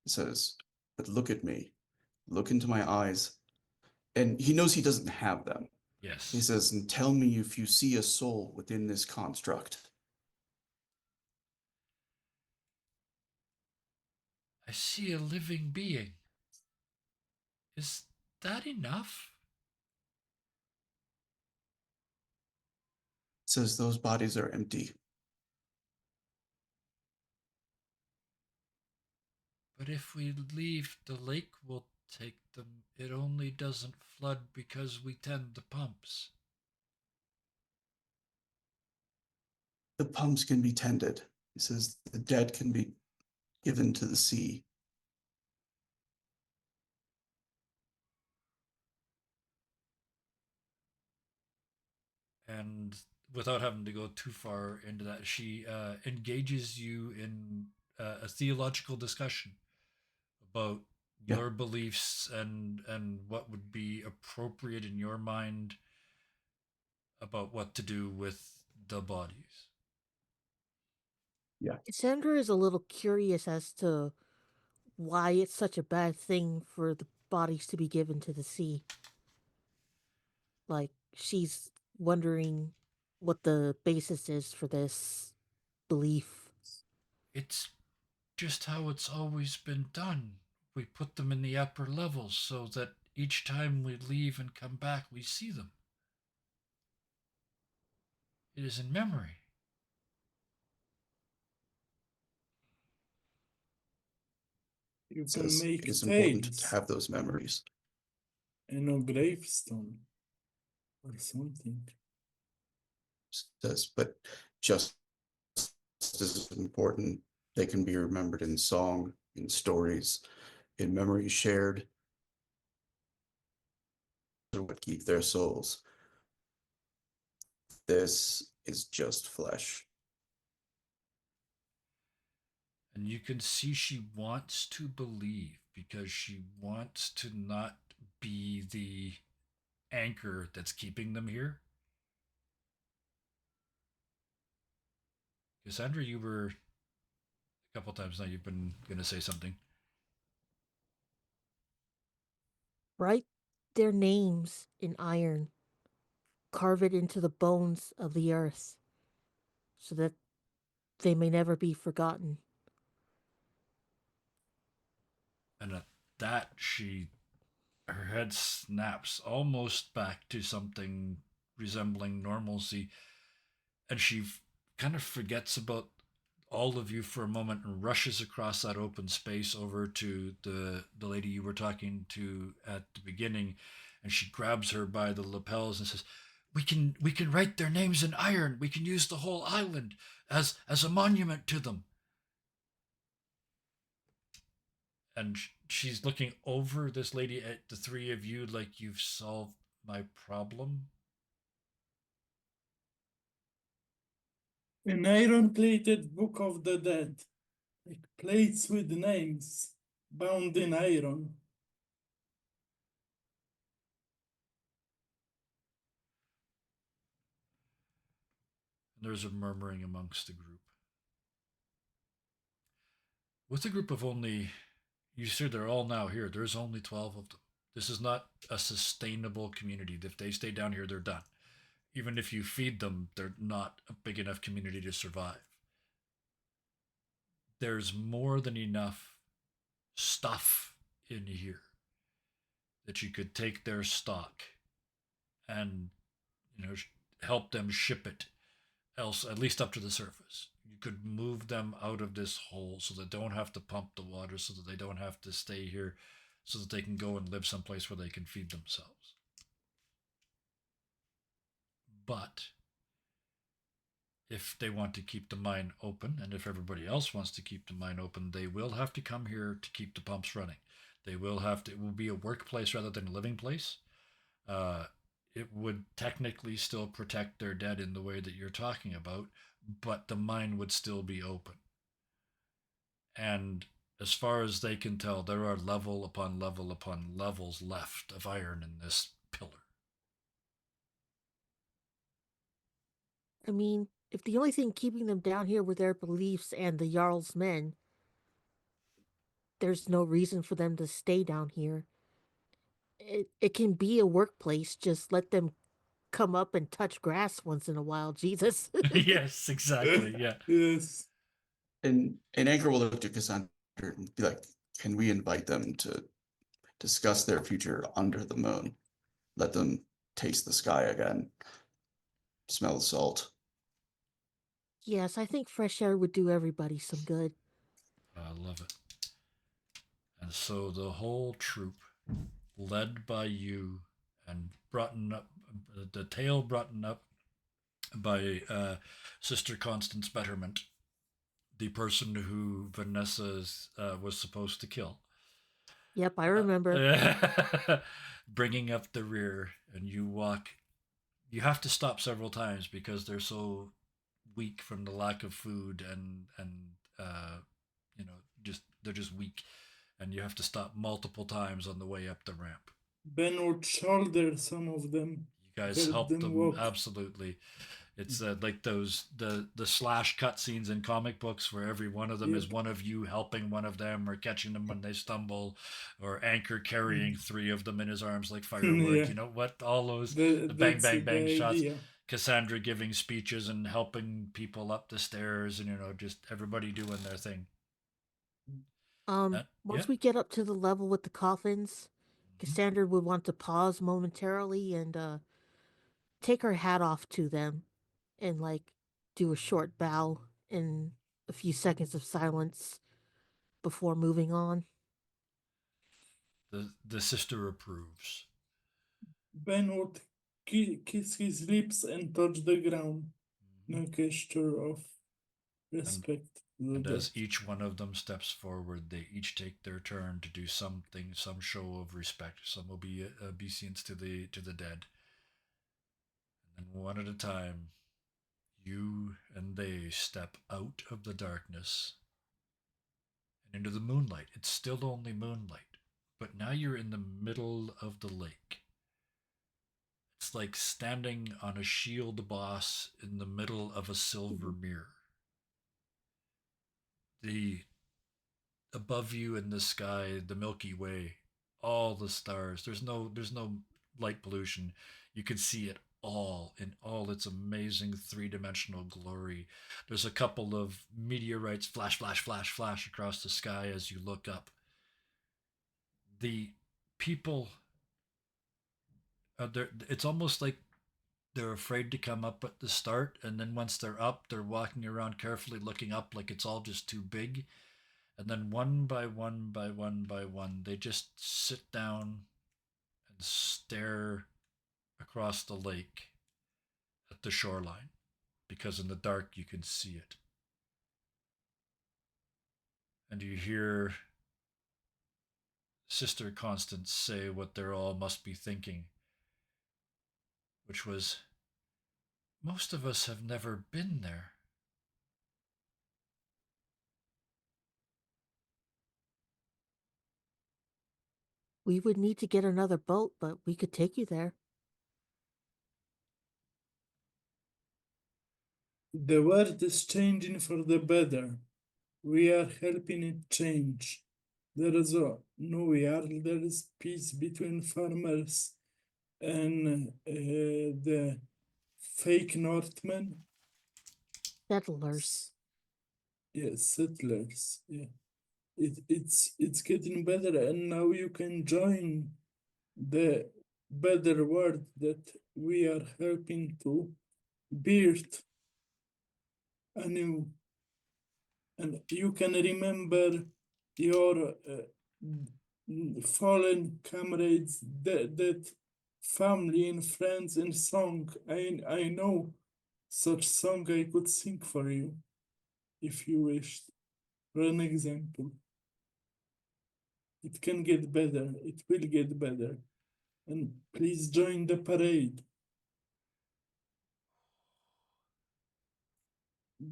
Speaker 4: He says, "But look at me, look into my eyes." And he knows he doesn't have them.
Speaker 1: Yes.
Speaker 4: He says, and tell me if you see a soul within this construct.
Speaker 1: I see a living being. Is that enough?
Speaker 4: Says those bodies are empty.
Speaker 1: But if we leave, the lake will take them. It only doesn't flood because we tend the pumps.
Speaker 4: The pumps can be tended. He says the dead can be given to the sea.
Speaker 1: And without having to go too far into that, she engages you in a theological discussion about
Speaker 4: Yeah,
Speaker 1: your beliefs and what would be appropriate in your mind about what to do with the bodies.
Speaker 4: yeah.
Speaker 2: Cassandra is a little curious as to why it's such a bad thing for the bodies to be given to the sea. Like, she's wondering what the basis is for this belief.
Speaker 1: It's just how it's always been done. We put them in the upper levels so that each time we leave and come back, we see them. It is in memory.
Speaker 3: You can
Speaker 4: Says it
Speaker 3: make
Speaker 4: is important to
Speaker 3: tales
Speaker 4: have those memories.
Speaker 3: and a gravestone or something.
Speaker 4: Says, but just as important, they can be remembered in song, in stories, in memories shared, or what keep their souls. This is just flesh.
Speaker 1: And you can see she wants to believe because she wants to not be the anchor that's keeping them here. Cassandra, you were a couple times now, you've been going to say something.
Speaker 2: Write their names in iron, carve it into the bones of the earth, so that they may never be forgotten.
Speaker 1: And at that, her head snaps almost back to something resembling normalcy, and she kind of forgets about all of you for a moment and rushes across that open space over to the lady you were talking to at the beginning, and she grabs her by the lapels and says, we can write their names in iron. We can use the whole island as a monument to them." And she's looking over this lady at the three of you like you've solved my problem.
Speaker 3: An iron plated book of the dead, like plates with names bound in iron.
Speaker 1: And there's a murmuring amongst the group. With a group of only, you said they're all now here, there's only 12 of them. This is not a sustainable community. If they stay down here, they're done. Even if you feed them, they're not a big enough community to survive. There's more than enough stuff in here that you could take their stock and, you know, help them ship it else, at least up to the surface. You could move them out of this hole so they don't have to pump the water, so that they don't have to stay here, so that they can go and live someplace where they can feed themselves. But if they want to keep the mine open, and if everybody else wants to keep the mine open, they will have to come here to keep the pumps running. They will have to, it will be a workplace rather than a living place. Uh, it would technically still protect their dead in the way that you're talking about, but the mine would still be open. And as far as they can tell, there are level upon level upon levels left of iron in this pillar.
Speaker 2: I mean, if the only thing keeping them down here were their beliefs and the Jarl's men, there's no reason for them to stay down here. It can be a workplace, just let them come up and touch grass once in a while. Jesus.
Speaker 1: Yes, exactly. Yeah.
Speaker 3: Yes.
Speaker 4: And Anchor will look to Cassandra and be like, "Can we invite them to discuss their future under the moon? Let them taste the sky again, smell the salt."
Speaker 2: Yes, I think fresh air would do everybody some good.
Speaker 1: I love it. And so the whole troop, led by you and brought up, the tail brought up by Sister Constance Betterment, the person who Vanessa was supposed to kill.
Speaker 2: Yep, I remember.
Speaker 1: Bringing up the rear, and you walk. You have to stop several times because they're so weak from the lack of food and you know just they're just weak, and you have to stop multiple times on the way up the ramp.
Speaker 3: Ben would shoulder some of them,
Speaker 1: You guys
Speaker 3: help
Speaker 1: help
Speaker 3: them
Speaker 1: them
Speaker 3: walk.
Speaker 1: absolutely. It's like those the slash cut scenes in comic books where every one of them is
Speaker 3: Yep.
Speaker 1: one of you helping one of them or catching them when they stumble, or Anchor carrying three of them in his arms like firewood.
Speaker 3: Yeah,
Speaker 1: You know what? All those the bang
Speaker 3: that's
Speaker 1: bang bang
Speaker 3: the
Speaker 1: shots.
Speaker 3: idea.
Speaker 1: Cassandra giving speeches and helping people up the stairs, and just everybody doing their thing. Yeah.
Speaker 2: Once we get up to the level with the coffins,
Speaker 1: Mhm.
Speaker 2: Cassandra would want to pause momentarily and take her hat off to them and like do a short bow and a few seconds of silence before moving on.
Speaker 1: The sister approves.
Speaker 3: Ben would kiss his lips and touch the ground.
Speaker 1: Mhm.
Speaker 3: No gesture of
Speaker 1: And
Speaker 3: respect to the
Speaker 1: And
Speaker 3: dead.
Speaker 1: as each one of them steps forward, they each take their turn to do something, some show of respect, some obeisance to the dead. And then one at a time, you and they step out of the darkness and into the moonlight. It's still only moonlight, but now you're in the middle of the lake. It's like standing on a shield boss in the middle of a silver mirror. The Above you in the sky, the Milky Way, all the stars. There's no light pollution. You can see it all in all its amazing three-dimensional glory. There's a couple of meteorites flash, flash, flash, flash across the sky as you look up. The people it's almost like they're afraid to come up at the start, and then once they're up, they're walking around carefully looking up like it's all just too big. And then one by one by one by one, they just sit down and stare across the lake at the shoreline because in the dark you can see it. And you hear Sister Constance say what they all must be thinking, which was, most of us have never been there.
Speaker 2: We would need to get another boat, but we could take you there.
Speaker 3: The world is changing for the better. We are helping it change. There is a no we are there is peace between farmers and the fake Northmen.
Speaker 2: Settlers.
Speaker 3: Yeah, settlers. Yeah. It's getting better, and now you can join the better world that we are helping to build anew, and you can remember your fallen comrades, that family and friends and song. I know such song I could sing for you if you wished. For an example, it can get better. It will get better. And please join the parade.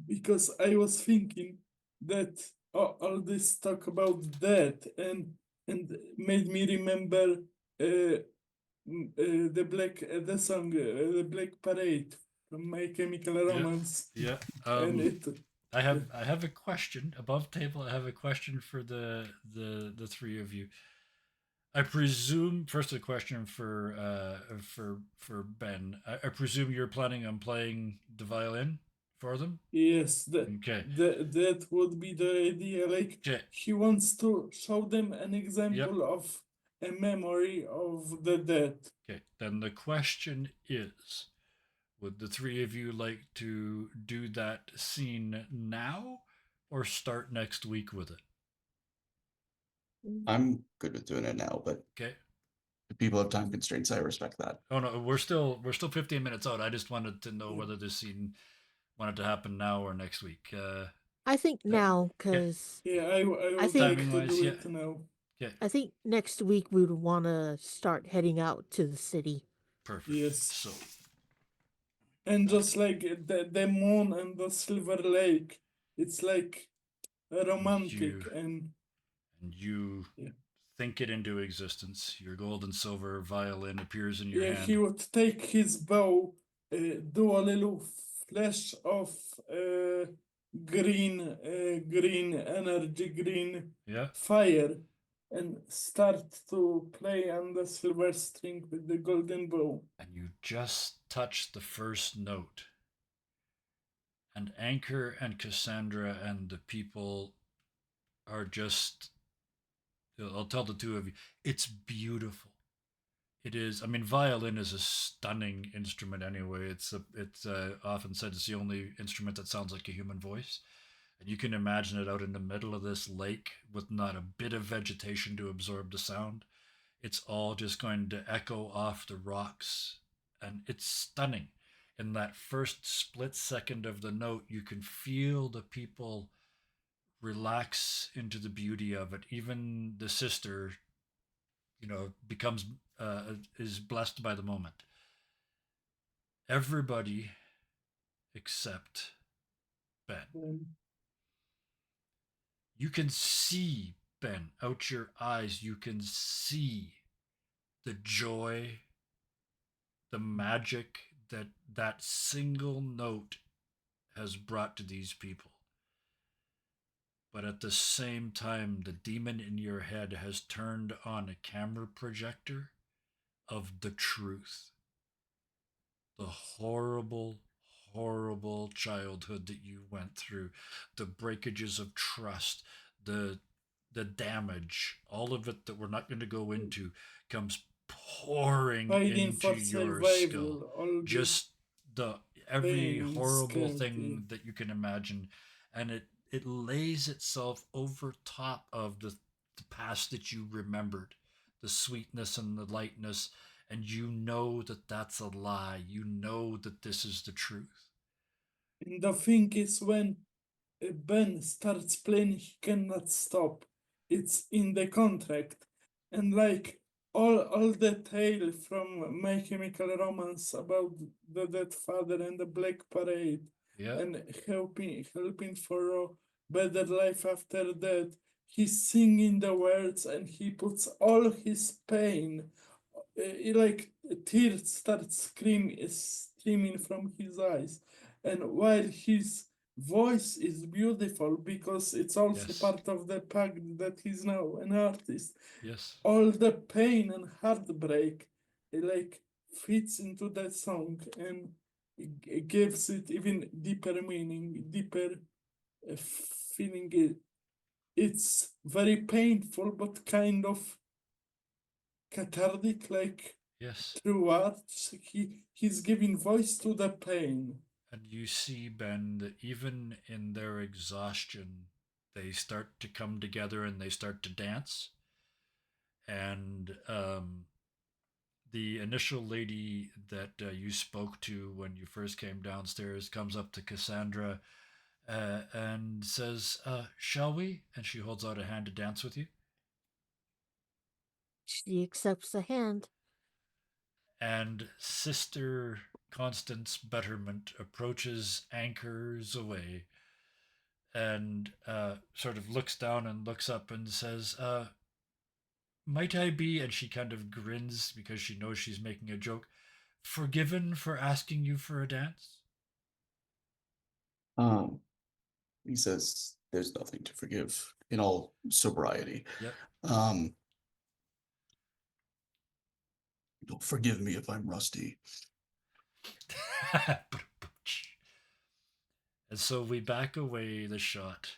Speaker 3: Because I was thinking that all this talk about death and made me remember the song the Black Parade from My Chemical
Speaker 1: Yeah,
Speaker 3: Romance,
Speaker 1: yeah.
Speaker 3: and it
Speaker 1: I have a question above table. I have a question for the three of you. I presume first a question for Ben. I presume you're planning on playing the violin for them.
Speaker 3: Yes,
Speaker 1: Okay.
Speaker 3: that would be the idea. Like
Speaker 1: Okay.
Speaker 3: he wants to show them an
Speaker 1: Yep.
Speaker 3: example of a memory of the dead.
Speaker 1: Okay. Then the question is, would the three of you like to do that scene now or start next week with it?
Speaker 4: I'm good with doing it now, but
Speaker 1: Okay.
Speaker 4: if people have time constraints, I respect that.
Speaker 1: Oh no, we're still 15 minutes out. I just wanted to know whether this scene wanted to happen now or next week.
Speaker 2: I think
Speaker 1: That,
Speaker 2: now,
Speaker 1: okay.
Speaker 2: because
Speaker 3: Yeah, I
Speaker 2: I
Speaker 3: would
Speaker 2: think
Speaker 3: like
Speaker 1: Timing
Speaker 3: to
Speaker 1: wise,
Speaker 3: do
Speaker 1: yeah.
Speaker 3: it now.
Speaker 1: Okay.
Speaker 2: I think next week we would want to start heading out to the city.
Speaker 1: Perfect.
Speaker 3: Yes.
Speaker 1: So
Speaker 3: And
Speaker 1: uh,
Speaker 3: just like the moon and the silver lake, it's like
Speaker 1: you
Speaker 3: romantic and
Speaker 1: and you
Speaker 3: yeah.
Speaker 1: think it into existence. Your gold and silver violin appears in your
Speaker 3: Yeah, he
Speaker 1: hand.
Speaker 3: would take his bow, do a little flash of green energy, green
Speaker 1: Yeah.
Speaker 3: fire, and start to play on the silver string with the golden bow.
Speaker 1: And you just touch the first note. And Anchor and Cassandra and the people are just. I'll tell the two of you. It's beautiful. It is. I mean, violin is a stunning instrument anyway. It's often said it's the only instrument that sounds like a human voice. And you can imagine it out in the middle of this lake with not a bit of vegetation to absorb the sound. It's all just going to echo off the rocks. And it's stunning. In that first split second of the note, you can feel the people relax into the beauty of it. Even the sister, becomes is blessed by the moment. Everybody except Ben.
Speaker 3: Um,
Speaker 1: You can see, Ben, out your eyes. You can see the joy, the magic that that single note has brought to these people. But at the same time, the demon in your head has turned on a camera projector of the truth, the horrible, horrible childhood that you went through, the breakages of trust, the the damage, all of it that we're not going to go into comes pouring
Speaker 3: Fighting
Speaker 1: into
Speaker 3: for
Speaker 1: your skull.
Speaker 3: survival, all this
Speaker 1: Just the every
Speaker 3: pain and
Speaker 1: horrible
Speaker 3: scared. Yeah.
Speaker 1: thing that you can imagine, and it lays itself over top of the past that you remembered, the sweetness and the lightness, and you know that that's a lie. You know that this is the truth.
Speaker 3: And the thing is, when Ben starts playing, he cannot stop. It's in the contract. And like all the tale from My Chemical Romance about the dead father and the Black Parade
Speaker 1: Yeah.
Speaker 3: and helping for a better life after death. He's singing the words and he puts all his pain, like tears start streaming from his eyes, and while his voice is beautiful because it's also
Speaker 1: Yes.
Speaker 3: part of the pact that he's now an artist,
Speaker 1: Yes.
Speaker 3: all the pain and heartbreak like fits into that song and gives it even deeper meaning, deeper feeling. It's very painful but kind of cathartic, like
Speaker 1: Yes.
Speaker 3: through arts. He's giving voice to the pain.
Speaker 1: And you see, Ben, that even in their exhaustion, they start to come together and they start to dance. And the initial lady that you spoke to when you first came downstairs comes up to Cassandra and says, "Shall we?" And she holds out a hand to dance with you.
Speaker 2: She accepts the hand.
Speaker 1: And Sister Constance Betterment approaches, anchors away, and sort of looks down and looks up and says, "Might I be?" And she kind of grins because she knows she's making a joke. "Forgiven for asking you for a dance?"
Speaker 4: Um, he says, "There's nothing to forgive in all sobriety."
Speaker 1: Yep.
Speaker 4: Um, Don't forgive me if I'm rusty.
Speaker 1: And so we back away the shot,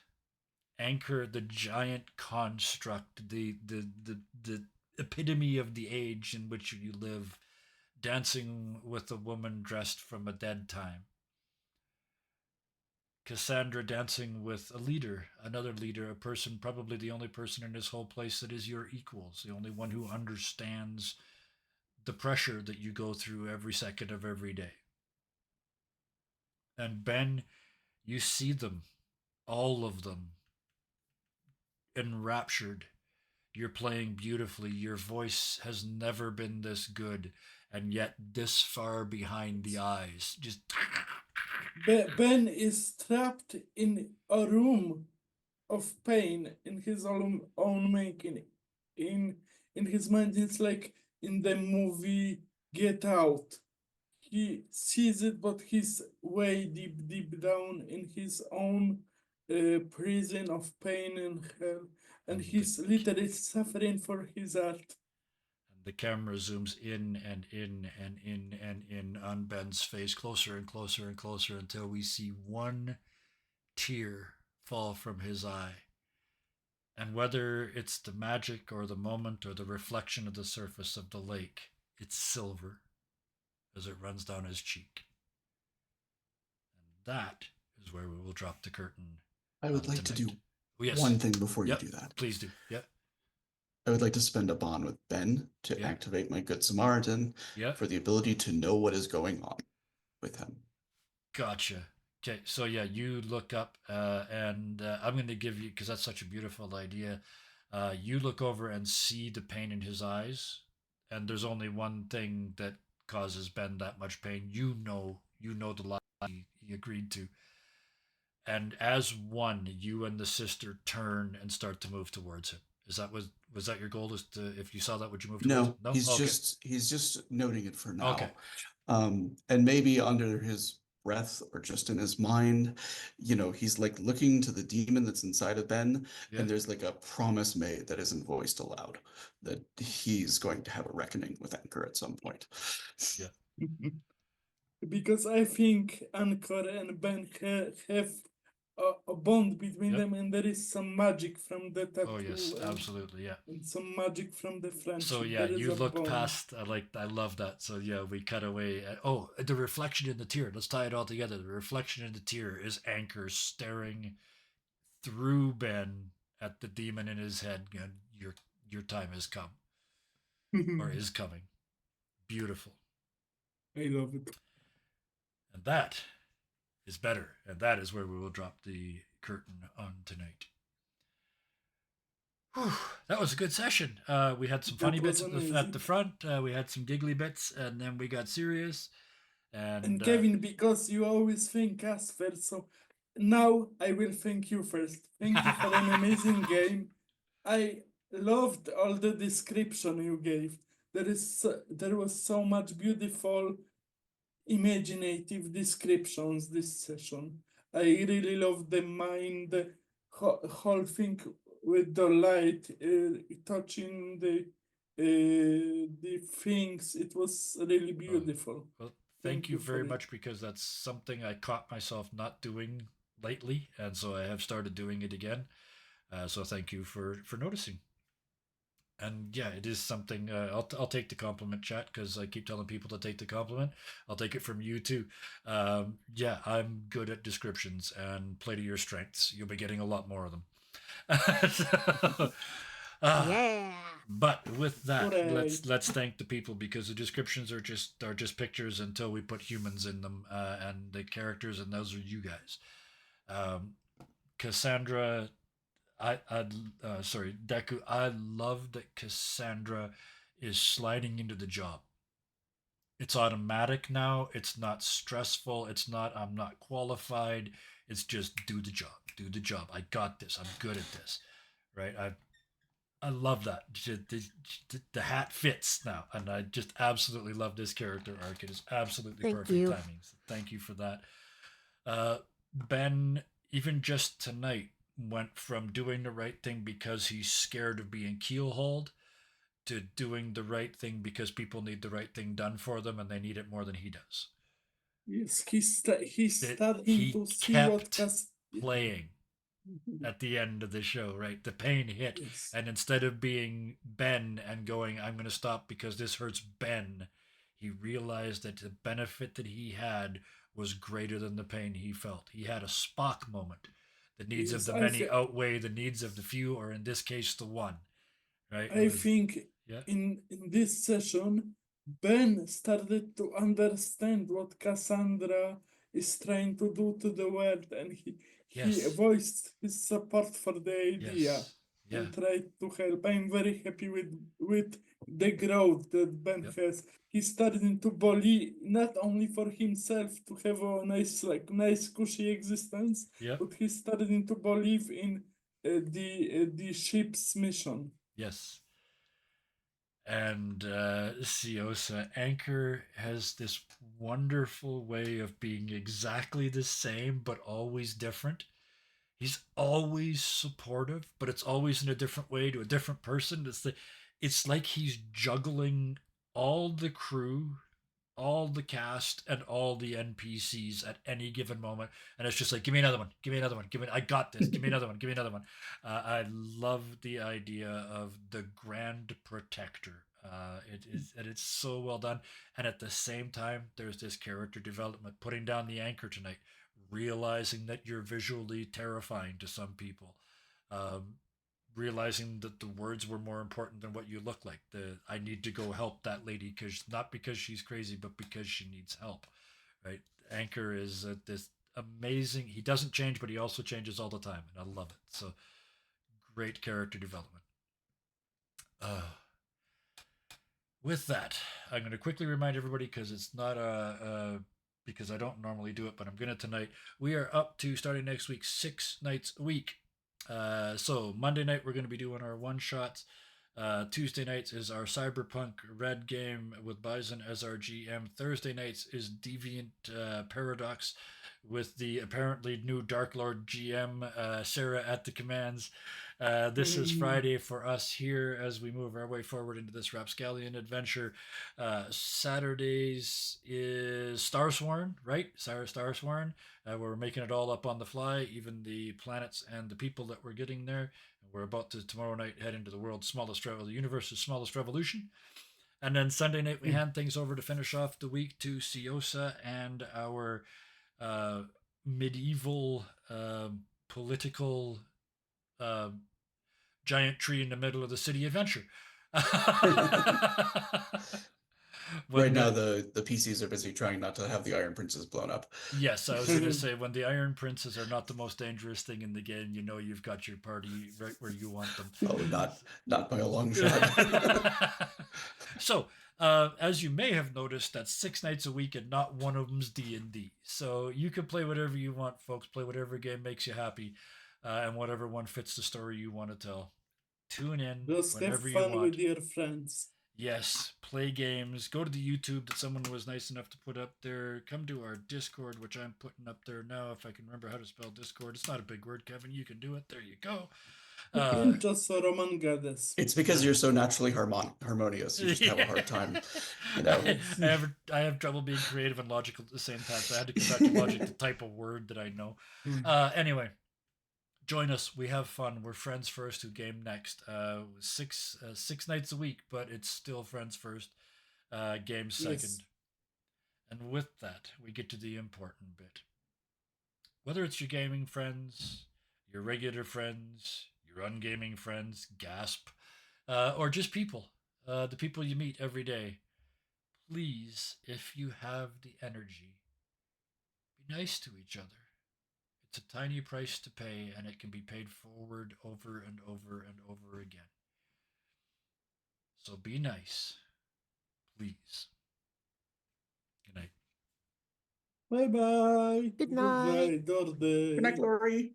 Speaker 1: anchor the giant construct, the epitome of the age in which you live, dancing with a woman dressed from a dead time. Cassandra dancing with a leader, another leader, a person, probably the only person in this whole place that is your equals, the only one who understands the pressure that you go through every second of every day. And Ben, you see them, all of them, enraptured. You're playing beautifully. Your voice has never been this good, and yet this far behind the eyes. Just
Speaker 3: Ben is trapped in a room of pain in his own making. In in his mind, it's like in the movie Get Out. He sees it, but he's way deep down in his own prison of pain and hell, and
Speaker 1: and
Speaker 3: he's literally suffering for his art.
Speaker 1: the camera zooms in and in and in and in on Ben's face, closer and closer and closer until we see one tear fall from his eye. And whether it's the magic or the moment or the reflection of the surface of the lake, it's silver as it runs down his cheek. And that is where we will drop the curtain.
Speaker 4: I would like to do
Speaker 1: yes.
Speaker 4: one thing before
Speaker 1: Yep.
Speaker 4: you do that.
Speaker 1: Please do. Yep.
Speaker 4: I would like to spend a bond with Ben to
Speaker 1: Yeah.
Speaker 4: activate my Good Samaritan
Speaker 1: Yep.
Speaker 4: for the ability to know what is going on with him.
Speaker 1: Gotcha. Okay, so yeah, you look up, and I'm going to give you, because that's such a beautiful idea. You look over and see the pain in his eyes, and there's only one thing that causes Ben that much pain. You know the lie he agreed to, and as one, you and the sister turn and start to move towards him. Was that your goal? Is to, if you saw that, would you move towards him?
Speaker 4: No,
Speaker 1: No.
Speaker 4: he's
Speaker 1: Okay.
Speaker 4: just noting it for
Speaker 1: Okay.
Speaker 4: now. And maybe under his breath or just in his mind, he's like looking to the demon that's inside of Ben,
Speaker 1: Yeah.
Speaker 4: and there's like a promise made that isn't voiced aloud that he's going to have a reckoning with Anchor at some point.
Speaker 1: Yeah.
Speaker 3: Because I think Anchor and Ben have a bond between
Speaker 1: Yep.
Speaker 3: them, and there is some magic from the tattoo.
Speaker 1: Oh yes, absolutely. Yeah.
Speaker 3: And some magic from the friendship.
Speaker 1: So yeah,
Speaker 3: there is
Speaker 1: you
Speaker 3: a
Speaker 1: look
Speaker 3: bond.
Speaker 1: past. I love that. So yeah, we cut away. Oh, the reflection in the tear. Let's tie it all together. The reflection in the tear is Anchor staring through Ben at the demon in his head. Your time has come, or is coming. Beautiful.
Speaker 3: I love it.
Speaker 1: And that is better. And that is where we will drop the curtain on tonight. Whew, that was a good session. We had some funny bits at the front. We had some giggly bits, and then we got serious. And
Speaker 3: Kevin, because you always thank us first, so now I will thank you first. Thank you for an amazing game. I loved all the description you gave. There was so much beautiful, imaginative descriptions this session. I really loved the mind, whole thing with the light touching the things. It was really beautiful.
Speaker 1: Well, thank you very much, because that's something I caught myself not doing lately, and so I have started doing it again. So thank you for noticing. And yeah, it is something. I'll take the compliment, chat, because I keep telling people to take the compliment. I'll take it from you too. Yeah, I'm good at descriptions, and play to your strengths. You'll be getting a lot more of them. So,
Speaker 2: Yeah.
Speaker 1: But with that,
Speaker 3: Hooray.
Speaker 1: let's thank the people, because the descriptions are just pictures until we put humans in them, and the characters, and those are you guys. Cassandra, sorry, Deku. I love that Cassandra is sliding into the job. It's automatic now. It's not stressful. It's not, I'm not qualified. It's just do the job. Do the job. I got this. I'm good at this. Right? I love that. The hat fits now, and I just absolutely love this character arc. It is absolutely perfect timing. So thank you for that. Ben, even just tonight, went from doing the right thing because he's scared of being keelhauled to doing the right thing because people need the right thing done for them and they need it more than he does.
Speaker 3: Yes, he's
Speaker 1: That
Speaker 3: starting
Speaker 1: he
Speaker 3: to see what
Speaker 1: kept
Speaker 3: Cass.
Speaker 1: playing at the end of the show, right? The pain hit.
Speaker 3: Yes.
Speaker 1: And instead of being Ben and going, I'm going to stop because this hurts Ben, he realized that the benefit that he had was greater than the pain he felt. He had a Spock moment. The needs of
Speaker 3: Yes,
Speaker 1: the many outweigh the needs of the few, or in this case, the one, right? It
Speaker 3: I
Speaker 1: was,
Speaker 3: think
Speaker 1: yeah.
Speaker 3: in this session, Ben started to understand what Cassandra is trying to do to the world, and he
Speaker 1: Yes.
Speaker 3: voiced his support for the idea
Speaker 1: Yes. Yeah.
Speaker 3: and tried to help. I'm very happy with the growth that Ben
Speaker 1: Yep.
Speaker 3: has. He's starting to believe not only for himself to have a nice cushy existence,
Speaker 1: Yep.
Speaker 3: but he's starting to believe in the ship's mission.
Speaker 1: Yes. And Siosa Anchor has this wonderful way of being exactly the same but always different. He's always supportive, but it's always in a different way to a different person. It's like he's juggling all the crew, all the cast, and all the NPCs at any given moment, and it's just like, give me another one, give me another one, I got this, give me another one, give me another one. I love the idea of the Grand Protector. It is, and it's so well done. And at the same time, there's this character development, putting down the anchor tonight, realizing that you're visually terrifying to some people, um, realizing that the words were more important than what you look like. The I need to go help that lady because not because she's crazy, but because she needs help. Right? Anchor is this amazing. He doesn't change, but he also changes all the time, and I love it. So great character development. With that, I'm going to quickly remind everybody because it's not because I don't normally do it, but I'm going to tonight. We are up to starting next week 6 nights a week. So Monday night we're going to be doing our one shots. Tuesday nights is our Cyberpunk Red game with Bison as our GM. Thursday nights is Deviant Paradox with the apparently new Dark Lord GM Sarah at the commands. This is Friday for us here as we move our way forward into this Rapscallion adventure. Saturdays is Starsworn, right? Starsworn. We're making it all up on the fly, even the planets and the people that we're getting there. We're about to tomorrow night head into the world's smallest the universe's smallest revolution. And then Sunday night we hand things over to finish off the week to Siosa and our uh, medieval political uh, giant tree in the middle of the city adventure.
Speaker 4: Right now, the PCs are busy trying not to have the Iron Princess blown up.
Speaker 1: Yes, I was going to say when the Iron Princes are not the most dangerous thing in the game, you know you've got your party right where you want them.
Speaker 4: Oh, not by a long shot.
Speaker 1: So, as you may have noticed, that's 6 nights a week, and not one of them's D&D. So you can play whatever you want, folks. Play whatever game makes you happy, and whatever one fits the story you want to tell. Tune in
Speaker 3: Just have
Speaker 1: whenever you
Speaker 3: fun
Speaker 1: want.
Speaker 3: with your friends.
Speaker 1: Yes, play games. Go to the YouTube that someone was nice enough to put up there. Come to our Discord, which I'm putting up there now. If I can remember how to spell Discord, it's not a big word, Kevin. You can do it. There you go.
Speaker 3: I'm just a Roman goddess.
Speaker 4: It's because you're so naturally harmonious. You just have a hard time, you know.
Speaker 1: I have trouble being creative and logical at the same time, so I had to come back to logic to type a word that I know. Anyway, join us. We have fun. We're friends first who game next. 6 nights a week, but it's still friends first. Game second.
Speaker 3: Yes.
Speaker 1: And with that, we get to the important bit. Whether it's your gaming friends, your regular friends, your ungaming friends, gasp, or just people, the people you meet every day, please, if you have the energy, be nice to each other. It's a tiny price to pay, and it can be paid forward over and over and over again. So be nice, please. Good night.
Speaker 3: Bye bye.
Speaker 2: Good night.
Speaker 3: Goodbye, Dorde.
Speaker 4: Good night, Lori.